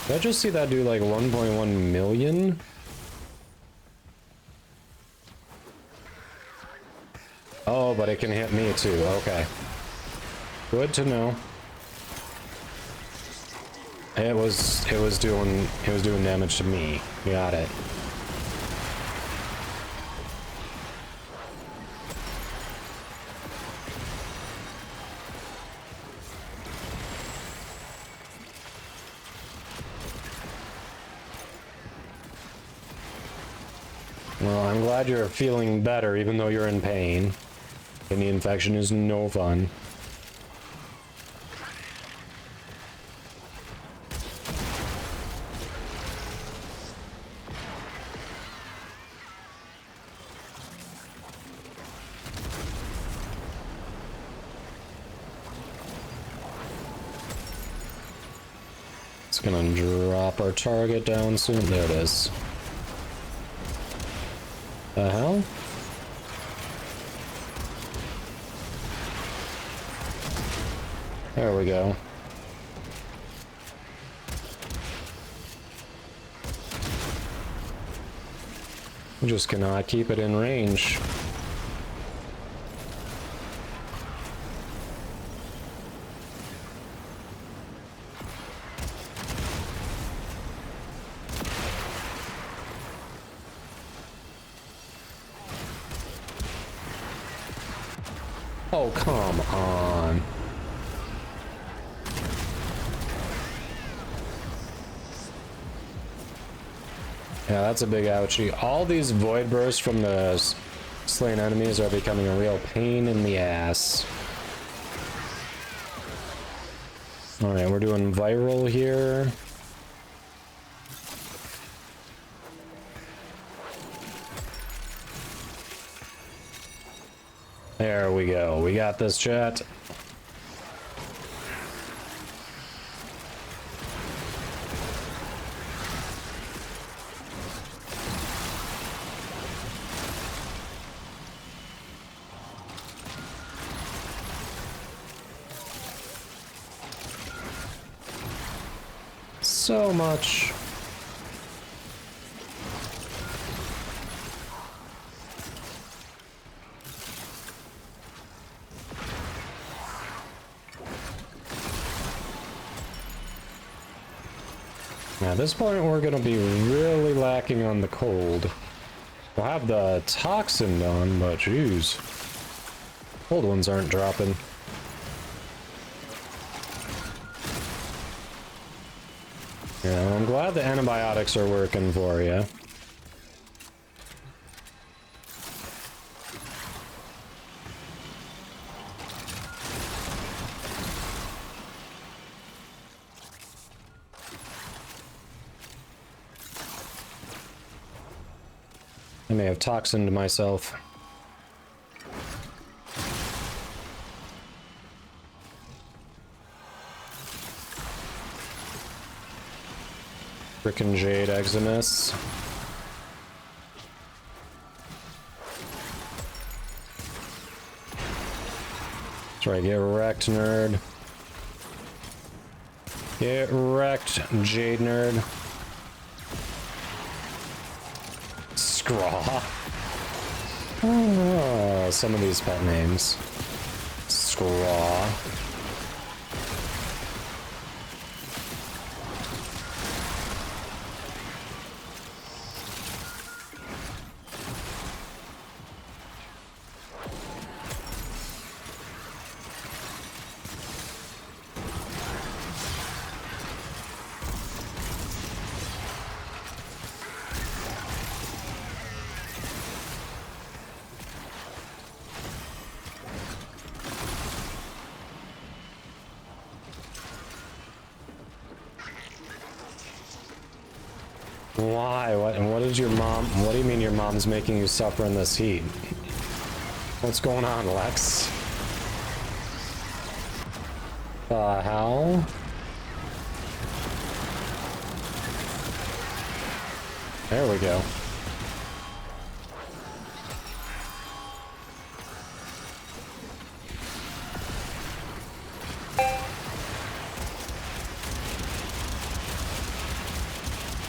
Did I just see that do like 1.1 million? Oh, but it can hit me too. Okay. Good to know. It was doing damage to me. Got it. Well, I'm glad you're feeling better even though you're in pain. Kidney infection is no fun. It's gonna drop our target down soon. There it is. The hell? There we go. We just cannot keep it in range. Oh, come on. Yeah, that's a big ouchie. All these void bursts from the slain enemies are becoming a real pain in the ass. Alright, we're doing viral here. There we go. We got this, chat. So much. At this point, we're going to be really lacking on the cold. We'll have the toxin done, but jeez. Cold ones aren't dropping. Yeah, I'm glad the antibiotics are working for you. I may have toxined myself. Frickin' Jade Eximus. That's right, get wrecked, nerd. Get wrecked, Jade nerd. Scraw. Oh, some of these pet names. Scraw. Why? What? And what is your mom? What do you mean your mom's making you suffer in this heat? What's going on, Lex? The hell? There we go.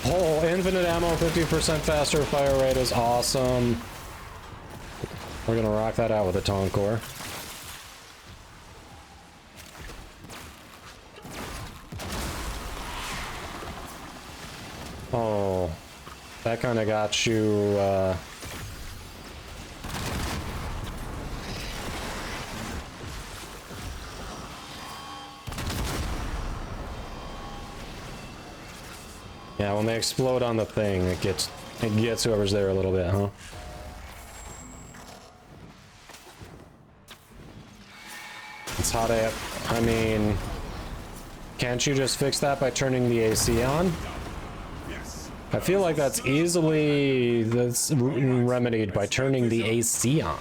Oh, infinite ammo, 50% faster fire rate is awesome. We're gonna rock that out with a taunt core. Oh, that kind of got you, yeah, when they explode on the thing, it gets whoever's there a little bit, huh? It's hot up. I mean, can't you just fix that by turning the AC on? I feel like that's remedied by turning the AC on,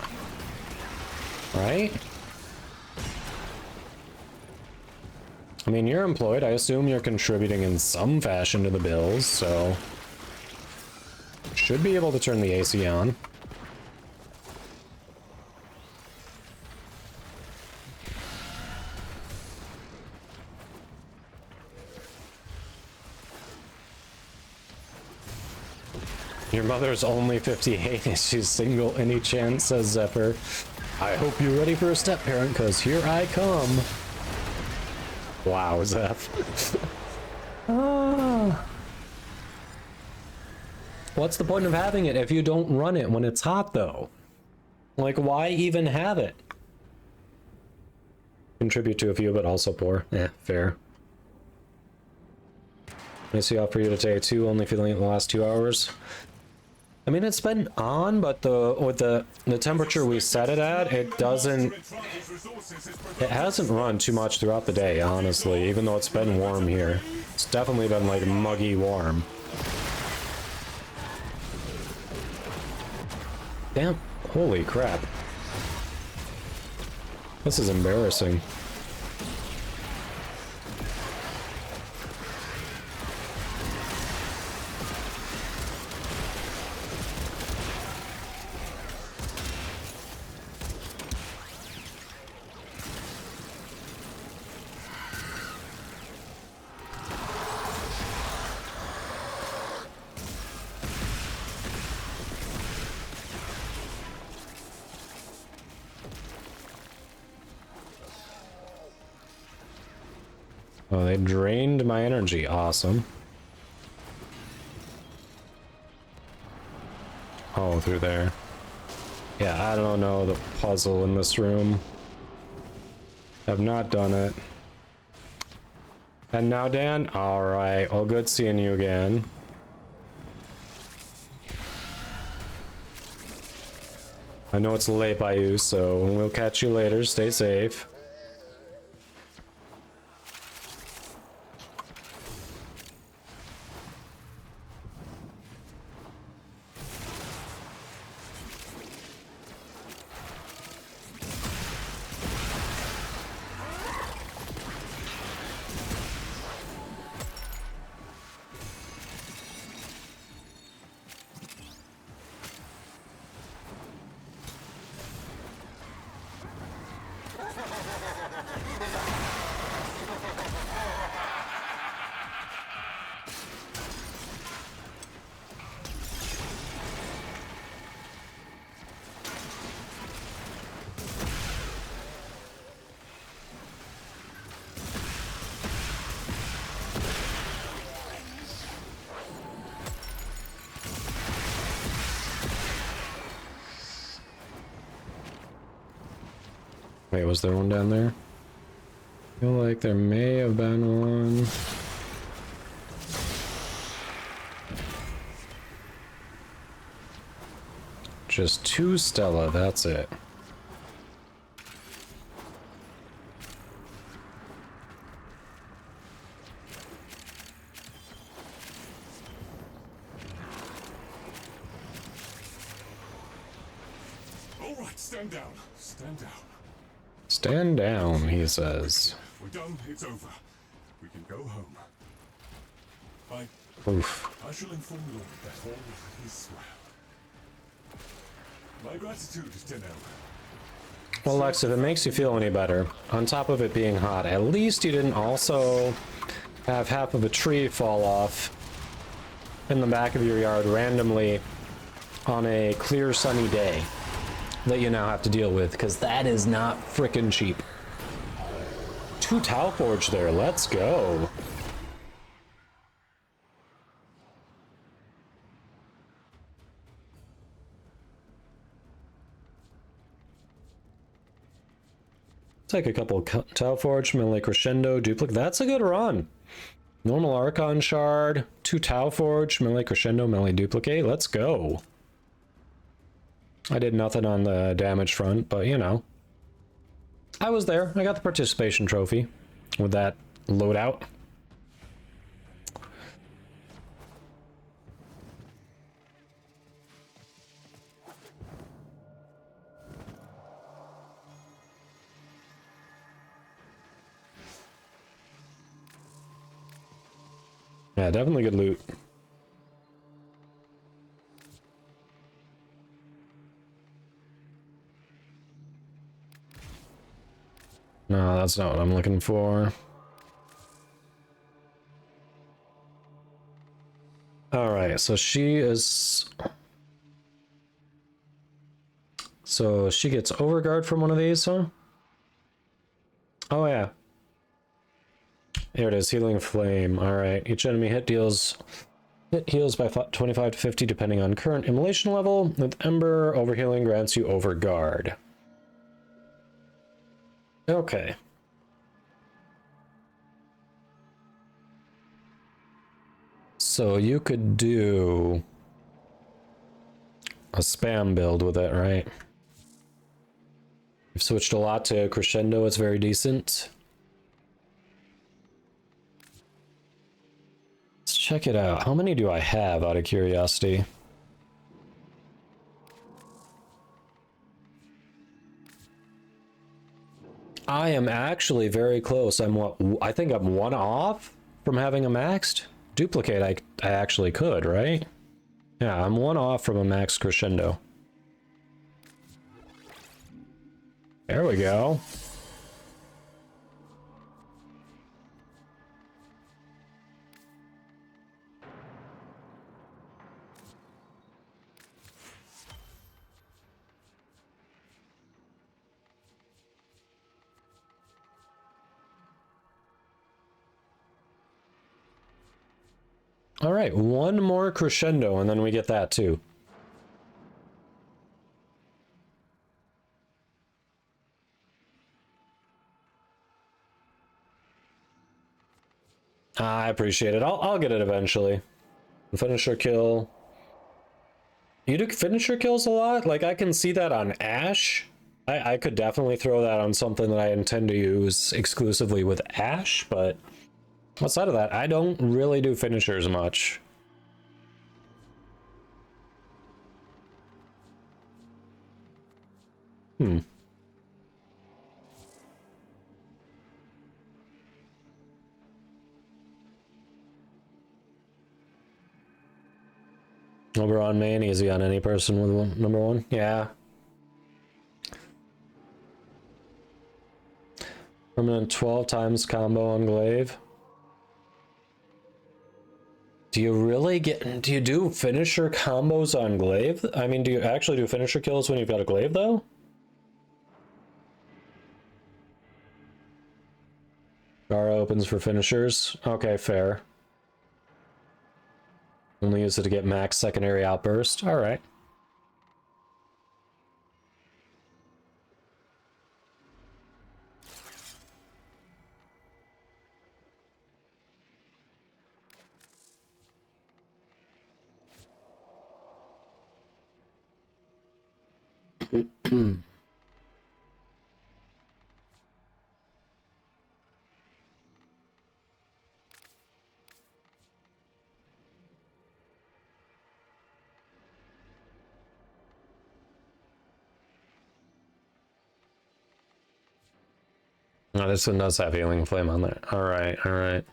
right? I mean, you're employed. I assume you're contributing in some fashion to the bills, so should be able to turn the AC on. Your mother's only 58 and she's single. Any chance, says Zephyr. I hope you're ready for a step parent, because here I come. Wow, Zeph. What's the point of having it if you don't run it when it's hot, though? Like, why even have it? Contribute to a few, but also poor. Eh, fair. I see offer you to take 2, only feeling it in the last 2 hours. I mean, it's been on, but with the temperature we set it at, it hasn't run too much throughout the day, honestly, even though it's been warm here. It's definitely been like muggy warm. Damn, holy crap. This is embarrassing. Oh, they drained my energy. Awesome. Oh, through there. Yeah, I don't know the puzzle in this room. I've not done it. And now, Dan? Alright, well, good seeing you again. I know it's late by you, so we'll catch you later. Stay safe. Wait, was there one down there? I feel like there may have been one. Just 2 Stella, that's it. All right. Alright, stand down. Stand down. Stand down, he says. We're done, it's over. We can go home. Oof. I shall inform Lord that all is well. My gratitude is to know. Well, Lex, if it makes you feel any better, on top of it being hot, at least you didn't also have half of a tree fall off in the back of your yard randomly on a clear sunny day that you now have to deal with, because that is not frickin' cheap. 2 Tau Forge there, let's go. Take a couple Tau Forge, melee crescendo, duplicate. That's a good run. Normal Archon Shard, 2 Tau Forge, melee crescendo, melee duplicate. Let's go. I did nothing on the damage front, but you know. I was there. I got the participation trophy with that loadout. Yeah, definitely good loot. No, that's not what I'm looking for. Alright, so she is... So she gets overguard from one of these, huh? Oh yeah. Here it is, Healing Flame. Alright, each enemy hit heals by 25 to 50 depending on current immolation level. With Ember, overhealing grants you overguard. Okay. So you could do a spam build with it, right? You've switched a lot to Crescendo, it's very decent. Let's check it out. How many do I have, out of curiosity? I am actually very close. I think I'm 1 off from having a maxed duplicate. I actually could, right? Yeah, I'm 1 off from a max Crescendo. There we go. All right, 1 more Crescendo, and then we get that too. I appreciate it. I'll get it eventually. Finisher kill. You do finisher kills a lot? Like, I can see that on Ashe. I could definitely throw that on something that I intend to use exclusively with Ashe, but outside of that, I don't really do finishers much. Oberon main, easy on any person with number 1. Yeah. Permanent 12 times combo on glaive. Do you really do you do finisher combos on glaive? I mean, do you actually do finisher kills when you've got a glaive though? Gara opens for finishers. Okay, fair. Only use it to get max secondary outburst. All right. Oh, this one does have healing flame on there. All right, all right.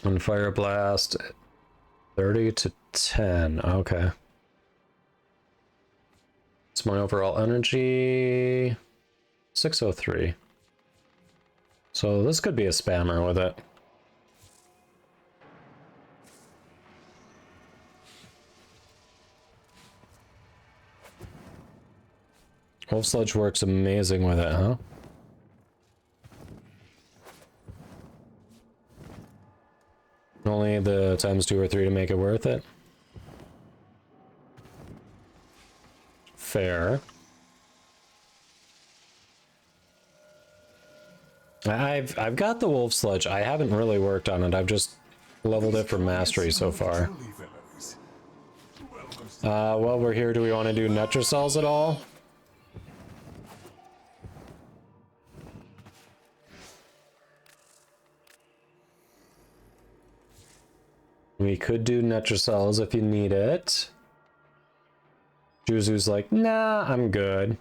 And fire blast, 30 to 10. Okay. It's my overall energy, 603. So this could be a spammer with it. Wolf Sludge works amazing with it, huh? Only the times 2 or 3 to make it worth it. Fair. I've got the Wolf Sludge. I haven't really worked on it. I've just leveled it for mastery so far. While we're here, do we want to do Netrocells at all? We could do Netrocells if you need it. Juzu's like, nah, I'm good.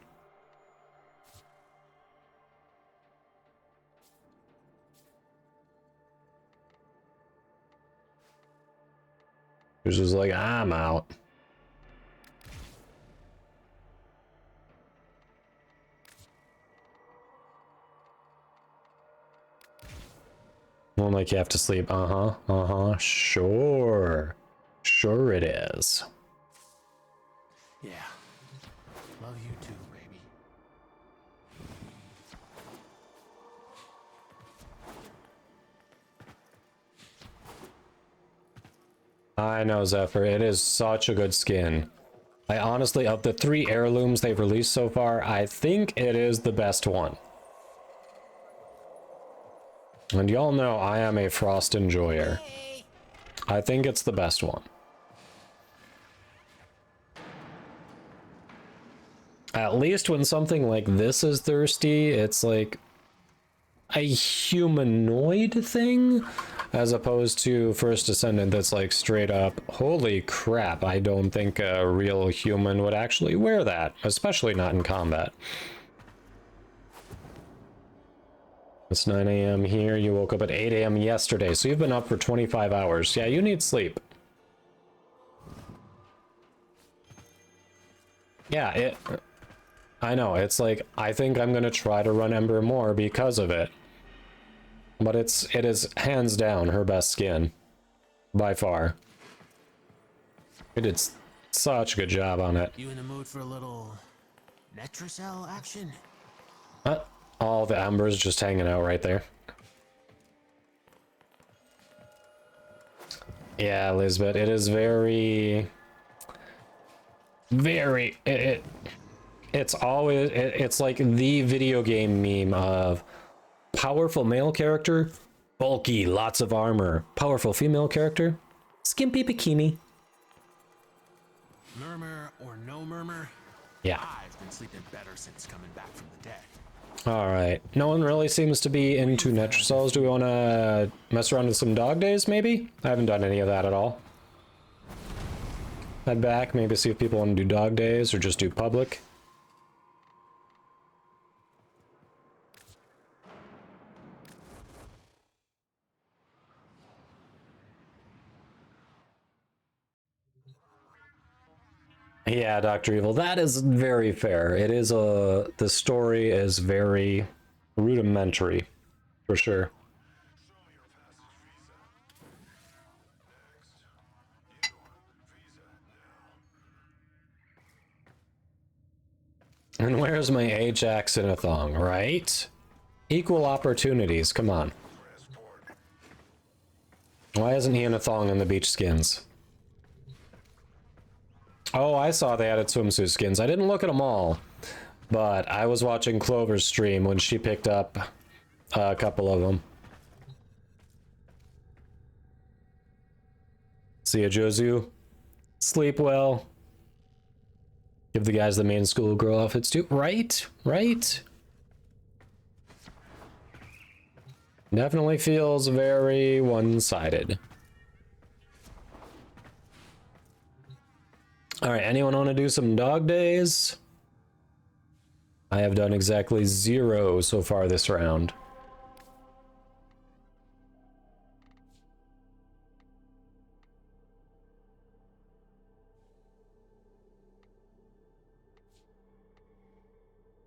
Juzu's like, I'm out. Won't like you have to sleep. Sure. Sure it is. Yeah. Love you too, baby. I know, Zephyr. It is such a good skin. I honestly, of the 3 heirlooms they've released so far, I think it is the best one. And y'all know I am a Frost enjoyer. I think it's the best one. At least when something like this is thirsty, it's like a humanoid thing, as opposed to First Descendant that's like straight up, holy crap, I don't think a real human would actually wear that, especially not in combat. It's 9 a.m. here. You woke up at 8 a.m. yesterday, so you've been up for 25 hours. Yeah, you need sleep. Yeah, I know, it's like, I think I'm gonna try to run Ember more because of it. But it is hands down her best skin. By far. It did such a good job on it. You in the mood for a little Netrocell action? All the embers just hanging out right there. Yeah, Lisbeth, it is very... It's always... It's like the video game meme of powerful male character, bulky, lots of armor. Powerful female character, skimpy bikini. Murmur or no murmur? Yeah. I've been sleeping better since coming back from the dead. All right. No one really seems to be into Netrocells. Do we want to mess around with some dog days, maybe? I haven't done any of that at all. Head back, maybe see if people want to do dog days or just do public. Yeah, Dr. Evil, that is very fair. It is the story is very rudimentary, for sure. And where's my Ajax in a thong, right? Equal opportunities, come on. Why isn't he in a thong in the beach skins? Oh, I saw they added swimsuit skins. I didn't look at them all, but I was watching Clover's stream when she picked up a couple of them. See ya, Jozu. Sleep well. Give the guys the main schoolgirl outfits too. Right? Right? Definitely feels very one-sided. All right, anyone want to do some dog days? I have done exactly 0 so far this round.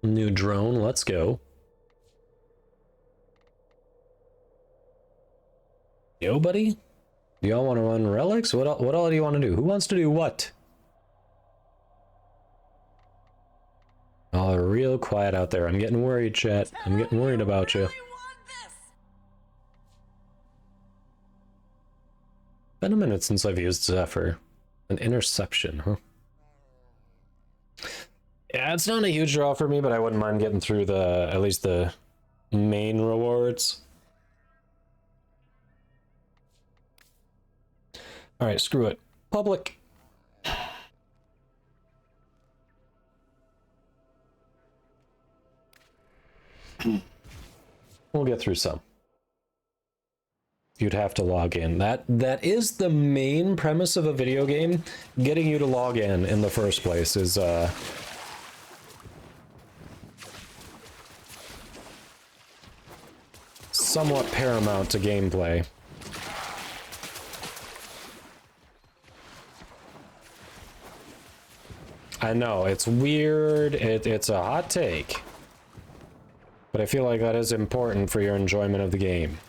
New drone, let's go. Yo, buddy? Do y'all want to run relics? What all do you want to do? Who wants to do what? Oh, real quiet out there. I'm getting worried, chat. I'm getting worried about you. Been a minute since I've used Zephyr. An interception, huh? Yeah, it's not a huge draw for me, but I wouldn't mind getting through at least the main rewards. All right, screw it. Public. We'll get through some. You'd have to log in. That is the main premise of a video game. Getting you to log in the first place is somewhat paramount to gameplay. I know, it's weird, it's a hot take, but I feel like that is important for your enjoyment of the game.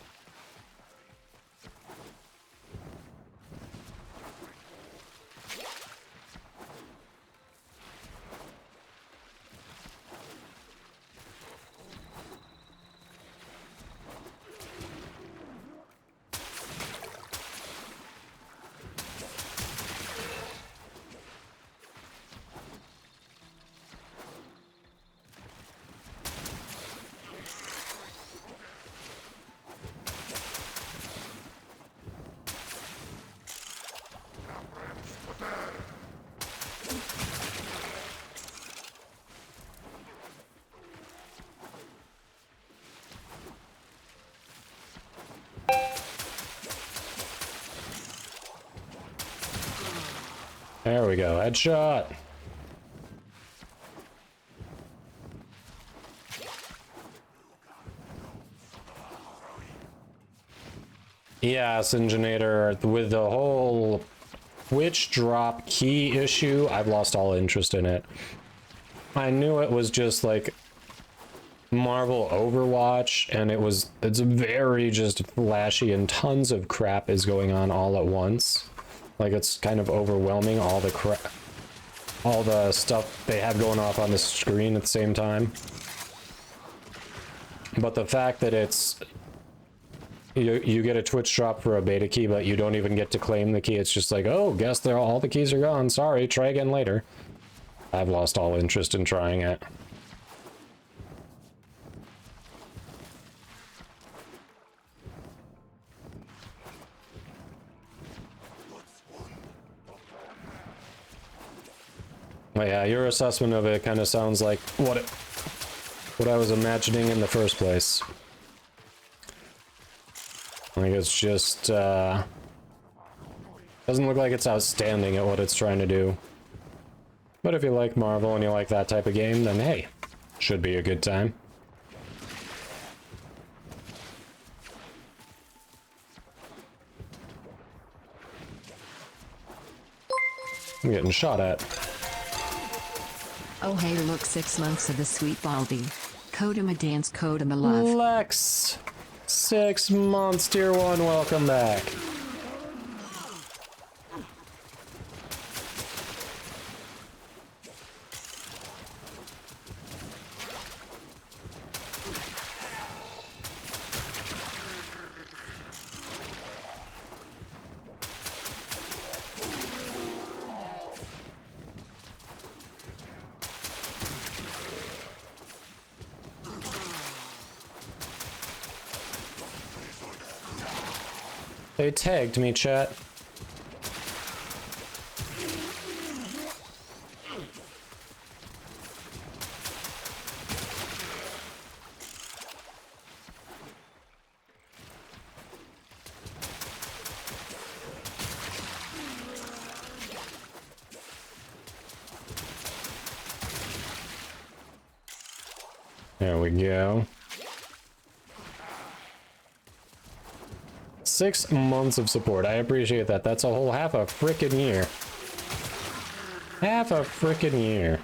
There we go, headshot. Yes, Ingeniator, with the whole Twitch drop key issue, I've lost all interest in it. I knew it was just like Marvel Overwatch, and it's very just flashy and tons of crap is going on all at once. Like, it's kind of overwhelming, all the stuff they have going off on the screen at the same time. But the fact that it's you get a Twitch drop for a beta key, but you don't even get to claim the key. It's just like, oh, guess all the keys are gone. Sorry, try again later. I've lost all interest in trying it. But yeah, your assessment of it kind of sounds like what I was imagining in the first place. Like, it's just doesn't look like it's outstanding at what it's trying to do. But if you like Marvel and you like that type of game, then hey, should be a good time. I'm getting shot at. Oh hey, look, 6 months of the sweet Baldy. Kodama dance, Kodama love. Lex! 6 months, tier 1, welcome back. They tagged me, chat. There we go. 6 months of support. I appreciate that. That's a whole half a frickin' year. Half a frickin' year.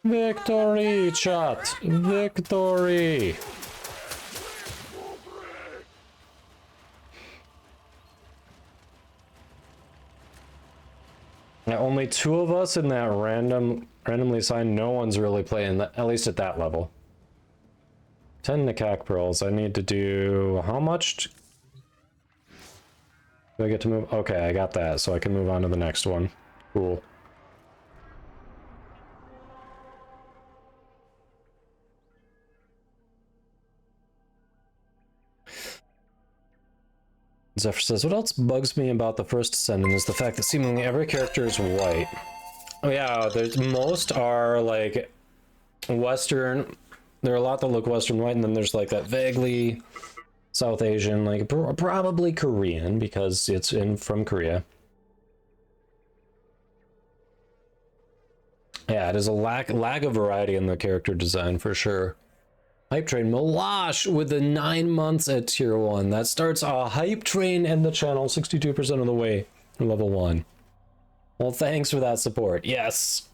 Victory, chat! Victory! Now, only 2 of us in that randomly assigned. No one's really playing that, at least at that level. 10 Nikak pearls. I need to do how much? Do I get to move? Okay, I got that, so I can move on to the next one. Cool. Zephyr says, what else bugs me about the first Ascendant is the fact that seemingly every character is white. Oh yeah, most are like Western. There are a lot that look Western white, and then there's like that vaguely South Asian, like probably Korean because it's from Korea. Yeah, it is a lack of variety in the character design for sure. Hype Train Malash with the 9 months at tier 1. That starts a Hype Train and the channel 62% of the way to level 1. Well, thanks for that support. Yes.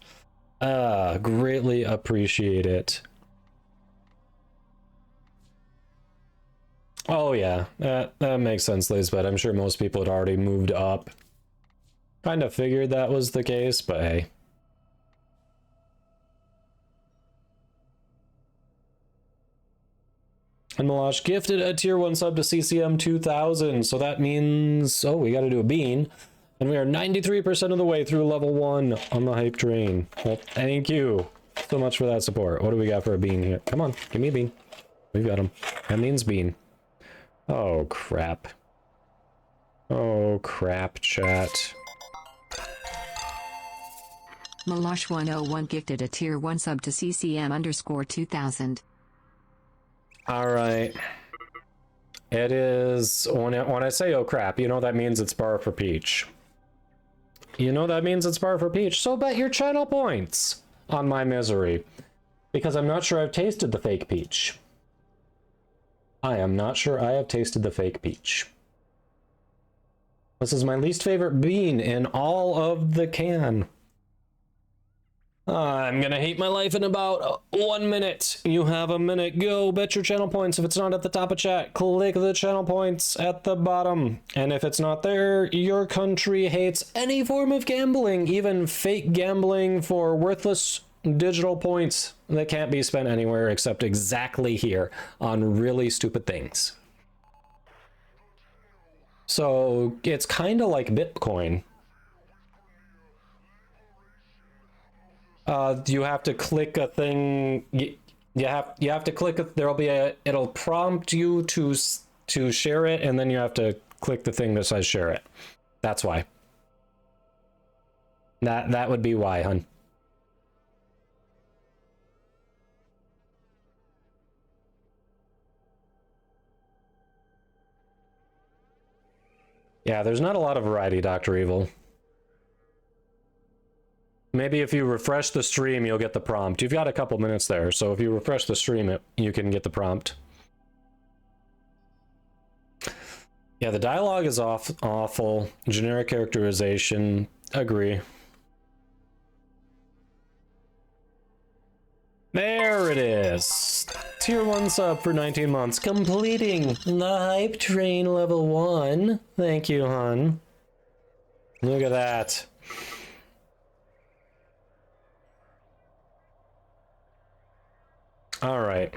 Greatly appreciate it. Oh yeah, that makes sense, Lizbeth. I'm sure most people had already moved up. Kind of figured that was the case, but hey. And Malash gifted a tier 1 sub to CCM 2000, so that means, oh, we gotta do a bean. And we are 93% of the way through level 1 on the Hype Train. Well, thank you so much for that support. What do we got for a bean here? Come on, give me a bean. We've got him. That means bean. Oh, crap. Oh, crap, chat. Malash101 gifted a tier 1 sub to CCM_2000. Alright. It is, when I say oh crap, you know that means it's bar for Peach. You know that means it's bar for Peach, so bet your channel points on my misery. Because I'm not sure I've tasted the fake Peach. I am not sure I have tasted the fake Peach. This is my least favorite bean in all of the can. I'm gonna hate my life in about 1 minute. You have a minute. Go bet your channel points. If it's not at the top of chat, click the channel points at the bottom. And if it's not there, your country hates any form of gambling, even fake gambling for worthless digital points that can't be spent anywhere except exactly here on really stupid things. So it's kind of like Bitcoin. You have to click a thing. You have to click. There'll be a. It'll prompt you to share it, and then you have to click the thing that says share it. That's why. That would be why, hun. Yeah, there's not a lot of variety, Dr. Evil. Maybe if you refresh the stream, you'll get the prompt. You've got a couple minutes there, so if you refresh the stream, you can get the prompt. Yeah, the dialogue is awful. Generic characterization, agree. There it is. Tier 1 sub for 19 months, completing the Hype Train level 1. Thank you, hon. Look at that. All right.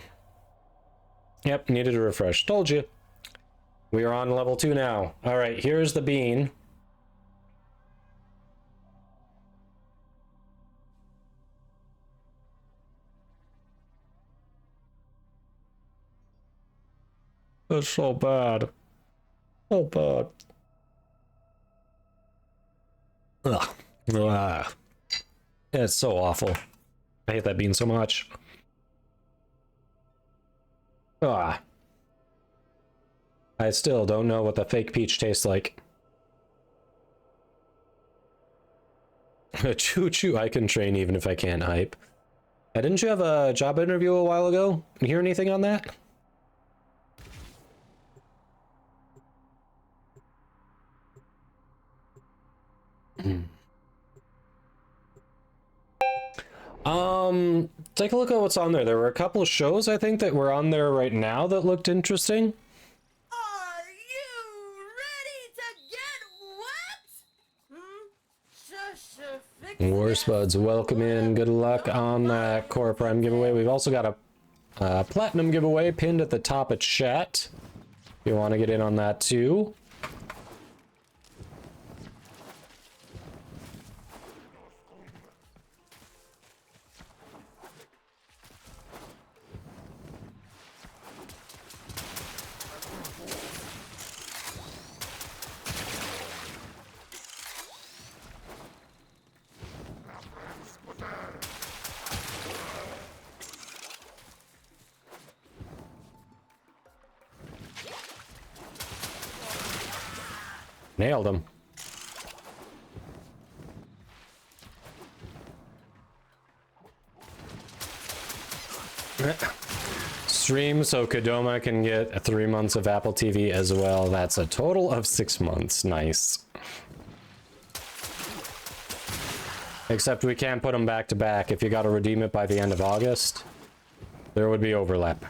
Yep, needed a refresh. Told you. We are on level 2 now. All right, here's the bean. It's so bad. So bad. Ugh. Ugh. It's so awful. I hate that bean so much. Ah. I still don't know what the fake peach tastes like. Choo choo, I can train even if I can't hype. Didn't you have a job interview a while ago? You hear anything on that? Take a look at what's on there. There were a couple of shows, I think, that were on there right now that looked interesting. Are you ready to get wet? War Buds, welcome in. Good luck on that Core Prime giveaway. We've also got a Platinum giveaway pinned at the top of chat. If you want to get in on that too. Nailed him. Stream so Kadoma can get 3 months of Apple TV as well. That's a total of 6 months. Nice. Except we can't put them back to back. If you got to redeem it by the end of August, there would be overlap.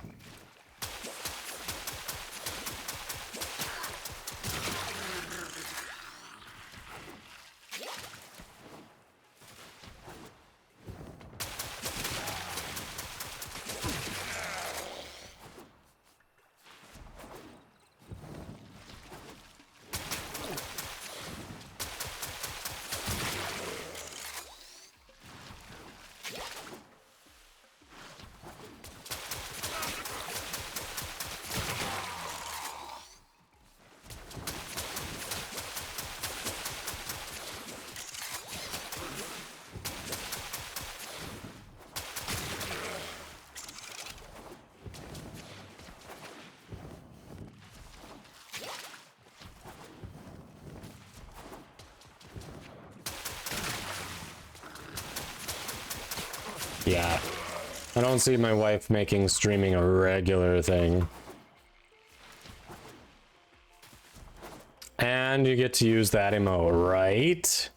Yeah, I don't see my wife making streaming a regular thing. And you get to use that emote, right?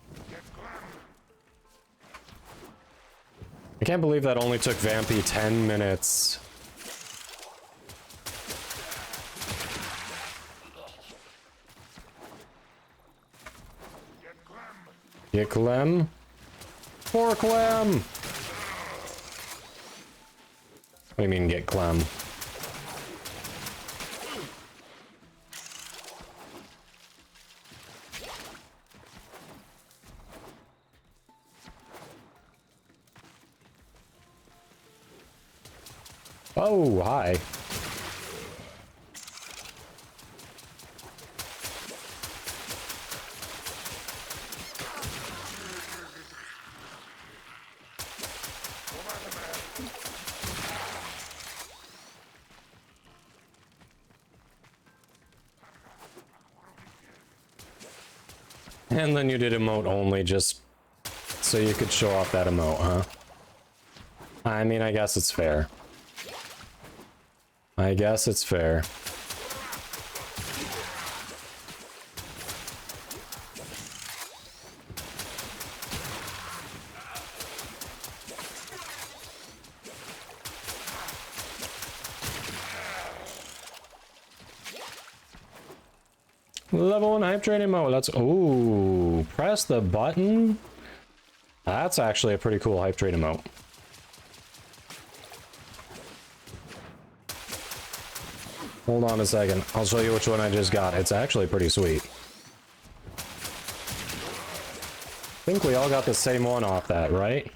I can't believe that only took Vampy 10 minutes. Get Clem? For Clem! What do you mean, get Clem? Oh, hi. And then you did emote only just so you could show off that emote, huh? I mean, I guess it's fair. I guess it's fair. Level 1 hype training mode. Let's. Ooh, press the button. That's actually a pretty cool hype training mode. Hold on a second. I'll show you which one I just got. It's actually pretty sweet. I think we all got the same one off that, right?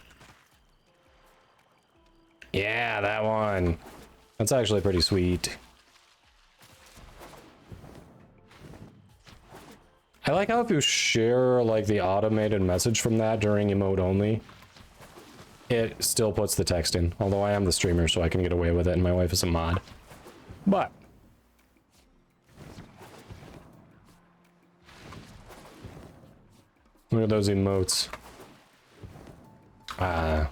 Yeah, that one. That's actually pretty sweet. I like how if you share like the automated message from that during emote only, it still puts the text in. Although I am the streamer, so I can get away with it, and my wife is a mod. But look at those emotes. I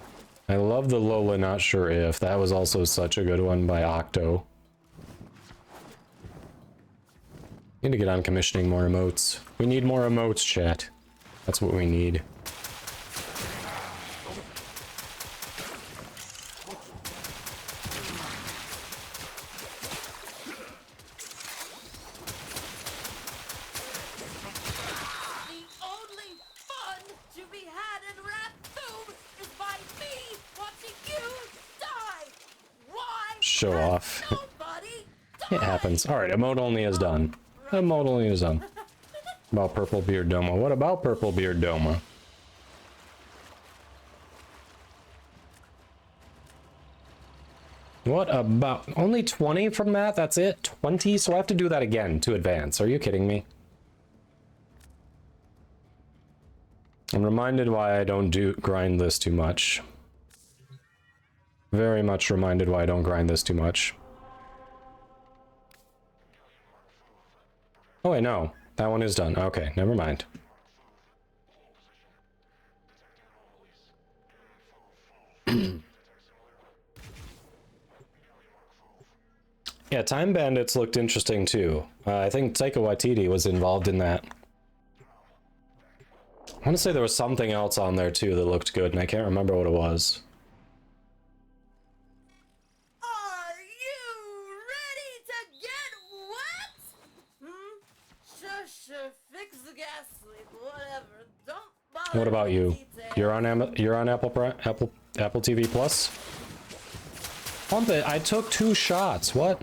love the Lola Not Sure If. That was also such a good one by Octo. Need to get on commissioning more emotes. We need more emotes, chat. That's what we need. Show off. It happens. Alright, emote only is done. Emote only is done. About Purple Beard Doma. What about Purple Beard Doma? What about... Only 20 from that? That's it? 20? So I have to do that again to advance. Are you kidding me? I'm reminded why I don't grind this too much. Very much reminded why I don't grind this too much. Oh wait, no. That one is done. Okay, never mind. Yeah, Time Bandits looked interesting too. I think Taika Waititi was involved in that. I want to say there was something else on there too that looked good, and I can't remember what it was. What about you? You're on Apple TV Plus? Pump it! I took 2 shots. What?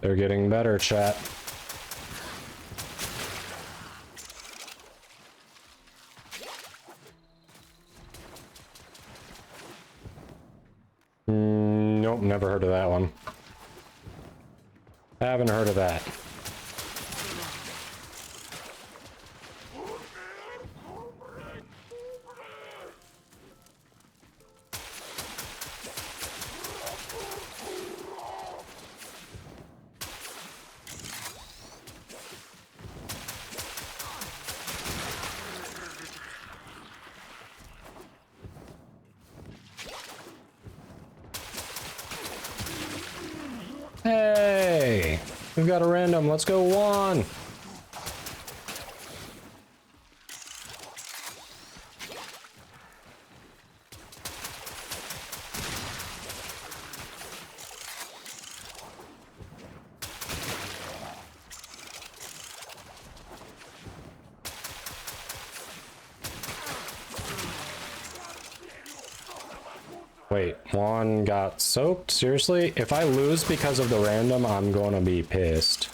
They're getting better, chat. Nope, never heard of that one. Haven't heard of that. Hey, we've got a random. Let's go 1. Wait, Juan got soaked? Seriously? If I lose because of the random, I'm gonna be pissed.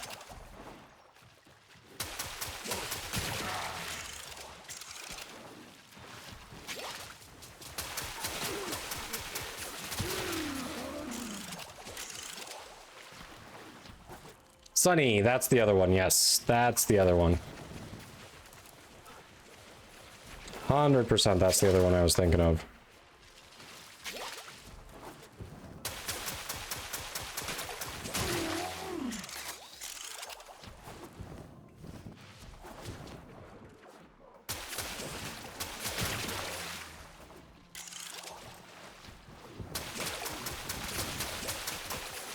Sunny, that's the other one. Yes, that's the other one. 100% that's the other one I was thinking of.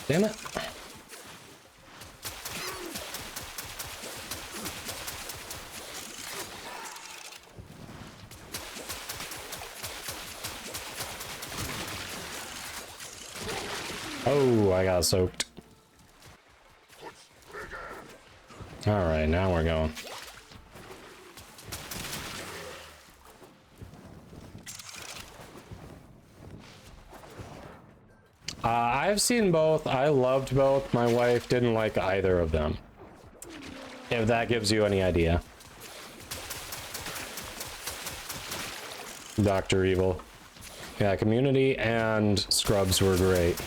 Damn it. Oh, I got soaked. All right, now we're going. I've seen both. I loved both. My wife didn't like either of them. If that gives you any idea. Dr. Evil. Yeah, Community and Scrubs were great.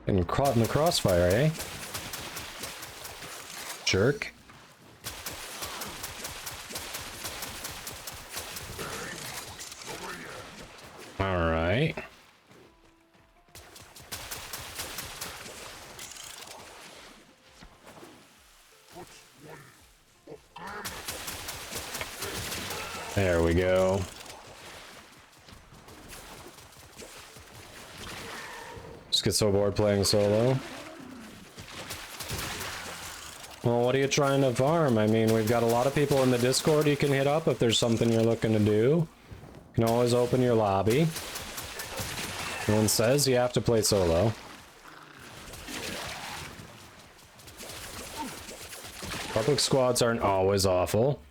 And caught in the crossfire, eh? Jerk. Alright. There we go. Just get so bored playing solo. Well, what are you trying to farm? I mean, we've got a lot of people in the Discord you can hit up if there's something you're looking to do. You can always open your lobby. No one says you have to play solo. Public squads aren't always awful.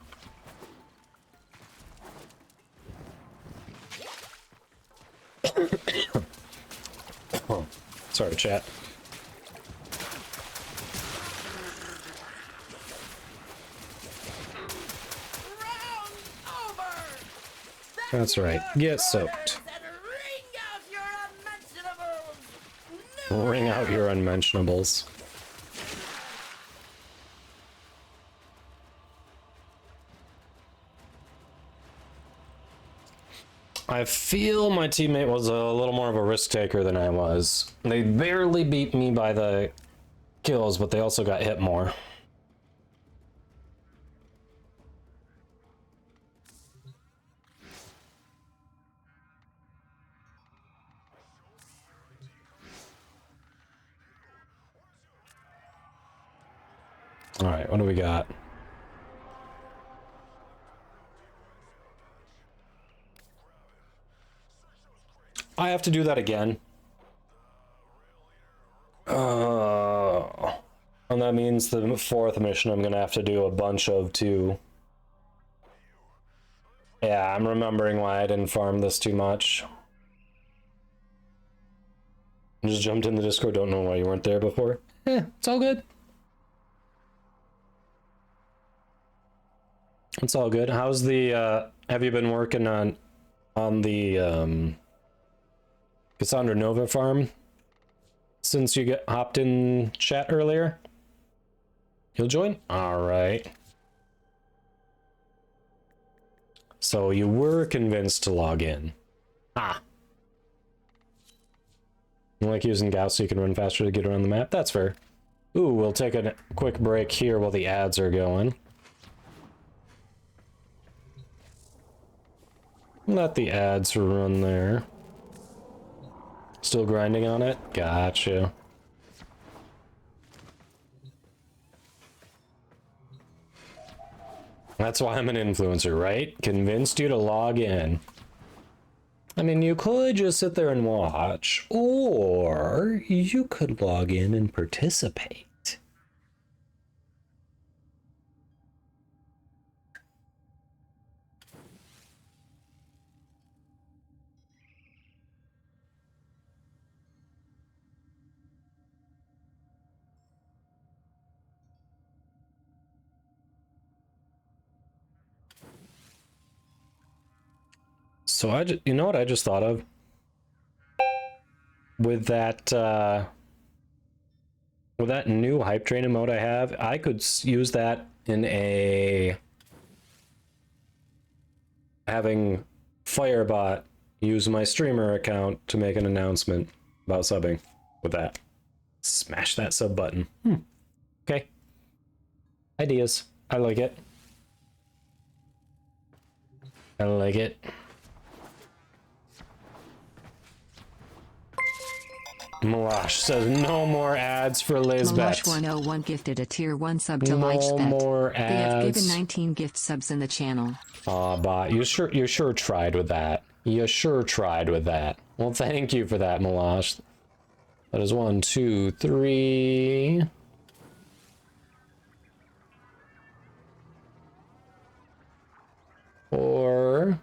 Oh, sorry, chat. That's right. Get soaked. Ring out your unmentionables. I feel my teammate was a little more of a risk taker than I was. They barely beat me by the kills, but they also got hit more. All right, what do we got? I have to do that again. And that means the fourth mission I'm gonna have to do a bunch of too. Yeah, I'm remembering why I didn't farm this too much. I just jumped in the Discord, don't know why you weren't there before. It's all good. It's all good. How's the, have you been working on the, Cassandra Nova farm since you hopped in chat earlier? You'll join? Alright. So you were convinced to log in. Ah. You like using Gauss so you can run faster to get around the map? That's fair. Ooh, we'll take a quick break here while the ads are going. Let the ads run there. Still grinding on it? Gotcha. That's why I'm an influencer, right? Convinced you to log in. I mean, you could just sit there and watch, or you could log in and participate. So you know what I just thought of? With that new hype train emote I have, I could use that in a having Firebot use my streamer account to make an announcement about subbing with that. Smash that sub button. Okay. Ideas. I like it. I like it. Malash says no more ads for Lizbeth. Malash101 gifted a tier 1 sub to No Lightsbet. more ads. They have given 19 gift subs in the channel. Aw, bot, you sure tried with that. You sure tried with that. Well, thank you for that, Malash. That is 1, 2, 3. Four.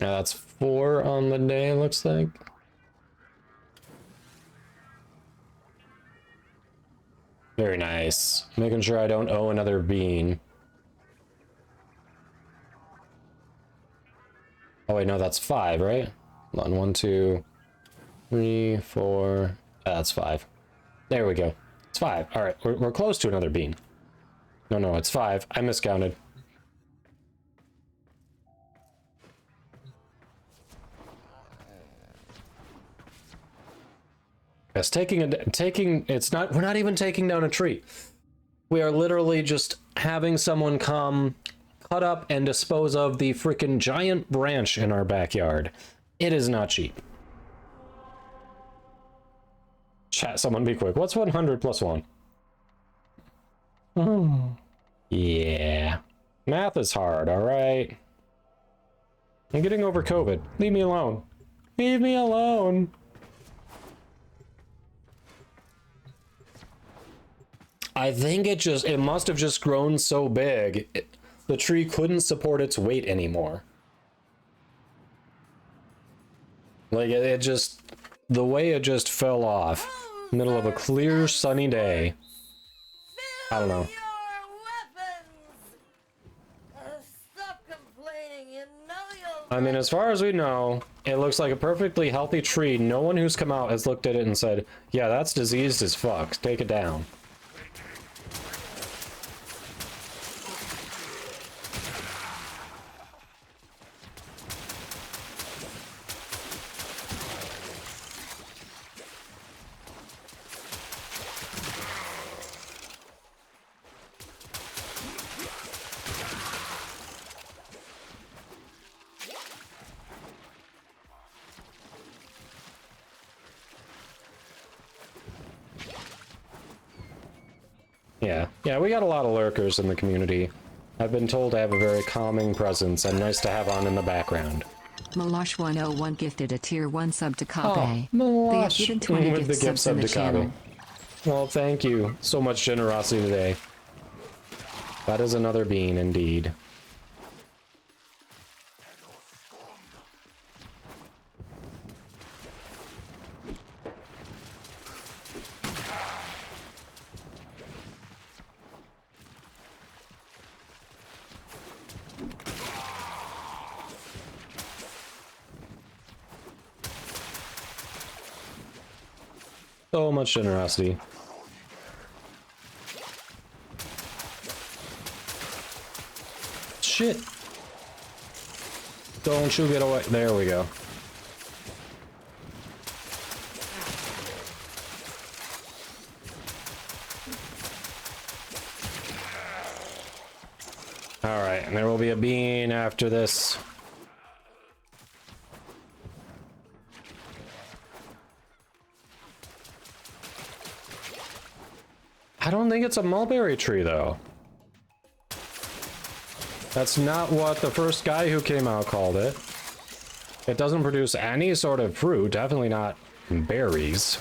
Yeah, that's 4 on the day, looks like. Very nice. Making sure I don't owe another bean. Oh wait, no, that's 5, right? Hold on, 1, 2, 3, 4. That's 5. There we go. It's 5. All right, we're close to another bean. No, it's 5. I miscounted. Yes, it's not, we're not even taking down a tree. We are literally just having someone come, cut up, and dispose of the freaking giant branch in our backyard. It is not cheap. Chat, someone be quick. What's 100 plus 1? Oh. Yeah. Math is hard, alright? I'm getting over COVID. Leave me alone. Leave me alone. I think it must have just grown so big, the tree couldn't support its weight anymore. Like, it just, the way it just fell off, middle of a clear, sunny day. I don't know. I mean, as far as we know, it looks like a perfectly healthy tree. No one who's come out has looked at it and said, yeah, that's diseased as fuck. Take it down. Yeah, we got a lot of lurkers in the community. I've been told to have a very calming presence and nice to have on in the background. Malash 101 gifted a tier 1 sub to Kabe. Malash They have given 20 with the gift gift subs in sub the to channel. Kabe. Well, thank you. So much generosity today. That is another bean, indeed. So much generosity. Shit. Don't you get away. There we go. Alright, and there will be a bean after this. I don't think it's a mulberry tree, though. That's not what the first guy who came out called it. It doesn't produce any sort of fruit, definitely not berries.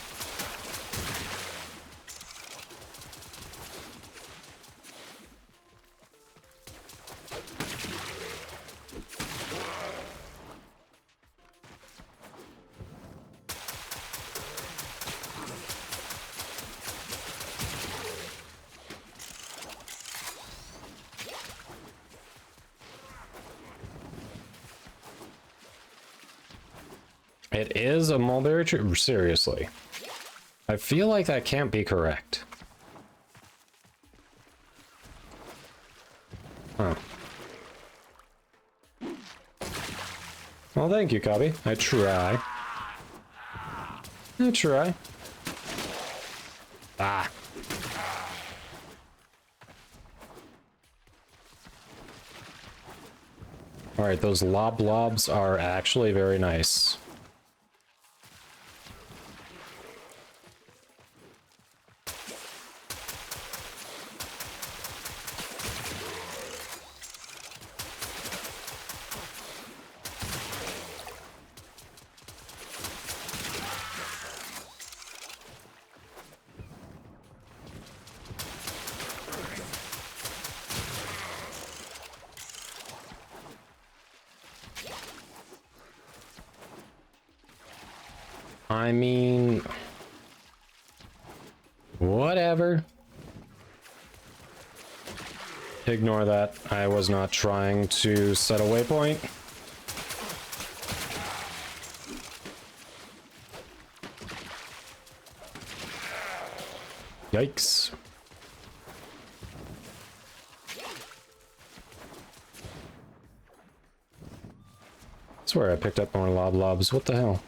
It is a mulberry tree? Seriously. I feel like that can't be correct. Huh. Well, thank you, Cubby. I try. I try. Ah. Alright, those lobs are actually very nice. I mean, whatever. Ignore that. I was not trying to set a waypoint. Yikes. I swear I picked up more lobs. What the hell?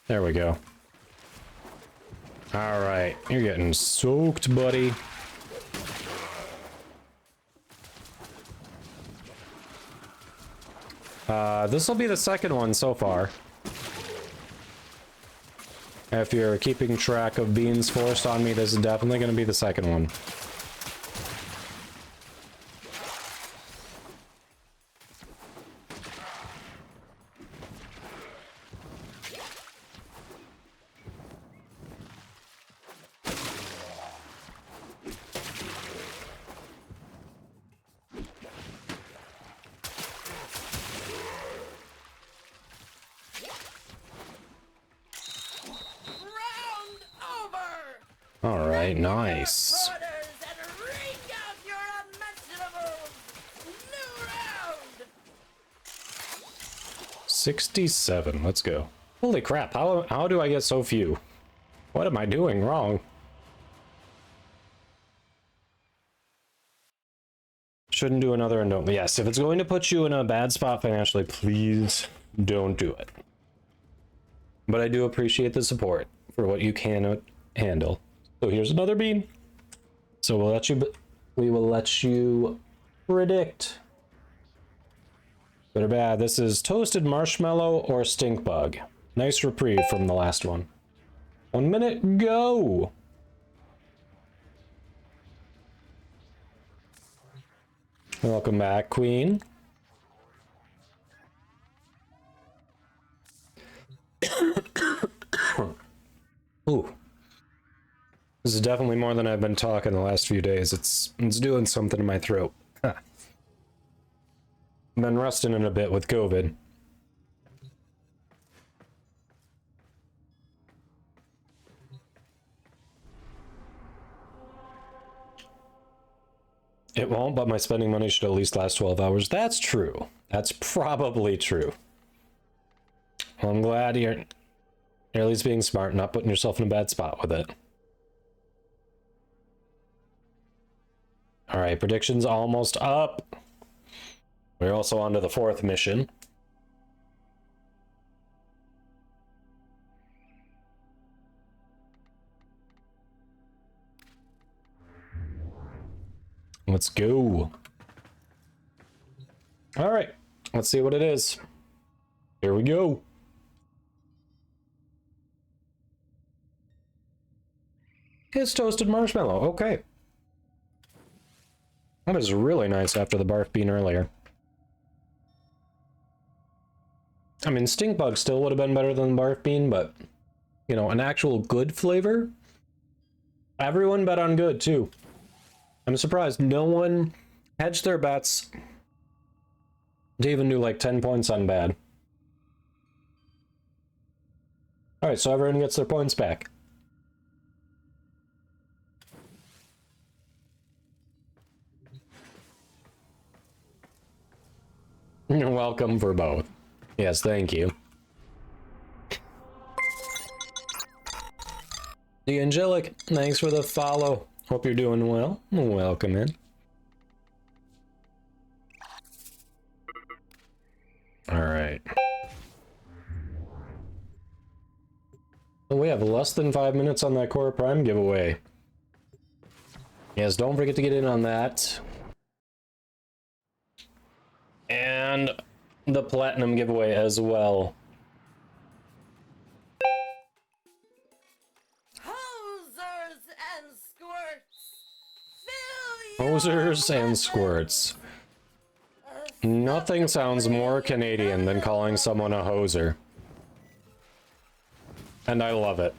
There we go. Alright, you're getting soaked, buddy. This will be the second one so far. If you're keeping track of beans forced on me, this is definitely going to be the second one. Alright, nice. 67, let's go. Holy crap, how do I get so few? What am I doing wrong? Shouldn't do another and don't. Yes, if it's going to put you in a bad spot financially, please don't do it. But I do appreciate the support for what you can handle. So here's another bean. So we will let you predict. Good or bad. This is toasted marshmallow or stink bug. Nice reprieve from the last one. 1 minute, go. Welcome back, Queen. Ooh. This is definitely more than I've been talking the last few days. It's doing something to my throat. Huh. Been rusting in a bit with COVID. It won't, but my spending money should at least last 12 hours. That's true. That's probably true. Well, I'm glad you're at least being smart, not putting yourself in a bad spot with it. All right, predictions almost up. We're also on to the 4th mission. Let's go. All right, let's see what it is. Here we go. It's toasted marshmallow. Okay. That is really nice after the barf bean earlier. I mean, stink bug still would have been better than the barf bean, but, you know, an actual good flavor. Everyone bet on good, too. I'm surprised no one hedged their bets to even do like 10 points on bad. All right, so everyone gets their points back. You're welcome for both. Yes, thank you. The Angelic, thanks for the follow. Hope you're doing well. Welcome in. All right. Well, we have less than 5 minutes on that Core Prime giveaway. Yes, don't forget to get in on that. And the Platinum giveaway as well. Hosers and squirts. Nothing sounds more Canadian than calling someone a hoser. And I love it.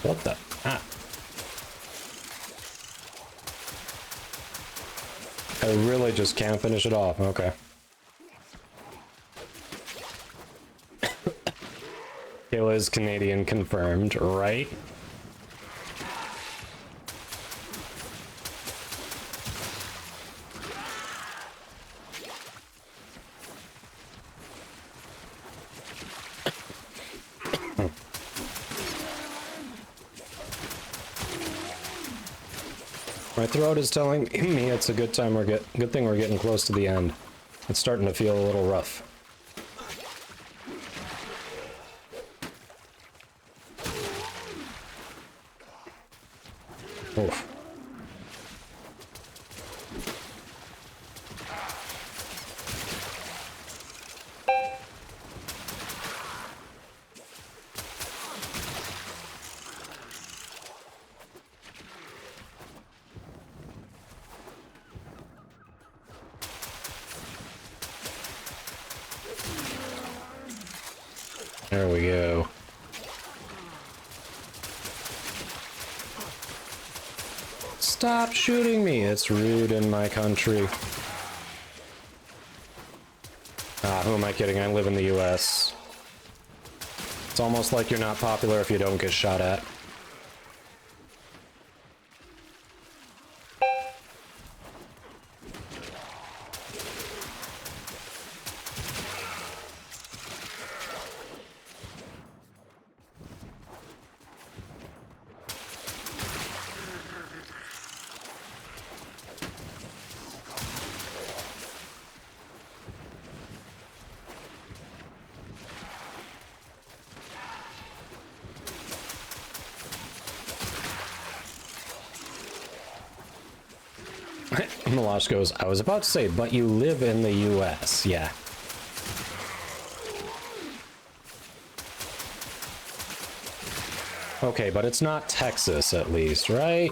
What the? Ah. I really just can't finish it off. Okay. Kayla is Canadian confirmed, right? My throat is telling me it's a good thing we're getting close to the end. It's starting to feel a little rough. Oof. There we go. Stop shooting me! It's rude in my country. Ah, who am I kidding? I live in the US. It's almost like you're not popular if you don't get shot at. Malash goes, I was about to say, but you live in the US. Yeah. Okay, but it's not Texas, at least, right?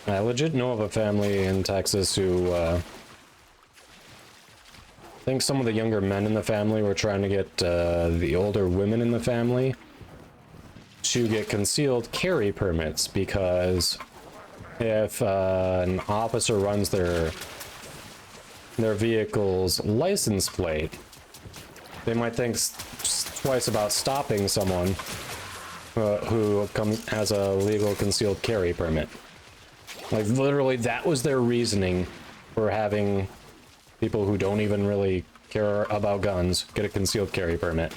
I legit know of a family in Texas who, I think some of the younger men in the family were trying to get the older women in the family to get concealed carry permits, because if an officer runs their vehicle's license plate, they might think twice about stopping someone who has a legal concealed carry permit. Like, literally, that was their reasoning for having people who don't even really care about guns get a concealed carry permit.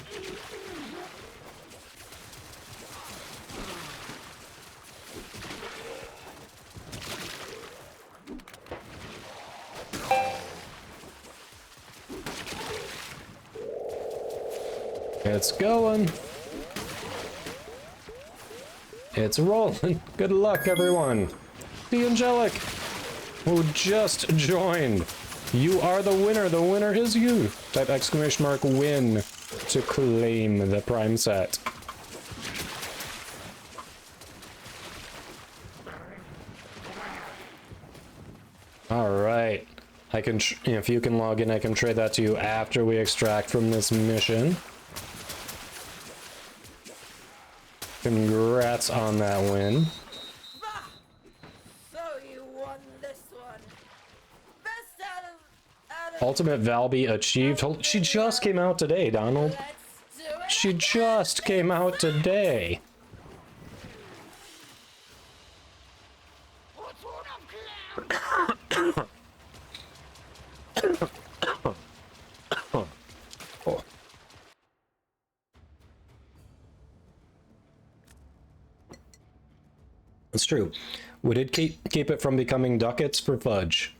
It's going. It's rolling. Good luck, everyone. The Angelic, who just joined. You are the winner. The winner is you. Type exclamation mark win to claim the prime set. All right. I can, if you can log in, I can trade that to you after we extract from this mission. Congrats on that win. So you won this one. Best out of Ultimate Valby achieved. She just came out today, Donald. She just came out today. Oh. It's true. We did keep it from becoming ducats for fudge.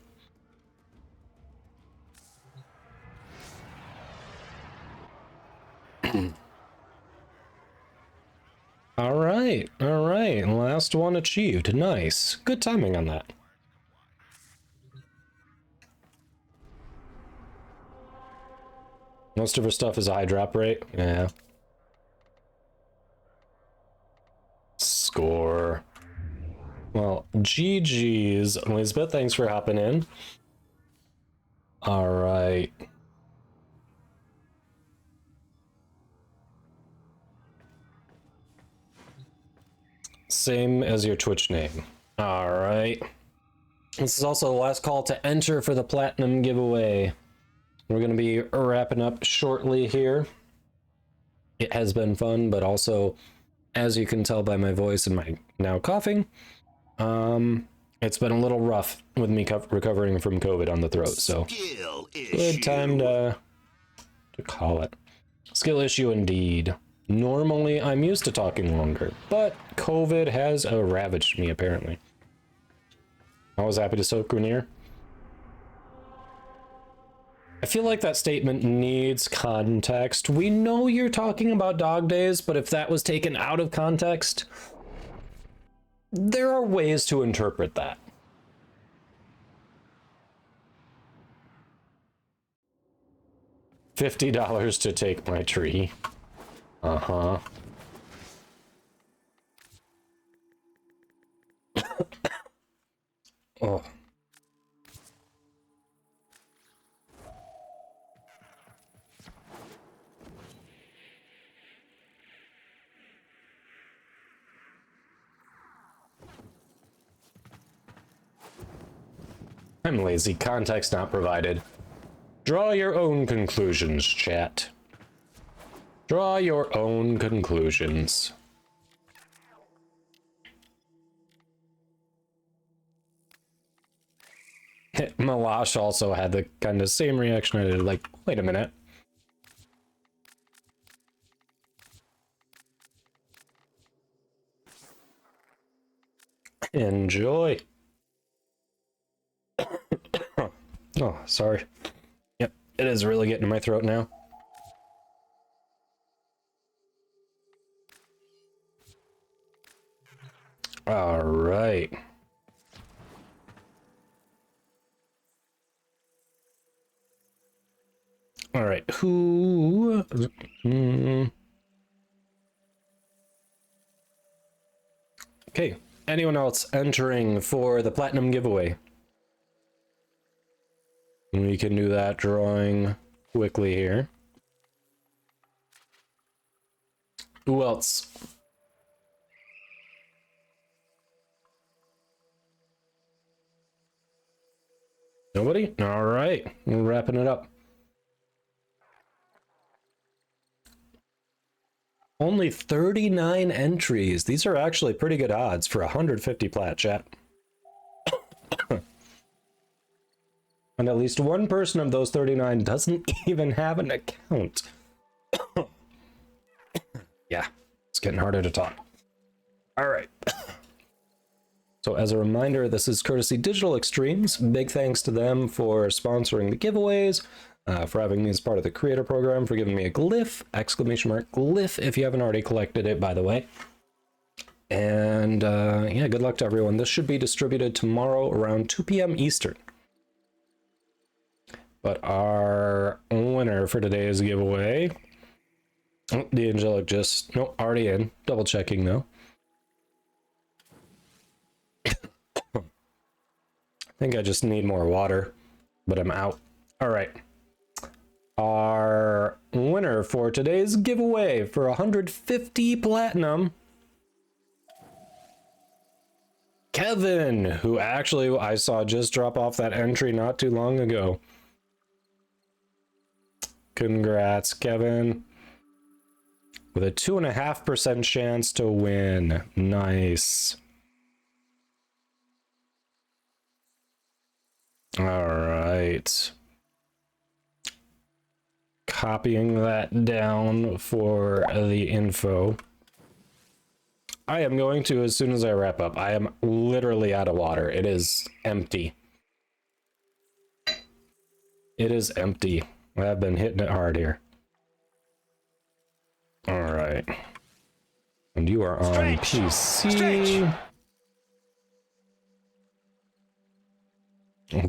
All right. Last one achieved. Nice. Good timing on that. Most of her stuff is a high drop rate. Yeah. Score. Well, GG's. Elizabeth, thanks for hopping in. All right. Same as your Twitch name. All right. This is also the last call to enter for the Platinum giveaway. We're going to be wrapping up shortly here. It has been fun, but also, as you can tell by my voice and my now coughing, it's been a little rough with me recovering from COVID on the throat, so good time to call it. Skill issue indeed. Normally, I'm used to talking longer, but COVID has ravaged me, apparently. I was happy to soak Grenier. I feel like that statement needs context. We know you're talking about dog days, but if that was taken out of context, there are ways to interpret that. $50 to take my tree. Uh-huh. Oh. I'm lazy. Context not provided. Draw your own conclusions, chat. Draw your own conclusions. Malash also had the kind of same reaction I did, like, wait a minute. Enjoy. Oh, sorry. Yep, it is really getting in my throat now. All right. All right, who... Okay, anyone else entering for the Platinum giveaway? We can do that drawing quickly here. Who else? Nobody? All right, we're wrapping it up. Only 39 entries. These are actually pretty good odds for 150 plat, chat. And at least one person of those 39 doesn't even have an account. Yeah, it's getting harder to talk. All right. So as a reminder, this is courtesy Digital Extremes. Big thanks to them for sponsoring the giveaways, for having me as part of the creator program, for giving me a glyph, exclamation mark glyph, if you haven't already collected it, by the way. And yeah, good luck to everyone. This should be distributed tomorrow around 2 p.m. Eastern. But our winner for today's giveaway, oh, the Angelic just, nope, already in, double checking though. I think I just need more water, but I'm out. All right. Our winner for today's giveaway for 150 platinum, Kevin, who actually I saw just drop off that entry not too long ago. Congrats, Kevin. With a 2.5% chance to win. Nice. All right. Copying that down for the info. I am going to, as soon as I wrap up, I am literally out of water. It is empty. It is empty. I've been hitting it hard here. All right. And you are on PC.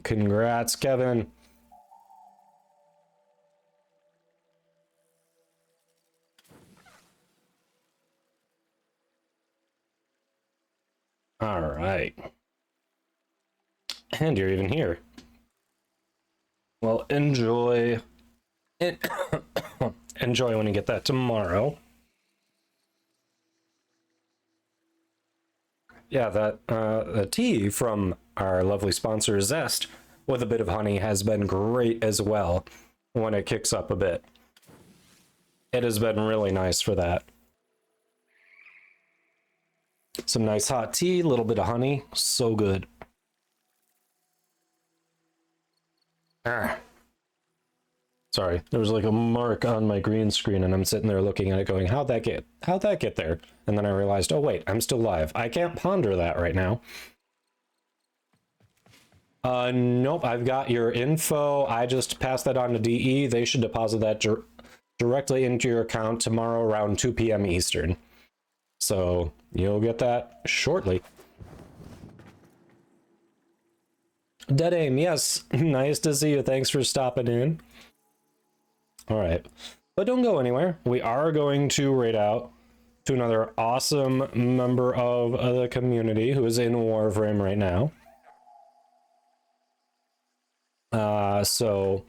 Congrats, Kevin. And you're even here. Well, enjoy. Enjoy when you get that tomorrow. Yeah, that the tea from our lovely sponsor Zest with a bit of honey has been great as well when it kicks up a bit. It has been really nice for that. Some nice hot tea, a little bit of honey, so good. Ah. Sorry, there was like a mark on my green screen and I'm sitting there looking at it going, how'd that get there? And then I realized, oh wait, I'm still live. I can't ponder that right now. Nope, I've got your info. I just passed that on to DE. They should deposit that directly into your account tomorrow around 2 p.m. Eastern. So you'll get that shortly. Dead Aim, yes. Nice to see you. Thanks for stopping in. All right. But don't go anywhere. We are going to raid out to another awesome member of the community who is in Warframe right now. So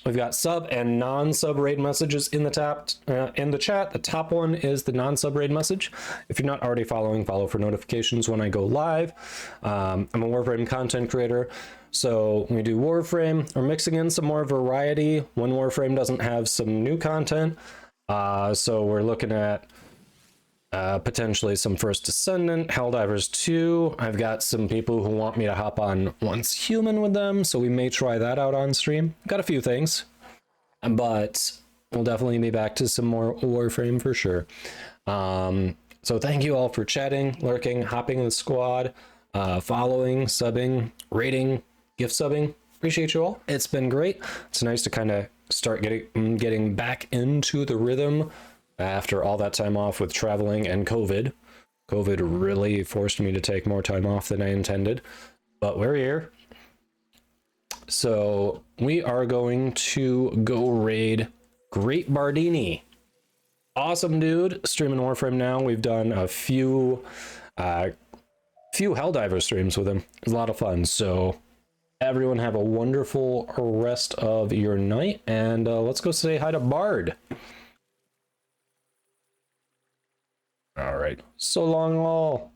we've got sub and non-sub raid messages in the chat. The top one is the non-sub raid message. If you're not already following, follow for notifications when I go live. I'm a Warframe content creator, so we do Warframe. We're mixing in some more variety when Warframe doesn't have some new content. So we're looking at potentially some First Descendant, Helldivers 2. I've got some people who want me to hop on Once Human with them, so we may try that out on stream. Got a few things, but we'll definitely be back to some more Warframe for sure. So thank you all for chatting, lurking, hopping in the squad, following, subbing, rating, gift subbing. Appreciate you all. It's been great. It's nice to kind of start getting back into the rhythm after all that time off with traveling and COVID. COVID really forced me to take more time off than I intended, but we're here. So we are going to go raid Great Bardini. Awesome dude, streaming Warframe now. We've done a few Helldiver streams with him. It's a lot of fun. So everyone have a wonderful rest of your night, and let's go say hi to Bard. All right. So long, all.